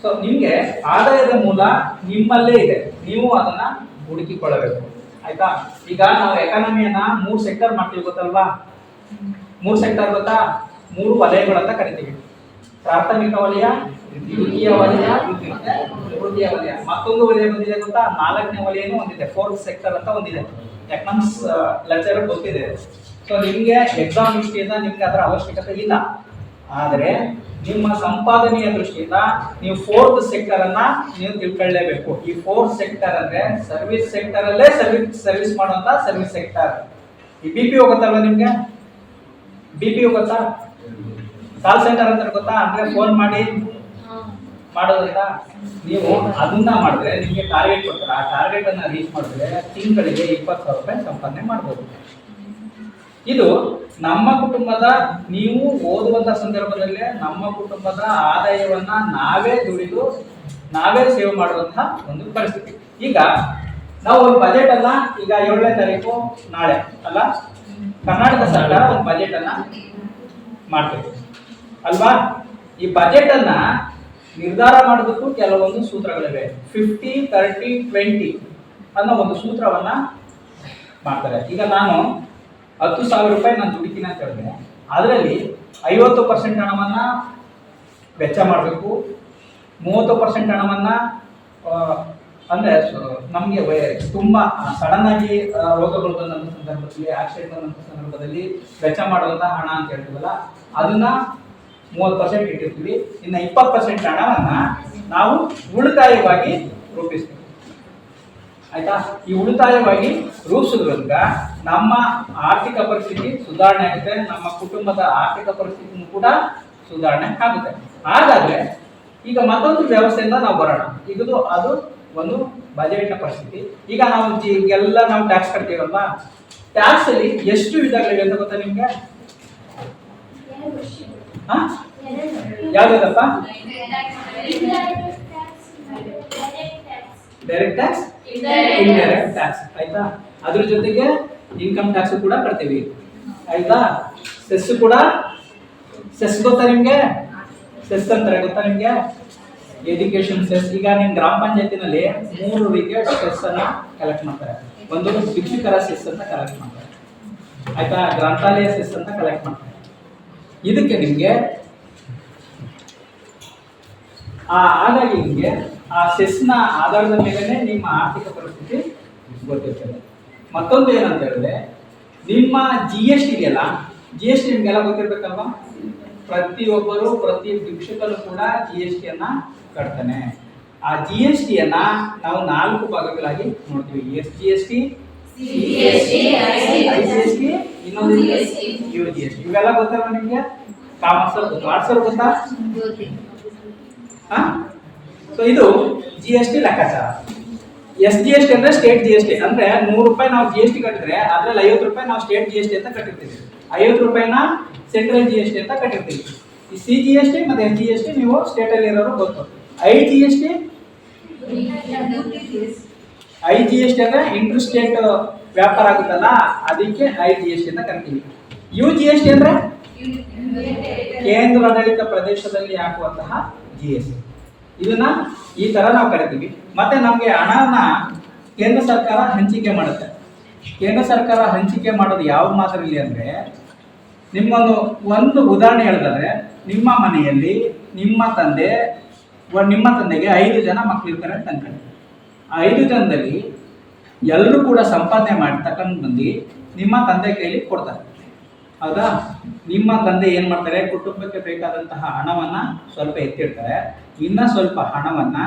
ಸೊ ನಿಮ್ಗೆ ಆದಾಯದ ಮೂಲ ನಿಮ್ಮಲ್ಲೇ ಇದೆ, ನೀವು ಅದನ್ನ ಹುಡುಕಿಕೊಳ್ಳಬೇಕು. ಆಯ್ತಾ? ಈಗ ನಾವು ಎಕಾನಮಿಯನ್ನ 3 ಸೆಕ್ಟರ್ ಮಾಡ್ತೀವಿ ಗೊತ್ತಲ್ವಾ? 3 ಸೆಕ್ಟರ್ ಗೊತ್ತಾ? 3 ವಲಯಗಳಂತ ಕರಿತೀವಿ. ಪ್ರಾಥಮಿಕ ವಲಯ, ದ್ವಿತೀಯ ವಲಯ, ತೃತೀಯ ವಲಯ. ಮತ್ತೊಂದು ವಲಯ ಬಂದಿದೆ ಗೊತ್ತಾ? 4ನೇ ವಲಯನೂ ಒಂದಿದೆ, 4th ಸೆಕ್ಟರ್ ಅಂತ ಒಂದಿದೆ. ಎಕನಾಮಿಕ್ಸ್ ಲೆಕ್ಚರ್ ಗೊತ್ತಿದೆ. ಸೊ ನಿಮ್ಗೆ ಎಕ್ಸಾಮ್ ದೃಷ್ಟಿಯಿಂದ ನಿಮ್ಗೆ ಅದರ ಅವಶ್ಯಕತೆ ಇಲ್ಲ. ಆದರೆ ನಿಮ್ಮ ಸಂಪಾದನೆಯ ದೃಷ್ಟಿಯಿಂದ ನೀವು 4th ಸೆಕ್ಟರ್ ಅನ್ನ ನೀವು ತಿಳ್ಕೊಳ್ಳೇಬೇಕು. ಈ 4th ಸೆಕ್ಟರ್ ಅಂದ್ರೆ ಸರ್ವಿಸ್ ಸೆಕ್ಟರ್ ಅಲ್ಲೇ ಸರ್ವಿಸ್ ಮಾಡುವಂತ ಸರ್ವಿಸ್ ಸೆಕ್ಟರ್. ಈ BPO ಗೊತ್ತಲ್ವಾ ನಿಮ್ಗೆ? BPO ಗೊತ್ತಾ? ಕಾಲ್ ಸೆಂಟರ್ ಅಂತ ಗೊತ್ತಾ? ಅಂದ್ರೆ ಫೋನ್ ಮಾಡಿ ಮಾಡೋದಂತ. ನೀವು ಅದನ್ನ ಮಾಡಿದ್ರೆ ನಿಮ್ಗೆ ಟಾರ್ಗೆಟ್ ಕೊಡ್ತಾರೆ. ಆ ಟಾರ್ಗೆಟ್ ಅನ್ನ ರೀಚ್ ಮಾಡಿದ್ರೆ ತಿಂಗಳಿಗೆ 20,000 ರೂಪಾಯಿ ಸಂಪಾದನೆ ಮಾಡ್ಬೋದು. ಇದು ನಮ್ಮ ಕುಟುಂಬದ, ನೀವು ಓದುವಂತ ಸಂದರ್ಭದಲ್ಲೇ ನಮ್ಮ ಕುಟುಂಬದ ಆದಾಯವನ್ನ ನಾವೇ ದುಡಿದು ನಾವೇ ಸೇವ್ ಮಾಡುವಂತಹ ಒಂದು ಪರಿಸ್ಥಿತಿ. ಈಗ ನಾವು ಒಂದು ಬಜೆಟ್ ಅನ್ನ, ಈಗ 7ನೇ ತಾರೀಕು ನಾಳೆ ಅಲ್ಲ, ಕರ್ನಾಟಕ ಸರ್ಕಾರ ಒಂದು ಬಜೆಟ್ ಅನ್ನ ಮಾಡ್ತೇವೆ ಅಲ್ವಾ? ಈ ಬಜೆಟ್ ಅನ್ನ ನಿರ್ಧಾರ ಮಾಡೋದಕ್ಕೂ ಕೆಲವೊಂದು ಸೂತ್ರಗಳಿವೆ. 50-30-20 ಅನ್ನೋ ಒಂದು ಸೂತ್ರವನ್ನ ಮಾಡ್ತಾರೆ. ಈಗ ನಾನು 10,000 ರೂಪಾಯಿ ನಾನು ದುಡಿತೀನಿ ಅಂತ ಹೇಳಿದ್ರೆ ಅದರಲ್ಲಿ 50% ಹಣವನ್ನ ವೆಚ್ಚ ಮಾಡಬೇಕು, 30% ಹಣವನ್ನ ಅಂದ್ರೆ ನಮಗೆ ತುಂಬಾ ಸಡನ್ ಆಗಿ ರೋಗಗಳು ಬಂದಂತ ಸಂದರ್ಭದಲ್ಲಿ, ಆಕ್ಸಿಡೆಂಟ್ ಬಂದಂತ ಸಂದರ್ಭದಲ್ಲಿ ವೆಚ್ಚ ಮಾಡುವಂತಹ ಹಣ ಅಂತ ಹೇಳ್ತೀವಲ್ಲ, ಅದನ್ನ 30% ಇಟ್ಟಿರ್ತೀವಿ. ಇನ್ನು 20% ಹಣವನ್ನ ನಾವು ಉಳಿತಾಯವಾಗಿ ರೂಪಿಸ್ತೀವಿ. ಆಯ್ತಾ? ಈ ಉಳಿತಾಯವಾಗಿ ರೂಪಿಸೋದ್ರಿಂದ ನಮ್ಮ ಆರ್ಥಿಕ ಪರಿಸ್ಥಿತಿ ಸುಧಾರಣೆ ಆಗುತ್ತೆ, ನಮ್ಮ ಕುಟುಂಬದ ಆರ್ಥಿಕ ಪರಿಸ್ಥಿತಿನೂ ಕೂಡ ಸುಧಾರಣೆ ಆಗುತ್ತೆ. ಹಾಗಾದ್ರೆ ಈಗ ಮತ್ತೊಂದು ವ್ಯವಸ್ಥೆಯಿಂದ ನಾವು ಬರೋಣ. ಈಗ ಅದು ಒಂದು ಬಜೆಟ್ನ ಪರಿಸ್ಥಿತಿ. ಈಗ ನಾವು ಎಲ್ಲ ನಾವು ಟ್ಯಾಕ್ಸ್ ಕಟ್ತೀವಲ್ವಾ? ಟ್ಯಾಕ್ಸ್ ಅಲ್ಲಿ ಎಷ್ಟು ವಿಧಗಳಿವೆ ಅಂತ ಗೊತ್ತಾ ನಿಮ್ಗೆ? ಯಾವ್ದಪ್ಪ? Direct tax, indirect tax. ಆಯ್ತಾ? ಅದ್ರ ಜೊತೆಗೆ ಇನ್ಕಮ್ ಟ್ಯಾಕ್ಸ್ ಕೂಡ ಕಟ್ತೀವಿ. ಆಯ್ತಾ? ಸೆಸ್ ಕೂಡ, ಸೆಸ್ ಗೊತ್ತಾ ನಿಮ್ಗೆ? ಸೆಸ್ ಅಂತಾರೆ ಗೊತ್ತಾ ನಿಮ್ಗೆ? Education cess. ಈಗ ನಿಮ್ ಗ್ರಾಮ ಪಂಚಾಯತಿನಲ್ಲಿ 3 ರೀತಿಯ ಸೆಸ್ ಅನ್ನ ಕಲೆಕ್ಟ್ ಮಾಡ್ತಾರೆ. ಒಂದು ಶಿಕ್ಷಕರ ಸೆಸ್ ಅಂತ ಕಲೆಕ್ಟ್ ಮಾಡ್ತಾರೆ. ಆಯ್ತಾ? ಗ್ರಂಥಾಲಯ ಸೆಸ್ ಅಂತ ಕಲೆಕ್ಟ್ ಮಾಡ್ತಾರೆ. ಇದಕ್ಕೆ ನಿಮ್ಗೆ ಹಾಗಾಗಿ ನಿಮ್ಗೆ ಆ ಸೆಸ್ನ ಆಧಾರದ ಮೇಲೆ ನಿಮ್ಮ ಆರ್ಥಿಕ ಪರಿಸ್ಥಿತಿ ಗೊತ್ತಿರ್ತದೆ. ಮತ್ತೊಂದು ಏನಂತ ಹೇಳಿದ್ರೆ, ನಿಮ್ಮ GST ಇದೆಯಲ್ಲ, GST ನಿಮ್ಗೆಲ್ಲ ಗೊತ್ತಿರ್ಬೇಕಲ್ವಾ? ಪ್ರತಿಯೊಬ್ಬರು, ಪ್ರತಿ ಭಿಕ್ಷುಕರು ಕೂಡ GST ಅನ್ನ ಕಟ್ತಾನೆ. ಆ GST ಅನ್ನ ನಾವು 4 ಭಾಗಗಳಾಗಿ ನೋಡ್ತೀವಿ. SGST, IGST, ಇನ್ನೊಂದು UGST. ಇವೆಲ್ಲ ಗೊತ್ತಲ್ವಾ ನಿಮ್ಗೆ? ಕಾಮರ್ಸ್ ಗೊತ್ತು, ಆರ್ಟ್ಸ್ ಗೊತ್ತಾ? ಸೊ ಇದು GST ಲೆಕ್ಕಾಚಾರ. SGST ಅಂದ್ರೆ ಸ್ಟೇಟ್ GST. ಅಂದ್ರೆ 100 ರೂಪಾಯಿ ನಾವು GST ಕಟ್ಟಿದ್ರೆ ಅದ್ರಲ್ಲಿ 50 ರೂಪಾಯಿ ನಾವು ಸ್ಟೇಟ್ GST ಅಂತ ಕಟ್ಟಿರ್ತೀವಿ, 50 ರೂಪಾಯಿನ ಸೆಂಟ್ರಲ್ GST ಅಂತ ಕಟ್ಟಿರ್ತೀವಿ. ಈ CGST ಮತ್ತೆ SGST ನೀವು ಸ್ಟೇಟ್ ಅಲ್ಲಿ ಇರೋರು ಗೊತ್ತು. IGST ಅಂದ್ರೆ ಇಂಟರ್ ಸ್ಟೇಟ್ ವ್ಯಾಪಾರ ಆಗುತ್ತಲ್ಲ, ಅದಕ್ಕೆ IGST ಅಂತ ಕರಿತೀವಿ. UGST ಅಂದ್ರೆ ಕೇಂದ್ರಾಡಳಿತ ಪ್ರದೇಶದಲ್ಲಿ ಹಾಕುವಂತಹ GST. ಇದನ್ನ ಈ ತರ ನಾವು ಕರಿತೀವಿ. ಮತ್ತೆ ನಮ್ಗೆ ಹಣನ ಕೇಂದ್ರ ಸರ್ಕಾರ ಹಂಚಿಕೆ ಮಾಡುತ್ತೆ. ಕೇಂದ್ರ ಸರ್ಕಾರ ಹಂಚಿಕೆ ಮಾಡೋದು ಯಾವ ಮಾದರಿಯಲ್ಲಿ ಅಂದ್ರೆ, ನಿಮ್ಮೊಂದು ಉದಾಹರಣೆ ಹೇಳಿದ್ರೆ, ನಿಮ್ಮ ಮನೆಯಲ್ಲಿ ನಿಮ್ಮ ತಂದೆ ನಿಮ್ಮ ತಂದೆಗೆ 5 ಜನ ಮಕ್ಕಳಿರ್ತಾರೆ ಅಂತ ಅನ್ಕೊಳ್ಳಿ. ಆ 5 ಜನದಲ್ಲಿ ಎಲ್ಲರೂ ಕೂಡ ಸಂಪಾದನೆ ಮಾಡಿ ತಗೊಂಡು ಬಂದು ನಿಮ್ಮ ತಂದೆ ಕೈಲಿ ಕೊಡ್ತಾರೆ. ಹೌದಾ? ನಿಮ್ಮ ತಂದೆ ಏನು ಮಾಡ್ತಾರೆ, ಕುಟುಂಬಕ್ಕೆ ಬೇಕಾದಂತಹ ಹಣವನ್ನ ಸ್ವಲ್ಪ ಎತ್ತಿಡ್ತಾರೆ, ಇನ್ನ ಸ್ವಲ್ಪ ಹಣವನ್ನ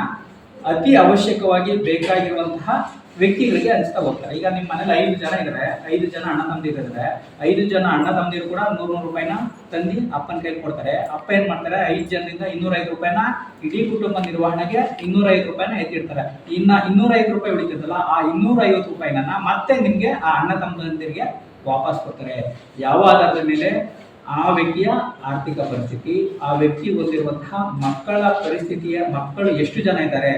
ಅತಿ ಅವಶ್ಯಕವಾಗಿ ಬೇಕಾಗಿರುವಂತಹ ವ್ಯಕ್ತಿಗಳಿಗೆ ಹಂಚ್ತಾ ಹೋಗ್ತಾರೆ. ಈಗ ನಿಮ್ಮ ಮನೇಲಿ 5 ಜನ ಇದ್ದಾರೆ, 5 ಜನ ಅಣ್ಣ ತಮ್ಮದಿರಿದ್ದಾರೆ. 5 ಜನ ಅಣ್ಣ ತಮ್ಮದಿರು ಕೂಡ 100 ರೂಪಾಯಿನ ತಂದು ಅಪ್ಪನ ಕೈಲಿ ಕೊಡ್ತಾರೆ. ಅಪ್ಪ ಏನ್ ಮಾಡ್ತಾರೆ, 5 ಜನರಿಂದ 205 ರೂಪಾಯಿನ ಇಡೀ ಕುಟುಂಬ ನಿರ್ವಹಣೆಗೆ 205 ರೂಪಾಯಿನ ಎತ್ತಿಡ್ತಾರೆ. ಇನ್ನ 205 ರೂಪಾಯಿ ಉಳಿತದಲ್ಲ, ಆ 250 ರೂಪಾಯಿನ ಮತ್ತೆ ನಿಮ್ಗೆ ಆ ಅಣ್ಣ ತಮ್ಮಂದಿರಿಗೆ ವಾಪಸ್ ಕೊಡ್ತಾರೆ. ಯಾವ ಆಧಾರದ ಮೇಲೆ? ಆ ವ್ಯಕ್ತಿಯ ಆರ್ಥಿಕ ಪರಿಸ್ಥಿತಿ, ಆ ವ್ಯಕ್ತಿ ಹೊಂದಿರುವಂತಹ ಮಕ್ಕಳ ಪರಿಸ್ಥಿತಿಯ, ಮಕ್ಕಳು ಎಷ್ಟು ಜನ ಇದ್ದಾರೆ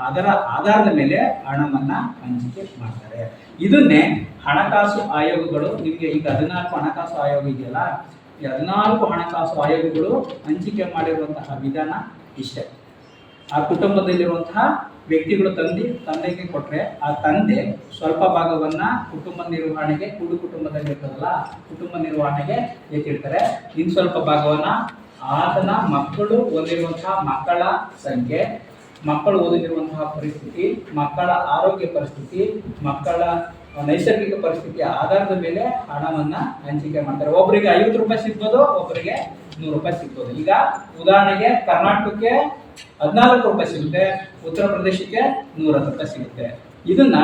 ಅದರ ಆಧಾರದ ಮೇಲೆ ಹಣವನ್ನ ಹಂಚಿಕೆ ಮಾಡ್ತಾರೆ. ಇದನ್ನೇ ಹಣಕಾಸು ಆಯೋಗಗಳು, ನಿಮಗೆ ಈಗ 14 ಹಣಕಾಸು ಆಯೋಗ ಇದೆಯಲ್ಲ, ಈ 14 ಹಣಕಾಸು ಆಯೋಗಗಳು ಹಂಚಿಕೆ ಮಾಡಿರುವಂತಹ ವಿಧಾನ ಇಷ್ಟೇ. ಆ ಕುಟುಂಬದಲ್ಲಿರುವಂತಹ ವ್ಯಕ್ತಿಗಳು ತಂದೆಗೆ ಕೊಟ್ರೆ, ಆ ತಂದೆ ಸ್ವಲ್ಪ ಭಾಗವನ್ನ ಕುಟುಂಬ ನಿರ್ವಹಣೆಗೆ, ಕೂಡು ಕುಟುಂಬದಲ್ಲಿ ಇರ್ತದಲ್ಲ ಕುಟುಂಬ ನಿರ್ವಹಣೆಗೆ ಎತ್ತಿಡ್ತಾರೆ. ಇನ್ ಸ್ವಲ್ಪ ಭಾಗವನ್ನ ಆತನ ಮಕ್ಕಳು ಹೊಂದಿರುವಂತಹ ಮಕ್ಕಳ ಸಂಖ್ಯೆ, ಮಕ್ಕಳು ಓದಿರುವಂತಹ ಪರಿಸ್ಥಿತಿ, ಮಕ್ಕಳ ಆರೋಗ್ಯ ಪರಿಸ್ಥಿತಿ, ಮಕ್ಕಳ ನೈಸರ್ಗಿಕ ಪರಿಸ್ಥಿತಿಯ ಆಧಾರದ ಮೇಲೆ ಹಣವನ್ನ ಹಂಚಿಕೆ ಮಾಡ್ತಾರೆ. ಒಬ್ಬರಿಗೆ 50 ರೂಪಾಯಿ ಸಿಗ್ಬೋದು, ಒಬ್ಬರಿಗೆ 100 ರೂಪಾಯಿ ಸಿಗ್ಬೋದು. ಈಗ ಉದಾಹರಣೆಗೆ ಕರ್ನಾಟಕಕ್ಕೆ 14 ರೂಪಾಯಿ ಸಿಗುತ್ತೆ, ಉತ್ತರ ಪ್ರದೇಶಕ್ಕೆ 110 ರೂಪಾಯಿ ಸಿಗುತ್ತೆ. ಇದನ್ನ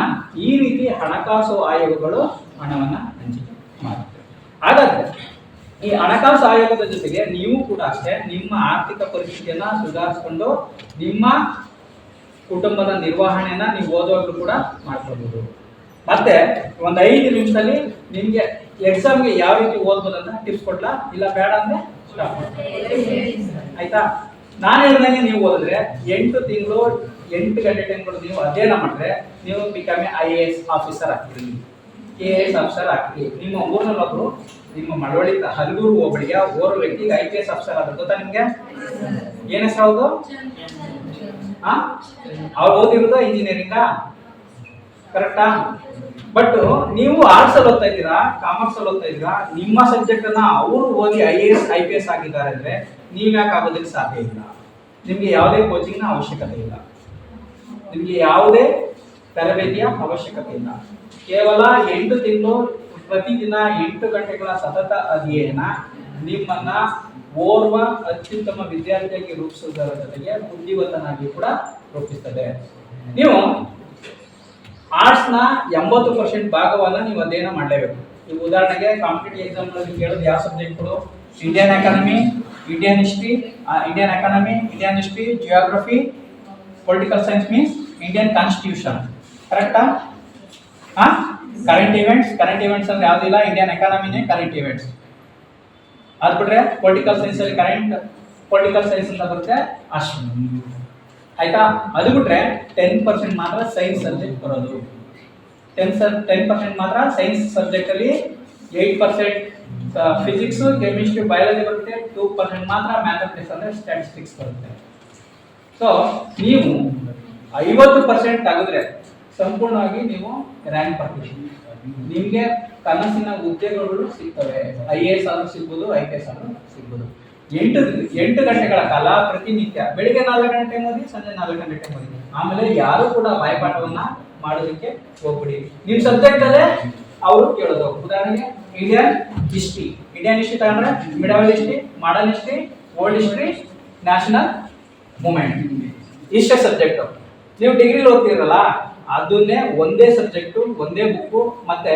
ಈ ರೀತಿ ಹಣಕಾಸು ಆಯೋಗಗಳು ಹಣವನ್ನ ಹಂಚಿಕೆ ಮಾಡುತ್ತೆ. ಹಾಗಾದ್ರೆ ಈ ಹಣಕಾಸು ಆಯೋಗದ ಜೊತೆಗೆ ನೀವು ಕೂಡ ಅಷ್ಟೇ ನಿಮ್ಮ ಆರ್ಥಿಕ ಪರಿಸ್ಥಿತಿಯನ್ನ ಸುಧಾರಿಸಿಕೊಂಡು ನಿಮ್ಮ ಕುಟುಂಬದ ನಿರ್ವಹಣೆಯನ್ನ ನೀವು ಓದುವಾಗಲೂ ಕೂಡ ಮಾಡ್ಕೋಬಹುದು. ಮತ್ತೆ ಒಂದು 5 ನಿಮಿಷದಲ್ಲಿ ನಿಮ್ಗೆ ಎಕ್ಸಾಮ್ಗೆ ಯಾವ ರೀತಿ ಓದ್ಬೋದು ಅಂತ ಟಿಪ್ಸ್ ಕೊಡ್ಲಾ? ಇಲ್ಲ ಬೇಡ ಅಂದ್ರೆ ಸ್ಟಾಪ್ ಆಯ್ತಾ? ನಾನು ಹೇಳ್ದಂಗೆ ನೀವು ಓದಿದ್ರೆ 8 ತಿಂಗಳು 8 ಗಂಟೆ ಟೈಮ್ಗಳು ನೀವು ಅಧ್ಯಯನ ಮಾಡಿದ್ರೆ ನೀವು ಬಿಕಮ್ IAS ಆಫೀಸರ್ ಆಗ್ತೀರಿ, KAS ಆಫೀಸರ್ ಆಗ್ತೀರಿ. ನಿಮ್ಮ ಊರಿನಲ್ಲಿ ಒಬ್ರು, ನಿಮ್ಮ ಮಳವಳ್ಳಿ ಹಲಗೂರು ಹೋಬಳಿಯ ಓರ್ವ ವ್ಯಕ್ತಿಗೆ IPS ಆಫೀಸರ್ ಆದ್ರೆ ಗೊತ್ತಾ ನಿಮ್ಗೆ? ಏನ್ ಹೆಸರು ಹೌದು? ಅವ್ರು ಓದಿರೋದು ಇಂಜಿನಿಯರಿಂಗ್, ಕರೆಕ್ಟಾ? ಬಟ್ ನೀವು ಆರ್ಟ್ಸ್ ಅಲ್ಲಿ ಓದ್ತಾ ಇದ್ದೀರಾ, ಕಾಮರ್ಸ್ ಅಲ್ಲಿ ಓದ್ತಾ ಇದ್ದೀರಾ, ನಿಮ್ಮ ಸಬ್ಜೆಕ್ಟ್ ಅನ್ನ ಅವರು ಓದಿ IAS IPS ಆಗಿದ್ದಾರೆ ಅಂದ್ರೆ ನೀವ್ ಯಾಕೆ ಆಗೋದಕ್ಕೆ ಸಾಧ್ಯ ಇಲ್ಲ? ನಿಮ್ಗೆ ಯಾವುದೇ ಕೋಚಿಂಗ್ ನ ಅವಶ್ಯಕತೆ ಇಲ್ಲ, ನಿಮ್ಗೆ ಯಾವುದೇ ತರಬೇತಿಯ ಅವಶ್ಯಕತೆ ಇಲ್ಲ. ಕೇವಲ 8 ತಿಂಗಳು ಪ್ರತಿದಿನ 8 ಗಂಟೆಗಳ ಸತತ ಅಧ್ಯಯನ ನಿಮ್ಮನ್ನ ಓರ್ವ ಅತ್ಯುತ್ತಮ ವಿದ್ಯಾರ್ಥಿಯಾಗಿ ರೂಪಿಸುವುದರ ಜೊತೆಗೆ ಬುದ್ಧಿವಂತನಾಗಿ ಕೂಡ ರೂಪಿಸ್ತದೆ. ನೀವು ಆರ್ಟ್ಸ್ ನ 80% ಭಾಗವನ್ನ ನೀವು ಅಧ್ಯಯನ ಮಾಡಲೇಬೇಕು. ಈಗ ಉದಾಹರಣೆಗೆ ಕಾಂಪಿಟೇಟಿವ್ ಎಕ್ಸಾಮ್ ಗಳಲ್ಲಿ ಕೇಳೋದು ಯಾವ ಸಬ್ಜೆಕ್ಟ್ಗಳು? Indian economy, Indian history, Indian economy, Indian history, geography, political science means Indian constitution, ಕರೆಕ್ಟಾ? ಕರೆಂಟ್ ಇವೆಂಟ್ಸ್ ಅಂದ್ರೆ ಯಾವ್ದಿಲ್ಲ, ಇಂಡಿಯನ್ ಎಕಾನಮಿನೇ ಕರೆಂಟ್ ಇವೆಂಟ್ಸ್. ಅದ್ ಬಿಟ್ರೆ ಪೊಲಿಟಿಕಲ್ ಸೈನ್ಸ್ ಅಲ್ಲಿ ಪೊಲಿಟಿಕಲ್ ಸೈನ್ಸ್ ಅಂತ ಬರುತ್ತೆ ಅಷ್ಟು, ಆಯ್ತಾ? ಅದು ಬಿಟ್ರೆ 10% ಮಾತ್ರ ಸೈನ್ಸ್ ಸಬ್ಜೆಕ್ಟ್ ಬರೋದು. 10% ಮಾತ್ರ ಸೈನ್ಸ್ ಸಬ್ಜೆಕ್ಟ್ ಅಲ್ಲಿ, 8% ಫಿಸಿಕ್ಸ್, ಕೆಮಿಸ್ಟ್ರಿ, ಬಯಾಲಜಿ ಬರುತ್ತೆ, 2% ಮಾತ್ರ ಮ್ಯಾಥಮೆಟಿಕ್ಸ್ ಅಂದ್ರೆ ಸ್ಟ್ಯಾಟಿಸ್ಟಿಕ್ಸ್ ಬರುತ್ತೆ. ಸೊ ನೀವು 50% ತೆಗೆದ್ರೆ ಸಂಪೂರ್ಣವಾಗಿ ನೀವು ರ್ಯಾಂಕ್ ಬರ್ತೀರಿ. ನಿಮ್ಗೆ ಕನಸಿನ ಹುದ್ದೆಗಳು ಸಿಗ್ತವೆ. IAS ಆದ್ರೂ ಸಿಗ್ಬೋದು, IPS ಆದ್ರೂ ಸಿಗ್ಬೋದು. 8 ಗಂಟೆಗಳ ಕಾಲ ಪ್ರತಿನಿತ್ಯ ಬೆಳಿಗ್ಗೆ 4 ಗಂಟೆ ಓದಿ, ಸಂಜೆ 4 ಗಂಟೆ ಓದಿ. ಆಮೇಲೆ ಯಾರು ಕೂಡ ಬಾಯ್ಪಾಠವನ್ನ ಮಾಡೋದಕ್ಕೆ ಹೋಗ್ಬಿಡಿ. ನಿಮ್ ಸಬ್ಜೆಕ್ಟ್ ಅಲ್ಲೇ ಅವರು ಕೇಳೋದು. ಉದಾಹರಣೆಗೆ ಇಂಡಿಯನ್ ಹಿಸ್ಟ್ರಿ ತಗೊಂಡ್ರೆ middle history, modern history, old history, national movement, ಇಷ್ಟೇ ಸಬ್ಜೆಕ್ಟ್. ನೀವು ಡಿಗ್ರಿಲಿ ಓದ್ತಿರಲ್ಲ, ಅದನ್ನೇ ಒಂದೇ ಸಬ್ಜೆಕ್ಟು, ಒಂದೇ ಬುಕ್ಕು, ಮತ್ತೆ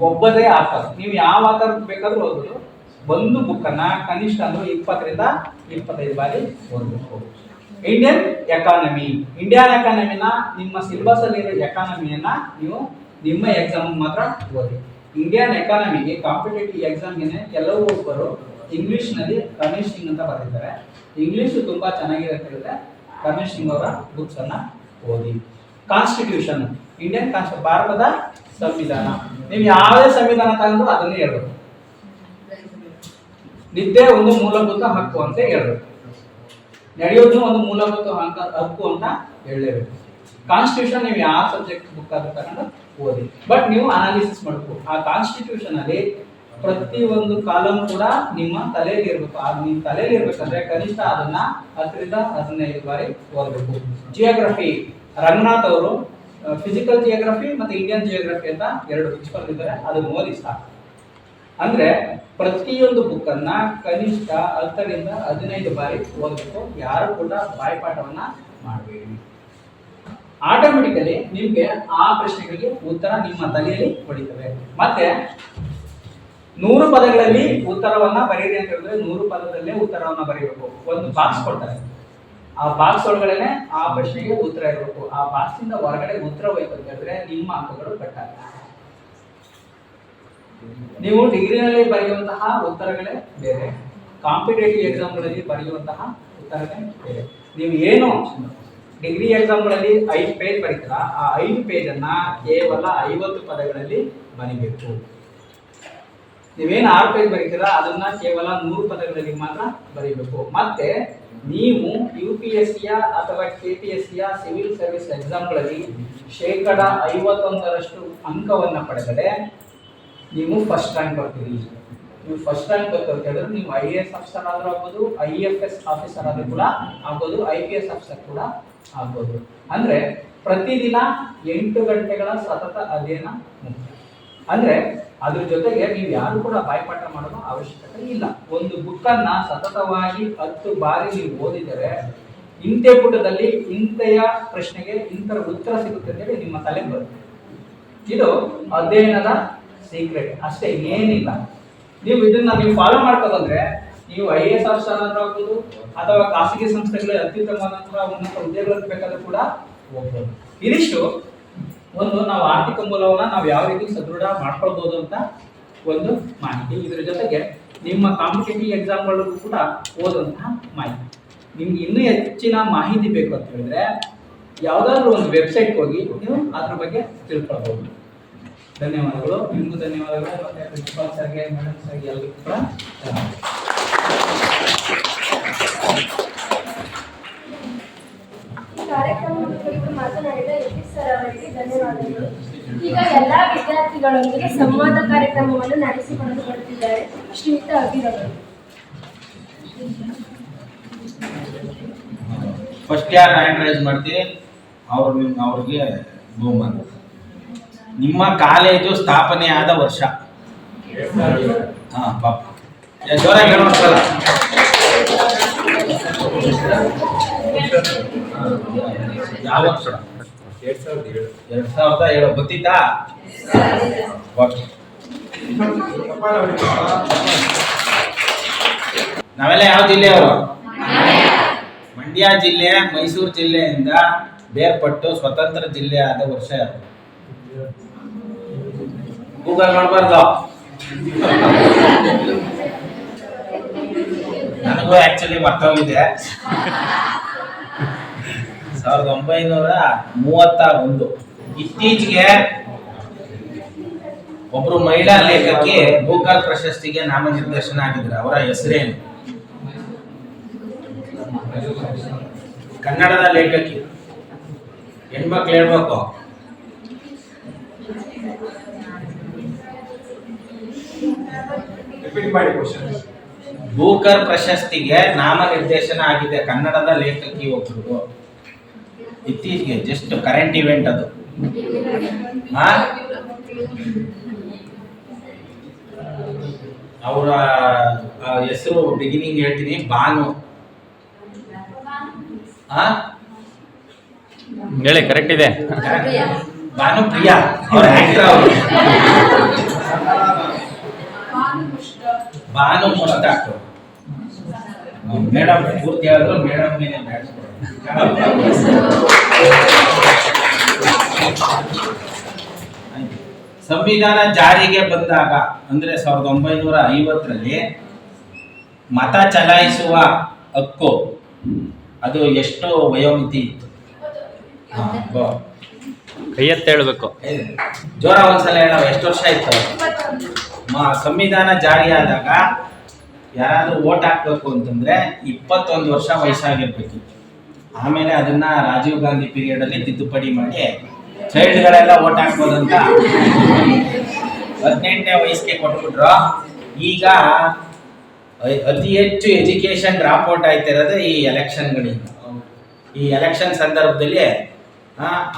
ಒಬ್ಬದೇ ಆಥರ್. ನೀವು ಯಾವ ಆಥರ್ ಬೇಕಾದ್ರೂ ಓದ್ಬೋದು. ಒಂದು ಬುಕ್ ಅನ್ನ ಕನಿಷ್ಠ ಅಂದ್ರೆ 20 ರಿಂದ 25 ಬಾರಿ ಓದಬೇಕು. ಇಂಡಿಯನ್ ಎಕಾನಮಿನ ನಿಮ್ಮ ಸಿಲೆಬಸ್ ಅಲ್ಲಿರೋ ಎಕಾನಮಿಯನ್ನ ನೀವು ನಿಮ್ಮ ಎಕ್ಸಾಮ್ ಮಾತ್ರ ಓದಿ. ಇಂಡಿಯನ್ ಎಕಾನಮಿಗೆ ಕಾಂಪಿಟೇಟಿವ್ ಎಕ್ಸಾಮ್ಗೆ ಕೆಲವೊಬ್ಬರು ಇಂಗ್ಲಿಷ್ ನಲ್ಲಿ ಕರ್ಣೇಶ್ ಸಿಂಗ್ ಅಂತ ಬರೆದಿದ್ದಾರೆ. ಇಂಗ್ಲಿಷ್ ತುಂಬಾ ಚೆನ್ನಾಗಿರುತ್ತೆ, ಕರ್ಣೇಶ್ ಸಿಂಗ್ ಅವರ ಬುಕ್ಸ್ ಅನ್ನ ಓದಿ. ಕಾನ್ಸ್ಟಿಟ್ಯೂಷನ್, ಇಂಡಿಯನ್ ಭಾರತದ ಸಂವಿಧಾನ. ನೀವು ಯಾವುದೇ ಸಂವಿಧಾನ ತಗೊಂಡ್ರು ಅದನ್ನೇ ಹೇಳ್ಬೇಕು. ನಿದ್ದೆ ಒಂದು ಮೂಲಭೂತ ಹಕ್ಕು ಅಂತ ಹೇಳ್ಬೇಕು, ನಡೆಯೋದು ಒಂದು ಮೂಲಭೂತ ಹಕ್ಕು ಅಂತ ಹೇಳಲೇಬೇಕು. ಕಾನ್ಸ್ಟಿಟ್ಯೂಷನ್ ನೀವು ಯಾವ ಸಬ್ಜೆಕ್ಟ್ ಬುಕ್ ಆದ್ರೂ ತಗೊಂಡು ಓದಿ, ಬಟ್ ನೀವು ಅನಾಲಿಸಿಸ್ ಮಾಡಬೇಕು. ಆ ಕಾನ್ಸ್ಟಿಟ್ಯೂಷನ್ ಅಲ್ಲಿ ಪ್ರತಿ ಒಂದು ಕಾಲಮ್ ಕೂಡ ನಿಮ್ಮ ತಲೆಯಲ್ಲಿ ಇರಬೇಕು. ನಿಮ್ಮ ತಲೆಯಲ್ಲಿ ಇರ್ಬೇಕಂದ್ರೆ ಕನಿಷ್ಠ ಅದನ್ನ 10ರಿಂದ 15 ಬಾರಿ ಓದಬೇಕು. ಜಿಯೋಗ್ರಫಿ ರಂಗನಾಥ್ ಅವರು ಫಿಸಿಕಲ್ ಜಿಯೋಗ್ರಫಿ ಮತ್ತೆ ಇಂಡಿಯನ್ ಜಿಯೋಗ್ರಫಿ ಅಂತ 2 ಬುಕ್ಸ್ ಬರೆದಿದ್ದಾರೆ, ಅದನ್ನ ಓದಿ ಸಾಕು. ಅಂದ್ರೆ ಪ್ರತಿಯೊಂದು ಬುಕ್ ಅನ್ನ ಕನಿಷ್ಠ 10ರಿಂದ 15 ಬಾರಿ ಓದಬೇಕು. ಯಾರು ಕೂಡ ಬಾಯ್ಪಾಠವನ್ನ ಮಾಡಬೇಡಿ. ಆಟೋಮೆಟಿಕಲಿ ನಿಮ್ಗೆ ಆ ಪ್ರಶ್ನೆಗಳಿಗೆ ಉತ್ತರ ನಿಮ್ಮ ತಲೆಯಲ್ಲಿ ಹೊಡಿತವೆ. ಮತ್ತೆ 100 ಪದಗಳಲ್ಲಿ ಉತ್ತರವನ್ನ ಬರೀರಿ ಅಂತ ಹೇಳಿದ್ರೆ 100 ಪದದಲ್ಲೇ ಉತ್ತರವನ್ನ ಬರೀಬೇಕು. ಒಂದು ಬಾಕ್ಸ್ ಕೊಡ್ತಾರೆ, ಆ ಬಾಕ್ಸ್ ಒಳಗಡೆ ಆ ಪ್ರಶ್ನೆಗೆ ಉತ್ತರ ಇರಬೇಕು. ಆ ಬಾಕ್ಸ್ ಇಂದ ಹೊರಗಡೆ ಉತ್ತರ ಹೋಯ್ತು ಅಂತ ಹೇಳಿದ್ರೆ ನಿಮ್ಮ ಅಂಕಗಳು ಕಟ್ ಆಗ್ತವೆ. ನೀವು ಡಿಗ್ರಿನಲ್ಲಿ ಬರೆಯುವಂತಹ ಉತ್ತರಗಳೇ ಬೇರೆ, ಕಾಂಪಿಟೇಟಿವ್ ಎಕ್ಸಾಮ್ಗಳಲ್ಲಿ ಬರೆಯುವಂತಹ ಉತ್ತರಗಳೇ ಬೇರೆ. ನೀವು ಏನು ಡಿಗ್ರಿ ಎಕ್ಸಾಮ್ಗಳಲ್ಲಿ 5 ಪೇಜ್ ಬರೀತೀರಾ, ಆ 5 ಪೇಜ್ ಅನ್ನ ಕೇವಲ 50 ಪದಗಳಲ್ಲಿ ಬರೀಬೇಕು. ನೀವೇನು 6 ಪೇಜ್ ಬರೀತೀರಾ ಅದನ್ನ ಕೇವಲ 100 ಪದಗಳಲ್ಲಿ ಮಾತ್ರ ಬರೀಬೇಕು. ಮತ್ತೆ ನೀವು UPSC ಅಥವಾ KPSC ಸಿವಿಲ್ ಸರ್ವಿಸ್ ಎಕ್ಸಾಮ್ಗಳಲ್ಲಿ 51% ಅಂಕವನ್ನ ಪಡೆದರೆ ನೀವು ಫಸ್ಟ್ ರ್ಯಾಂಕ್ ಬರ್ತೀರಿ. ನೀವು ಫಸ್ಟ್ ರ್ಯಾಂಕ್ ಬರ್ತೀರಿ ಹೇಳಿದ್ರೆ ನೀವು IAS ಆಫೀಸರ್ ಆದ್ರೂ ಆಗ್ಬೋದು, IFS ಆಫೀಸರ್ ಆದ್ರೂ ಕೂಡ ಆಗ್ಬೋದು, IPS ಆಫೀಸರ್ ಕೂಡ ಆಗ್ಬೋದು. ಅಂದ್ರೆ ಪ್ರತಿದಿನ 8 ಗಂಟೆಗಳ ಸತತ ಅಧ್ಯಯನ ಮುಖ್ಯ. ಅಂದ್ರೆ ಅದ್ರ ಜೊತೆಗೆ ನೀವು ಯಾರು ಕೂಡ ಬಾಯ್ಪಾಠ ಮಾಡೋ ಅವಶ್ಯಕತೆ ಇಲ್ಲ. ಒಂದು ಬುಕ್ ಅನ್ನ ಸತತವಾಗಿ 10 ಬಾರಿ ನೀವು ಓದಿದರೆ ಇಂತೆ ಪುಟದಲ್ಲಿ ಇಂತೆಯ ಪ್ರಶ್ನೆಗೆ ಇಂತರ ಉತ್ತರ ಸಿಗುತ್ತೆ ಅಂತ ಹೇಳಿ ನಿಮ್ಮ ತಲೆಗೆ ಬರುತ್ತೆ. ಇದು ಅಧ್ಯಯನದ ಸೀಕ್ರೆಟ್ ಅಷ್ಟೇ, ಏನಿಲ್ಲ. ನೀವು ಇದನ್ನ ಫಾಲೋ ಮಾಡ್ಕೊಂಡ್ರೆ ನೀವು IAS ಆಫೀಸರ್ ಆಗ್ಬೋದು ಅಥವಾ ಖಾಸಗಿ ಸಂಸ್ಥೆಗಳಲ್ಲಿ ಅತ್ಯುತ್ತಮವಾದಂತಹ ಉನ್ನತ ಹುದ್ದೆಗಳನ್ನು ಬೇಕಾದ್ರೂ ಕೂಡ ಹೋಗ್ಬೋದು. ಇದಿಷ್ಟು ಒಂದು ನಾವು ಆರ್ಥಿಕ ಮೂಲವನ್ನ ನಾವು ಯಾವ ರೀತಿ ಸದೃಢ ಮಾಡ್ಕೊಳ್ಬಹುದು ಅಂತ ಒಂದು ಮಾಹಿತಿ. ಇದರ ಜೊತೆಗೆ ನಿಮ್ಮ ಕಾಂಪಿಟೇಟಿವ್ ಎಕ್ಸಾಮ್ಗಳಿಗೂ ಕೂಡ ಓದುವಂತಹ ಮಾಹಿತಿ. ನಿಮ್ಗೆ ಇನ್ನೂ ಹೆಚ್ಚಿನ ಮಾಹಿತಿ ಬೇಕು ಅಂತ ಹೇಳಿದ್ರೆ ಯಾವುದಾದ್ರೂ ಒಂದು ವೆಬ್ಸೈಟ್ಗೆ ಹೋಗಿ ನೀವು ಅದ್ರ ಬಗ್ಗೆ ತಿಳ್ಕೊಳ್ಬಹುದು. ಧನ್ಯವಾದಗಳು. ನಿಮಗೂ ಧನ್ಯವಾದಗಳು. ಮತ್ತೆ ಪ್ರಿನ್ಸಿಪಾಲ್ ಸರ್ಗೆ, ಮೇಡಮ್ ಸರ್ಗೆ ಎಲ್ಲರಿಗೂ ಕೂಡ ಕಾರ್ಯಕ್ರಮದ ಕುರಿತು ಮಾತನಾಡಿದ ಯತೀಶ್ ಸರ್ ಅವರಿಗೆ ಧನ್ಯವಾದಗಳು. ಈಗ ಎಲ್ಲಾ ವಿದ್ಯಾರ್ಥಿಗಳೊಂದಿಗೆ ಸಂವಾದ ಕಾರ್ಯಕ್ರಮವನ್ನು ನಡೆಸಿಕೊಂಡು ಬರುತ್ತಿದ್ದಾರೆ ಶ್ರೀಯುತ ಅಭಿರವರು. ಫಸ್ಟ್ ಯಾರು ಹ್ಯಾಂಡ್ ರೈಸ್ ಮಾಡ್ತೀವಿ ಅವ್ರಿಗೆ ಬಹುಮಾನ. ನಿಮ್ಮ ಕಾಲೇಜು ಸ್ಥಾಪನೆ ಆದ ವರ್ಷ? ಪಾಪ ಜೋರಾಗಿ ಹೇಳೋಣ. ಯಾವ ವರ್ಷ? 2007. ಗೊತ್ತಿತ್ತಾ? ನಾವೆಲ್ಲ ಯಾವ ಜಿಲ್ಲೆಯವರು? ಮಂಡ್ಯ ಜಿಲ್ಲೆ ಮೈಸೂರು ಜಿಲ್ಲೆಯಿಂದ ಬೇರ್ಪಟ್ಟು ಸ್ವತಂತ್ರ ಜಿಲ್ಲೆ ಆದ ವರ್ಷ ಯಾವುದು? ಗೂಗಲ್ ಮಾಡಬಾರ್ದು. ನನಗೂ ಆಕ್ಚುಲಿ ಮರ್ತೋಗಿದೆ. 1931. ಇತ್ತೀಚೆಗೆ ಒಬ್ರು ಮಹಿಳಾ ಲೇಖಕಿ ಗೂಗಲ್ ಪ್ರಶಸ್ತಿಗೆ ನಾಮನಿರ್ದೇಶನ ಆಗಿದ್ರು. ಅವರ ಹೆಸರೇನು? ಕನ್ನಡದ ಲೇಖಕಿ, ಹೆಣ್ಮಕ್ಳು ಹೇಳ್ಬೇಕು. ಬೂಕರ್ ಪ್ರಶಸ್ತಿಗೆ ನಾಮನಿರ್ದೇಶನ ಆಗಿದೆ ಕನ್ನಡದ ಲೇಖಕಿ ಒಬ್ಬರು. ಇತ್ತೀಚೆಗೆ ಜಸ್ಟ್ ಕರೆಂಟ್ ಇವೆಂಟ್ ಅದು. ಅವರ ಹೆಸರು ಬಿಗಿನಿಂಗ್ ಹೇಳ್ತೀನಿ. ಭಾನು. ಹೇಳಿ, ಕರೆಕ್ಟ್ ಇದೆ. ಭಾನು ಪ್ರಿಯಾ ಅವ್ರ ಆಕ್ಟರ್. ಅವರು ಭಾನು ಮುಷ್ತಾಕ್. ಮೇಡಮ್ ಪೂರ್ತಿ ಹೇಳಿದ್ರು, ಮೇಡಮ್ ಮೇಲೆ ಸಂವಿಧಾನ ಜಾರಿಗೆ ಬಂದಾಗ ಅಂದ್ರೆ 1950ರಲ್ಲಿ ಮತ ಚಲಾಯಿಸುವ ಹಕ್ಕು ಅದು ಎಷ್ಟು ವಯೋಮಿತಿ ಇತ್ತು? ಕೈ ಎತ್ತಿ ಹೇಳ್ಬೇಕು. ಜೋರ ಒಂದ್ಸಲ ಹೇಳ. ಎಷ್ಟು ವರ್ಷ ಇತ್ತು? ಸಂವಿಧಾನ ಜಾರಿಯಾದಾಗ ಯಾರಾದ್ರೂ ವೋಟ್ ಹಾಕ್ಬೇಕು ಅಂತಂದ್ರೆ 21 ವರ್ಷ ವಯಸ್ಸಾಗಿರ್ಬೇಕಿತ್ತು. ಆಮೇಲೆ ಅದನ್ನ ರಾಜೀವ್ ಗಾಂಧಿ ಪೀರಿಯಡ್ ಅಲ್ಲಿ ತಿದ್ದುಪಡಿ ಮಾಡಿ ಚೈಲ್ಡ್ಗಳೆಲ್ಲ ವೋಟ್ ಹಾಕ್ಬೋದಂತ 18ನೇ ವಯಸ್ಸಿಗೆ ಕೊಟ್ಬಿಟ್ರು. ಈಗ ಅತಿ ಹೆಚ್ಚು ಎಜುಕೇಶನ್ ಡ್ರಾಪ್ ಔಟ್ ಆಯ್ತಿರೋದು ಈ ಎಲೆಕ್ಷನ್ಗಳಿಂದ. ಈ ಎಲೆಕ್ಷನ್ ಸಂದರ್ಭದಲ್ಲಿ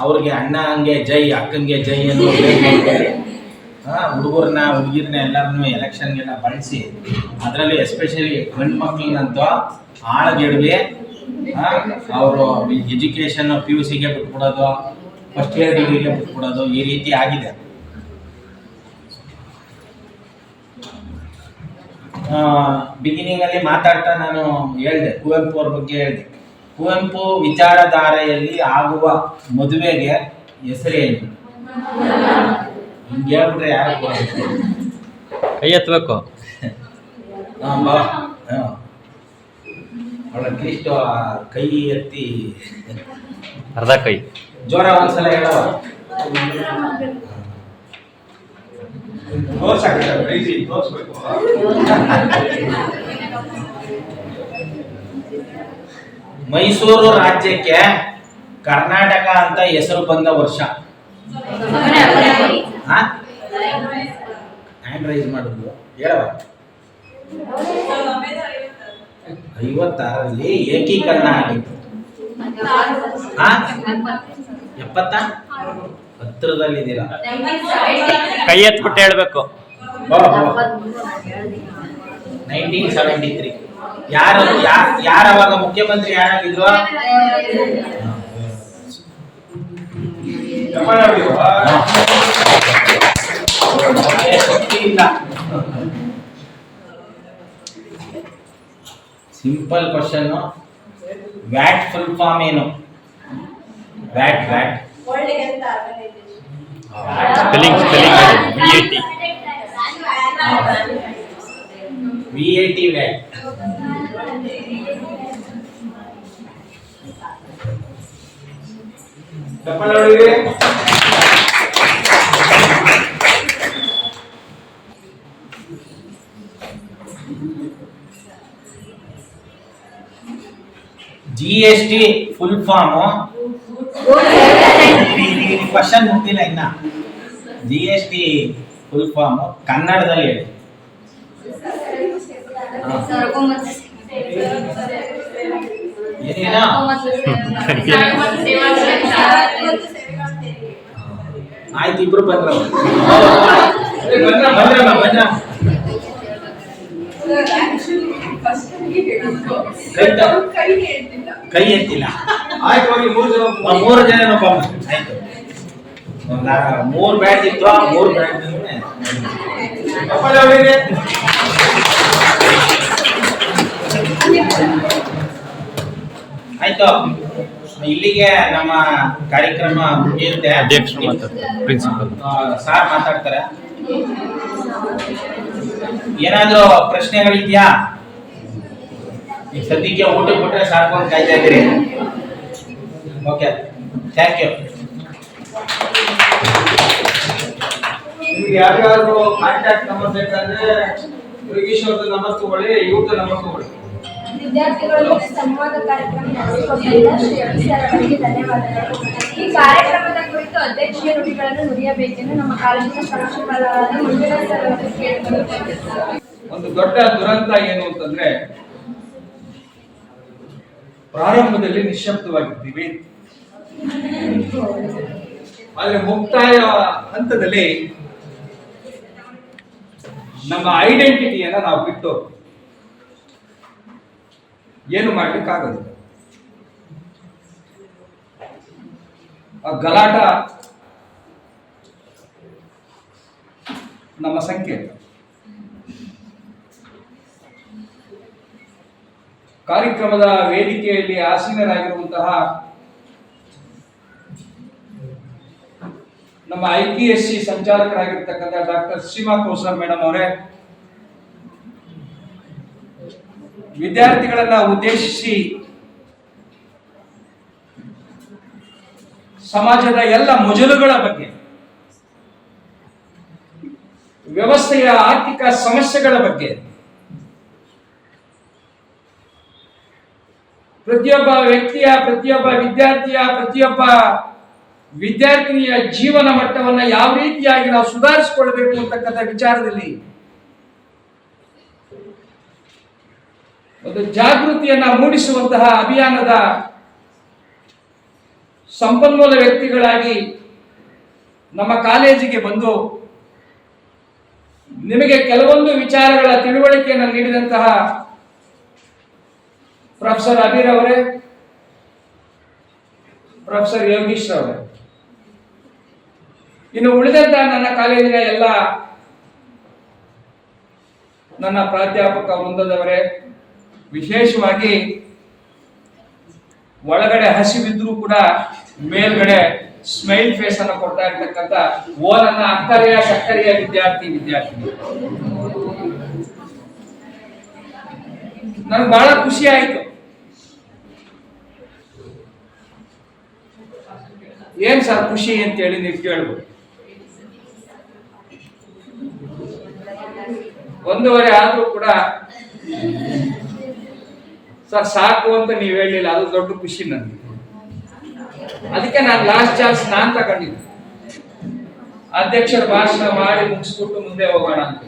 ಅವ್ರಿಗೆ ಅಣ್ಣ ಹಂಗೆ ಜೈ, ಅಕ್ಕಂಗೆ ಜೈ ಅನ್ನೋ ಹುಡುಗರನ್ನ ಹುಡುಗಿರನ್ನ ಎಲ್ಲರನ್ನೂ ಎಲೆಕ್ಷನ್ಗೆಲ್ಲ ಬಳಸಿ, ಅದರಲ್ಲಿ ಎಸ್ಪೆಷಲಿ ಗಂಡು ಮಕ್ಕಳನ್ನಂತೂ ಆಳಗೆಡವಿ ಅವರು ಎಜುಕೇಶನ್ PUC ಗೆ ಬಿಟ್ಬಿಡೋದು, ಫಸ್ಟ್ ಇಯರ್ ಡಿಗ್ರಿಗೆ ಬಿಟ್ಬಿಡೋದು, ಈ ರೀತಿ ಆಗಿದೆ. ಬಿಗಿನಿಂಗ್ ಅಲ್ಲಿ ಮಾತಾಡ್ತಾ ನಾನು ಹೇಳಿದೆ, ಕುವೆಂಪು ಅವ್ರ ಬಗ್ಗೆ ಹೇಳಿದೆ. ಕುವೆಂಪು ವಿಚಾರಧಾರೆಯಲ್ಲಿ ಆಗುವ ಮದುವೆಗೆ ಹೆಸರೇನು? ಹಿಂಗೆ ಹೇಳ್ಬಿಟ್ರೆ ಯಾರು ಕೈ ಎತ್ತಬೇಕು. ಅಟ್ಲೀಸ್ಟ್ ಕೈ ಎತ್ತಿ ಅರ್ಧ ಕೈ ಜೋರ ಒಂದ್ಸಲ ಹೇಳವ. ಮೈಸೂರು ರಾಜ್ಯಕ್ಕೆ ಕರ್ನಾಟಕ ಅಂತ ಹೆಸರು ಬಂದ ವರ್ಷ? ಹ್ಯಾಂಡ್ ರೈಸ್ ಮಾಡಿದ್ರು ಹೇಳವ. 56ರಲ್ಲಿ ಏಕೀಕರಣ ಆಗಿತ್ತು. 70 ಹತ್ತಿರದಲ್ಲಿದ್ದೀರಾ? ಕೈ ಎತ್ಬಿಟ್ಟು ಹೇಳ್ಬೇಕು. 1973. ಯಾರು ಅವಾಗ ಮುಖ್ಯಮಂತ್ರಿ ಯಾರಾಗಿದ್ರು? Simple question. VAT full form ಏನು? VAT spelling VAT VAT. GST full form question ಮುಗ್ದಿಲ್ಲ ಇನ್ನ. GST ಫುಲ್ ಫಾರ್ಮ್ ಕನ್ನಡದಲ್ಲಿ ಹೇಳಿ. ಏನೇನಾ? ಆಯ್ತು, ಇಬ್ರು ಬಂದ್ರ ಕೈ ಎತ್ತಿಲ್ಲ. ಆಯ್ತು, 3 ಜನ ಆಯ್ತು. 3 ಬ್ಯಾಟ್ ಇತ್ತು, 3 ಬ್ಯಾಟ್ ಆಯ್ತು. ಇಲ್ಲಿಗೆ ನಮ್ಮ ಕಾರ್ಯಕ್ರಮ ಮುಗಿಯುತ್ತೆ. ಅಧ್ಯಕ್ಷರು ಪ್ರಿನ್ಸಿಪಲ್ ಸಾರ್ ಮಾತಾಡ್ತಾರೆ. ಏನಾದ್ರೂ ಪ್ರಶ್ನೆಗಳಿದ್ಯಾ? ಈಗ ಸದ್ಯಕ್ಕೆ ಊಟಕ್ಕೆ ಬಿಟ್ರೆ ಸಾಕು ಅಂತ ಕಾಯ್ತಾ ಇದ್ದೀರಿ. Okay, thank you. ನಿಮ್ಗೆ ಯಾರ್ಯಾರು ಕಾಂಟ್ಯಾಕ್ಟ್ ನಂಬರ್ ಬೇಕಾದ್ರೆ ಯೋಗೀಶ್ ಅವ್ರದ್ದು ನಂಬರ್ ತಗೊಳ್ಳಿ, ಇವ್ರದ್ದು ನಂಬರ್ ತಗೊಳ್ಳಿ. ವಿದ್ಯಾರ್ಥಿಗಳೊಂದಿಗೆ ಸಂವಾದ ಕಾರ್ಯಕ್ರಮ ನಡೆಸಿಕೊಟ್ಟಿದ್ದ ಶ್ರೀ ಸರ್ ಅವರಿಗೆ ಧನ್ಯವಾದಗಳು. ಈ ಕಾರ್ಯಕ್ರಮದ ಕುರಿತು ಅಧ್ಯಕ್ಷೀಯ ನುಡಿಗಳನ್ನು ನುಡಿಯಬೇಕೆಂದು ನಮ್ಮ ಕಾಲೇಜಿನ ಪ್ರಾಂಶುಪಾಲರಾದ ಮಂಜುನಾಥ್ ಸರ್ ಅವರಿಗೆ ಕೇಳಿಕೊಳ್ಳುತ್ತೇವೆ. ಒಂದು ದೊಡ್ಡ ದುರಂತ ಏನು ಅಂತಂದ್ರೆ, ಪ್ರಾರಂಭದಲ್ಲಿ ನಿಶ್ಶಬ್ದವಾಗಿರ್ತೀವಿ, ಆದ್ರೆ ಮುಕ್ತಾಯ ಹಂತದಲ್ಲಿ ನಮ್ಮ ಐಡೆಂಟಿಟಿಯನ್ನ ನಾವು ಬಿಟ್ಟು ಏನು ಮಾಡ್ಲಿಕ್ಕಾಗೋದಿಲ್ಲ. ಆ ಗಲಾಟ ನಮ್ಮ ಸಂಕೇತ. ಕಾರ್ಯಕ್ರಮದ ವೇದಿಕೆಯಲ್ಲಿ ಆಸೀನರಾಗಿರುವಂತಹ ನಮ್ಮ IPSC ಸಂಚಾಲಕರಾಗಿರ್ತಕ್ಕಂಥ ಡಾಕ್ಟರ್ ಸೀಮಾ ಕೌಸರ್ ಮೇಡಮ್ ಅವರೇ, ವಿದ್ಯಾರ್ಥಿಗಳನ್ನ ಉದ್ದೇಶಿಸಿ ಸಮಾಜದ ಎಲ್ಲ ಮುಜಲುಗಳ ಬಗ್ಗೆ, ವ್ಯವಸ್ಥೆಯ ಆರ್ಥಿಕ ಸಮಸ್ಯೆಗಳ ಬಗ್ಗೆ, ಪ್ರತಿಯೊಬ್ಬ ವ್ಯಕ್ತಿಯ, ಪ್ರತಿಯೊಬ್ಬ ವಿದ್ಯಾರ್ಥಿಯ, ಪ್ರತಿಯೊಬ್ಬ ವಿದ್ಯಾರ್ಥಿನಿಯ ಜೀವನ ಮಟ್ಟವನ್ನು ಯಾವ ರೀತಿಯಾಗಿ ನಾವು ಸುಧಾರಿಸಿಕೊಳ್ಬೇಕು ಅಂತಕ್ಕಂಥ ವಿಚಾರದಲ್ಲಿ ಒಂದು ಜಾಗೃತಿಯನ್ನ ಮೂಡಿಸುವಂತಹ ಅಭಿಯಾನದ ಸಂಪನ್ಮೂಲ ವ್ಯಕ್ತಿಗಳಾಗಿ ನಮ್ಮ ಕಾಲೇಜಿಗೆ ಬಂದು ನಿಮಗೆ ಕೆಲವೊಂದು ವಿಚಾರಗಳ ತಿಳುವಳಿಕೆಯನ್ನು ನೀಡಿದಂತಹ ಪ್ರೊಫೆಸರ್ ಅಬೀರ್ ಅವರೇ, ಪ್ರೊಫೆಸರ್ ಯೋಗೀಶ್ ಅವರೇ, ಇನ್ನು ಉಳಿದಂತ ನನ್ನ ಕಾಲೇಜಿನ ಎಲ್ಲ ನನ್ನ ಪ್ರಾಧ್ಯಾಪಕ ವೃಂದದವರೇ, ವಿಶೇಷವಾಗಿ ಒಳಗಡೆ ಹಸಿವಿದ್ರೂ ಕೂಡ ಮೇಲ್ಗಡೆ ಸ್ಮೈಲ್ ಫೇಸ್ ಅನ್ನು ಕೊಡ್ತಾ ಇರ್ತಕ್ಕಂಥ ನನ್ನ ಅಕ್ಕರೆಯ ಸಕ್ಕರೆಯ ವಿದ್ಯಾರ್ಥಿ ನನಗೆ ಬಹಳ ಖುಷಿ ಆಯ್ತು. ಏನ್ ಸರ್ ಖುಷಿ ಅಂತೇಳಿ ನೀವು ಕೇಳ್ಬೋದು. 1:30 ಆದ್ರೂ ಕೂಡ ಸರ್ ಸಾಕು ಅಂತ ನೀವು ಹೇಳಿಲ್ಲ, ಅದು ದೊಡ್ಡ ಖುಷಿ ನನಗೆ. ಅದಕ್ಕೆ ನಾನು ಲಾಸ್ಟ್ ಚಾನ್ಸ್ ನಾನ್ ತಗೊಂಡಿದ್ದೆ, ಅಧ್ಯಕ್ಷರ ಭಾಷಣ ಮಾಡಿ ಮುಗಿಸ್ಬಿಟ್ಟು ಮುಂದೆ ಹೋಗೋಣ ಅಂತ.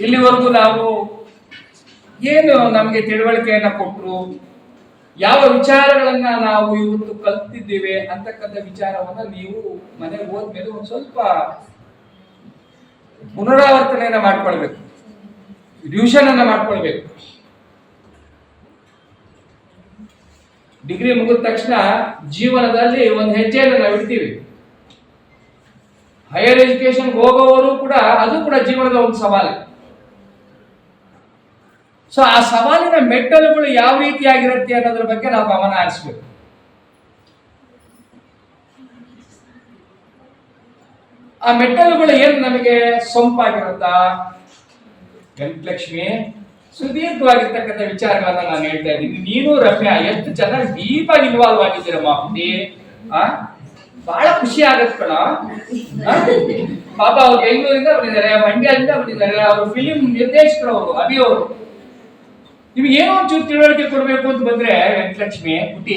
ಇಲ್ಲಿವರೆಗೂ ನಾವು ಏನು ನಮಗೆ ತಿಳುವಳಿಕೆಯನ್ನ ಕೊಟ್ಟರು, ಯಾವ ವಿಚಾರಗಳನ್ನ ನಾವು ಇವತ್ತು ಕಲ್ತಿದ್ದೇವೆ ಅಂತಕ್ಕಂಥ ವಿಚಾರವನ್ನ ನೀವು ಮನೆಗೆ ಹೋದ್ಮೇಲೆ ಒಂದು ಸ್ವಲ್ಪ ಪುನರಾವರ್ತನೆಯನ್ನ ಮಾಡ್ಕೊಳ್ಬೇಕು, ರಿವಿಷನ್ ಅನ್ನ ಮಾಡ್ಕೊಳ್ಬೇಕು. ಡಿಗ್ರಿ ಮುಗಿದ ತಕ್ಷಣ ಜೀವನದಲ್ಲಿ ಒಂದು ಹೆಜ್ಜೆಯನ್ನು ನಾವು ಇಡ್ತೀವಿ. ಹೈಯರ್ ಎಜುಕೇಶನ್ ಹೋಗೋವರು ಕೂಡ ಅದು ಕೂಡ ಜೀವನದ ಒಂದು ಸವಾಲು. ಸೊ ಆ ಸವಾಲಿನ ಮೆಟ್ಟಲುಗಳು ಯಾವ ರೀತಿಯಾಗಿರುತ್ತೆ ಅನ್ನೋದ್ರ ಬಗ್ಗೆ ನಾವು ಗಮನ ಹರಿಸಬೇಕು. ಆ ಮೆಟ್ಟಲುಗಳು ಏನು ನಮಗೆ ಸೊಂಪಾಗಿರುತ್ತಾ? ವೆಂಕಟಲಕ್ಷ್ಮಿ ಸುದೀರ್ಘವಾಗಿರ್ತಕ್ಕಂಥ ವಿಚಾರಗಳನ್ನ ನಾನು ಹೇಳ್ತಾ ಇದ್ದೀನಿ. ನೀನು ರಮ್ಯಾ ಎಷ್ಟು ಚೆನ್ನಾಗಿ ಡೀಪ್ ಆಗಿ ಇನ್ವಾಲ್ವ್ ಆಗಿದ್ದೀರಮ್ಮ ಹುಟ್ಟಿ. ಬಹಳ ಖುಷಿ ಆಗತ್ ಕಣ. ಪಾಪ ಅವ್ರು ಬೆಂಗಳೂರಿಂದ ಬಂದಿದ್ದಾರೆ, ಮಂಡ್ಯದಿಂದ ಬಂದಿದ್ದಾರೆ, ಅವರು ಫಿಲಿಂ ನಿರ್ದೇಶಕರು, ಅವರು ಅಭಿ ಅವರು. ನಿಮ್ಗೆ ಏನೋ ಒಂಚೂರು ತಿಳುವಳಿಕೆ ಕೊಡ್ಬೇಕು ಅಂತ ಬಂದ್ರೆ ವೆಂಕಟಲಕ್ಷ್ಮಿ ಹುಟ್ಟಿ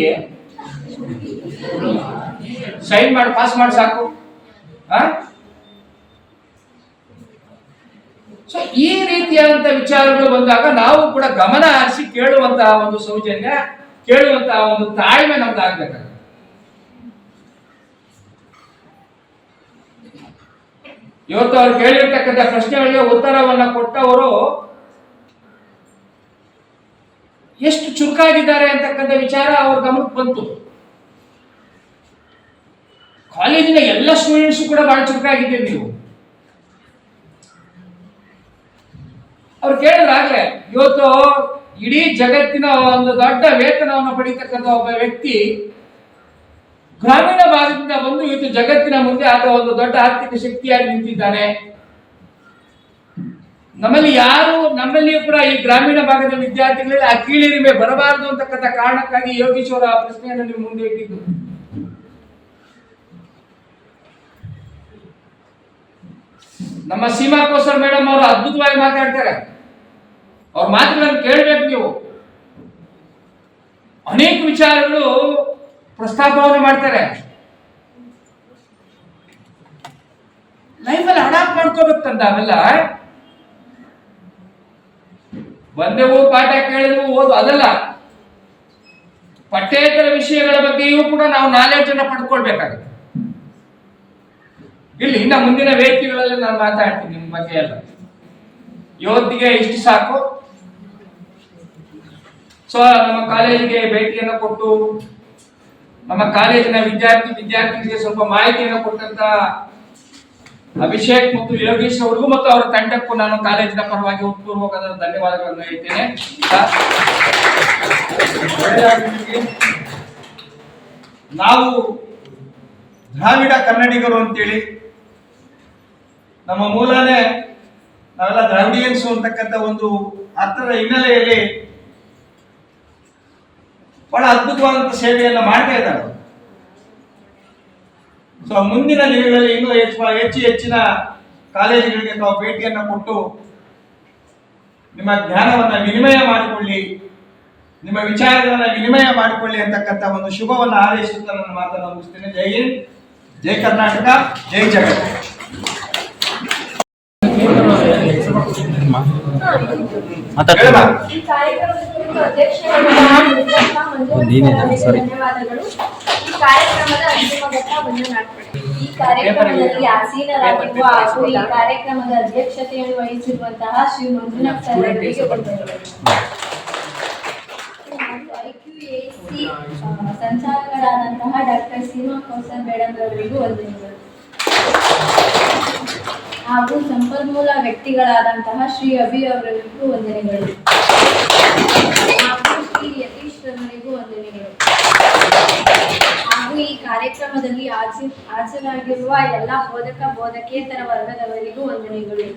ಸೈನ್ ಮಾಡಿ ಪಾಸ್ ಮಾಡಿ ಸಾಕು. ಸೊ ಈ ರೀತಿಯಾದಂತಹ ವಿಚಾರಗಳು ಬಂದಾಗ ನಾವು ಕೂಡ ಗಮನ ಹರಿಸಿ ಕೇಳುವಂತಹ ಒಂದು ಸೌಜನ್ಯ, ಕೇಳುವಂತಹ ಒಂದು ತಾಳ್ಮೆ ನಮ್ದು ಆಗ್ಬೇಕಾಗುತ್ತೆ. ಇವತ್ತು ಅವ್ರು ಕೇಳಿರ್ತಕ್ಕಂಥ ಪ್ರಶ್ನೆಗಳಿಗೆ ಉತ್ತರವನ್ನ ಕೊಟ್ಟವರು ಎಷ್ಟು ಚುರುಕಾಗಿದ್ದಾರೆ ಅಂತಕ್ಕಂಥ ವಿಚಾರ ಅವ್ರ ಗಮನಕ್ಕೆ ಬಂತು. ಕಾಲೇಜಿನ ಎಲ್ಲ ಸ್ಟೂಡೆಂಟ್ಸ್ ಕೂಡ ಬಹಳ ಚುರುಕಾಗಿದ್ದೀರಿ ನೀವು. ಅವ್ರು ಕೇಳಿದ್ರಾಗ್ಲೆ ಇವತ್ತು ಇಡೀ ಜಗತ್ತಿನ ಒಂದು ದೊಡ್ಡ ವೇತನವನ್ನು ಪಡೀತಕ್ಕಂಥ ಒಬ್ಬ ವ್ಯಕ್ತಿ ಗ್ರಾಮೀಣ ಭಾಗದಿಂದ ಬಂದು ಇವತ್ತು ಜಗತ್ತಿನ ಮುಂದೆ ಆತ ಒಂದು ದೊಡ್ಡ ಆರ್ಥಿಕ ಶಕ್ತಿಯಾಗಿ ನಿಂತಿದ್ದಾನೆ. ನಮ್ಮಲ್ಲಿಯೂ ಕೂಡ ಈ ಗ್ರಾಮೀಣ ಭಾಗದ ವಿದ್ಯಾರ್ಥಿಗಳಲ್ಲಿ ಆ ಕೀಳಿರಿಮೆ ಬರಬಾರದು ಅಂತಕ್ಕಂಥ ಕಾರಣಕ್ಕಾಗಿ ಯೋಗೀಶ್ ಅವರ ಆ ಪ್ರಶ್ನೆಯನ್ನು ನೀವು ಮುಂದೆ ಇಟ್ಟಿದ್ದು. ನಮ್ಮ ಸೀಮಾ ಕೋಸರ್ ಮೇಡಮ್ ಅವರು ಅದ್ಭುತವಾಗಿ ಮಾತಾಡ್ತಾರೆ. ಅವ್ರ ಮಾತುಗಳನ್ನು ಕೇಳಬೇಕು ನೀವು. ಅನೇಕ ವಿಚಾರಗಳು ಪ್ರಸ್ತಾಪವನ್ನು ಮಾಡ್ತಾರೆ. ಲೈಫಲ್ಲಿ ಅಡಾಪ್ಟ್ ಮಾಡ್ಕೋಬೇಕಂತ ಅವೆಲ್ಲ ಬಂದೆವು ಪಾಠ ಕೇಳಿದ್ವು ಓದು ಅದಲ್ಲ. ಪಠ್ಯೇತರ ವಿಷಯಗಳ ಬಗ್ಗೆಯೂ ಕೂಡ ನಾವು ನಾಲೆಡ್ಜ್ ಅನ್ನ ಪಡ್ಕೊಳ್ಬೇಕಾಗುತ್ತೆ. ಇಲ್ಲಿ ಇನ್ನ ಮುಂದಿನ ವೇದಿಕೆಗಳಲ್ಲಿ ನಾನು ಮಾತಾಡ್ತೀನಿ ನಿಮ್ಮ ಬಗ್ಗೆ ಎಲ್ಲ. ಇವತ್ತಿಗೆ ಇಷ್ಟು ಸಾಕು. ಸೊ ನಮ್ಮ ಕಾಲೇಜಿಗೆ ಭೇಟಿಯನ್ನು ಕೊಟ್ಟು ನಮ್ಮ ಕಾಲೇಜಿನ ವಿದ್ಯಾರ್ಥಿಗಳಿಗೆ ಸ್ವಲ್ಪ ಮಾಹಿತಿಯನ್ನು ಕೊಟ್ಟಂತ ಅಭಿಷೇಕ್ ಮತ್ತು ಯೋಗೀಶ್ ಅವರಿಗೂ ಮತ್ತು ಅವರ ತಂಡಕ್ಕೂ ನಾನು ಕಾಲೇಜಿನ ಪರವಾಗಿ ಹೃತ್ಪೂರ್ವಕವಾದ ಧನ್ಯವಾದಗಳನ್ನು ಹೇಳ್ತೇನೆ. ನಾವು ದ್ರಾವಿಡ ಕನ್ನಡಿಗರು ಅಂತೇಳಿ ನಮ್ಮ ಮೂಲನೇ ನಾವೆಲ್ಲ ದ್ರಾವಿಡಿಯನ್ಸು ಅಂತಕ್ಕಂಥ ಒಂದು ಅರ್ಥದ ಹಿನ್ನೆಲೆಯಲ್ಲಿ ಬಹಳ ಅದ್ಭುತವಾದಂತಹ ಸೇವೆಯನ್ನ ಮಾಡ್ತಾ ಇದ್ದಾರೆ. ಸೊ ಮುಂದಿನ ದಿನಗಳಲ್ಲಿ ಇನ್ನೂ ಹೆಚ್ಚಿನ ಕಾಲೇಜುಗಳಿಗೆ ತಾವು ಭೇಟಿಯನ್ನ ಕೊಟ್ಟು ನಿಮ್ಮ ಜ್ಞಾನವನ್ನ ವಿನಿಮಯ ಮಾಡಿಕೊಳ್ಳಿ, ನಿಮ್ಮ ವಿಚಾರಗಳನ್ನ ವಿನಿಮಯ ಮಾಡಿಕೊಳ್ಳಿ ಅಂತಕ್ಕಂಥ ಒಂದು ಶುಭವನ್ನ ಹಾರೈಸುತ್ತಾ ನನ್ನ ಮಾತನ್ನು ಮುಗಿಸ್ತೇನೆ. ಜೈ ಹಿಂದ್, ಜೈ ಕರ್ನಾಟಕ, ಜೈ ಜಗತ್. ಮಾತಾಡ್ತೀಯಮ್ಮ ಮಾತಾಡ್ತೀನಿ ಈ ಕಾರ್ಯಕ್ರಮದ ಕುರಿತು ಅಧ್ಯಕ್ಷರಾದಂತಹ ಮುರುಗಪ್ಪ ನೀನೇನಾ? ಮಂಜುನಾಥ್ Sorry. ಧನ್ಯವಾದಗಳು. ಈ ಕಾರ್ಯಕ್ರಮದ ಅಂತಿಮ ಘಟ್ಟ ವಂದನಾರ್ಪಣೆ. ಈ ಕಾರ್ಯಕ್ರಮದಲ್ಲಿ ಆಸೀನರಾಗಿರುವ ಹಾಗೂ ಈ ಕಾರ್ಯಕ್ರಮದ ಅಧ್ಯಕ್ಷತೆಯನ್ನು ವಹಿಸಿರುವಂತಹ ಶ್ರೀ ಮಂಜುನಾಥ್ ಸರ್ ಅವರಿಗೆ ವಂದನೆಗಳು. IQAC ಸಂಚಾಲಕರಾದಂತಹ ಡಾಕ್ಟರ್ ಸೀಮಾ ಕೌಸರ್ ಮೇಡಮ್ ಅವರಿಗೂ ವಂದನೆಗಳು. ಹಾಗೂ ಸಂಪನ್ಮೂಲ ವ್ಯಕ್ತಿಗಳಾದಂತಹ ಶ್ರೀ ಅಭಿ ಅವರಿಗೂ ವಂದನೆಗಳು. ಹಾಗೂ ಶ್ರೀ ಯತೀಶ್ ಅವರಿಗೂ ವಂದನೆಗಳು. ಹಾಗೂ ಈ ಕಾರ್ಯಕ್ರಮದಲ್ಲಿ ಹಾಜರಾಗಿರುವ ಎಲ್ಲ ಬೋಧಕ ಬೋಧಕೇತರ ವರ್ಗದವರಿಗೂ ವಂದನೆಗಳು.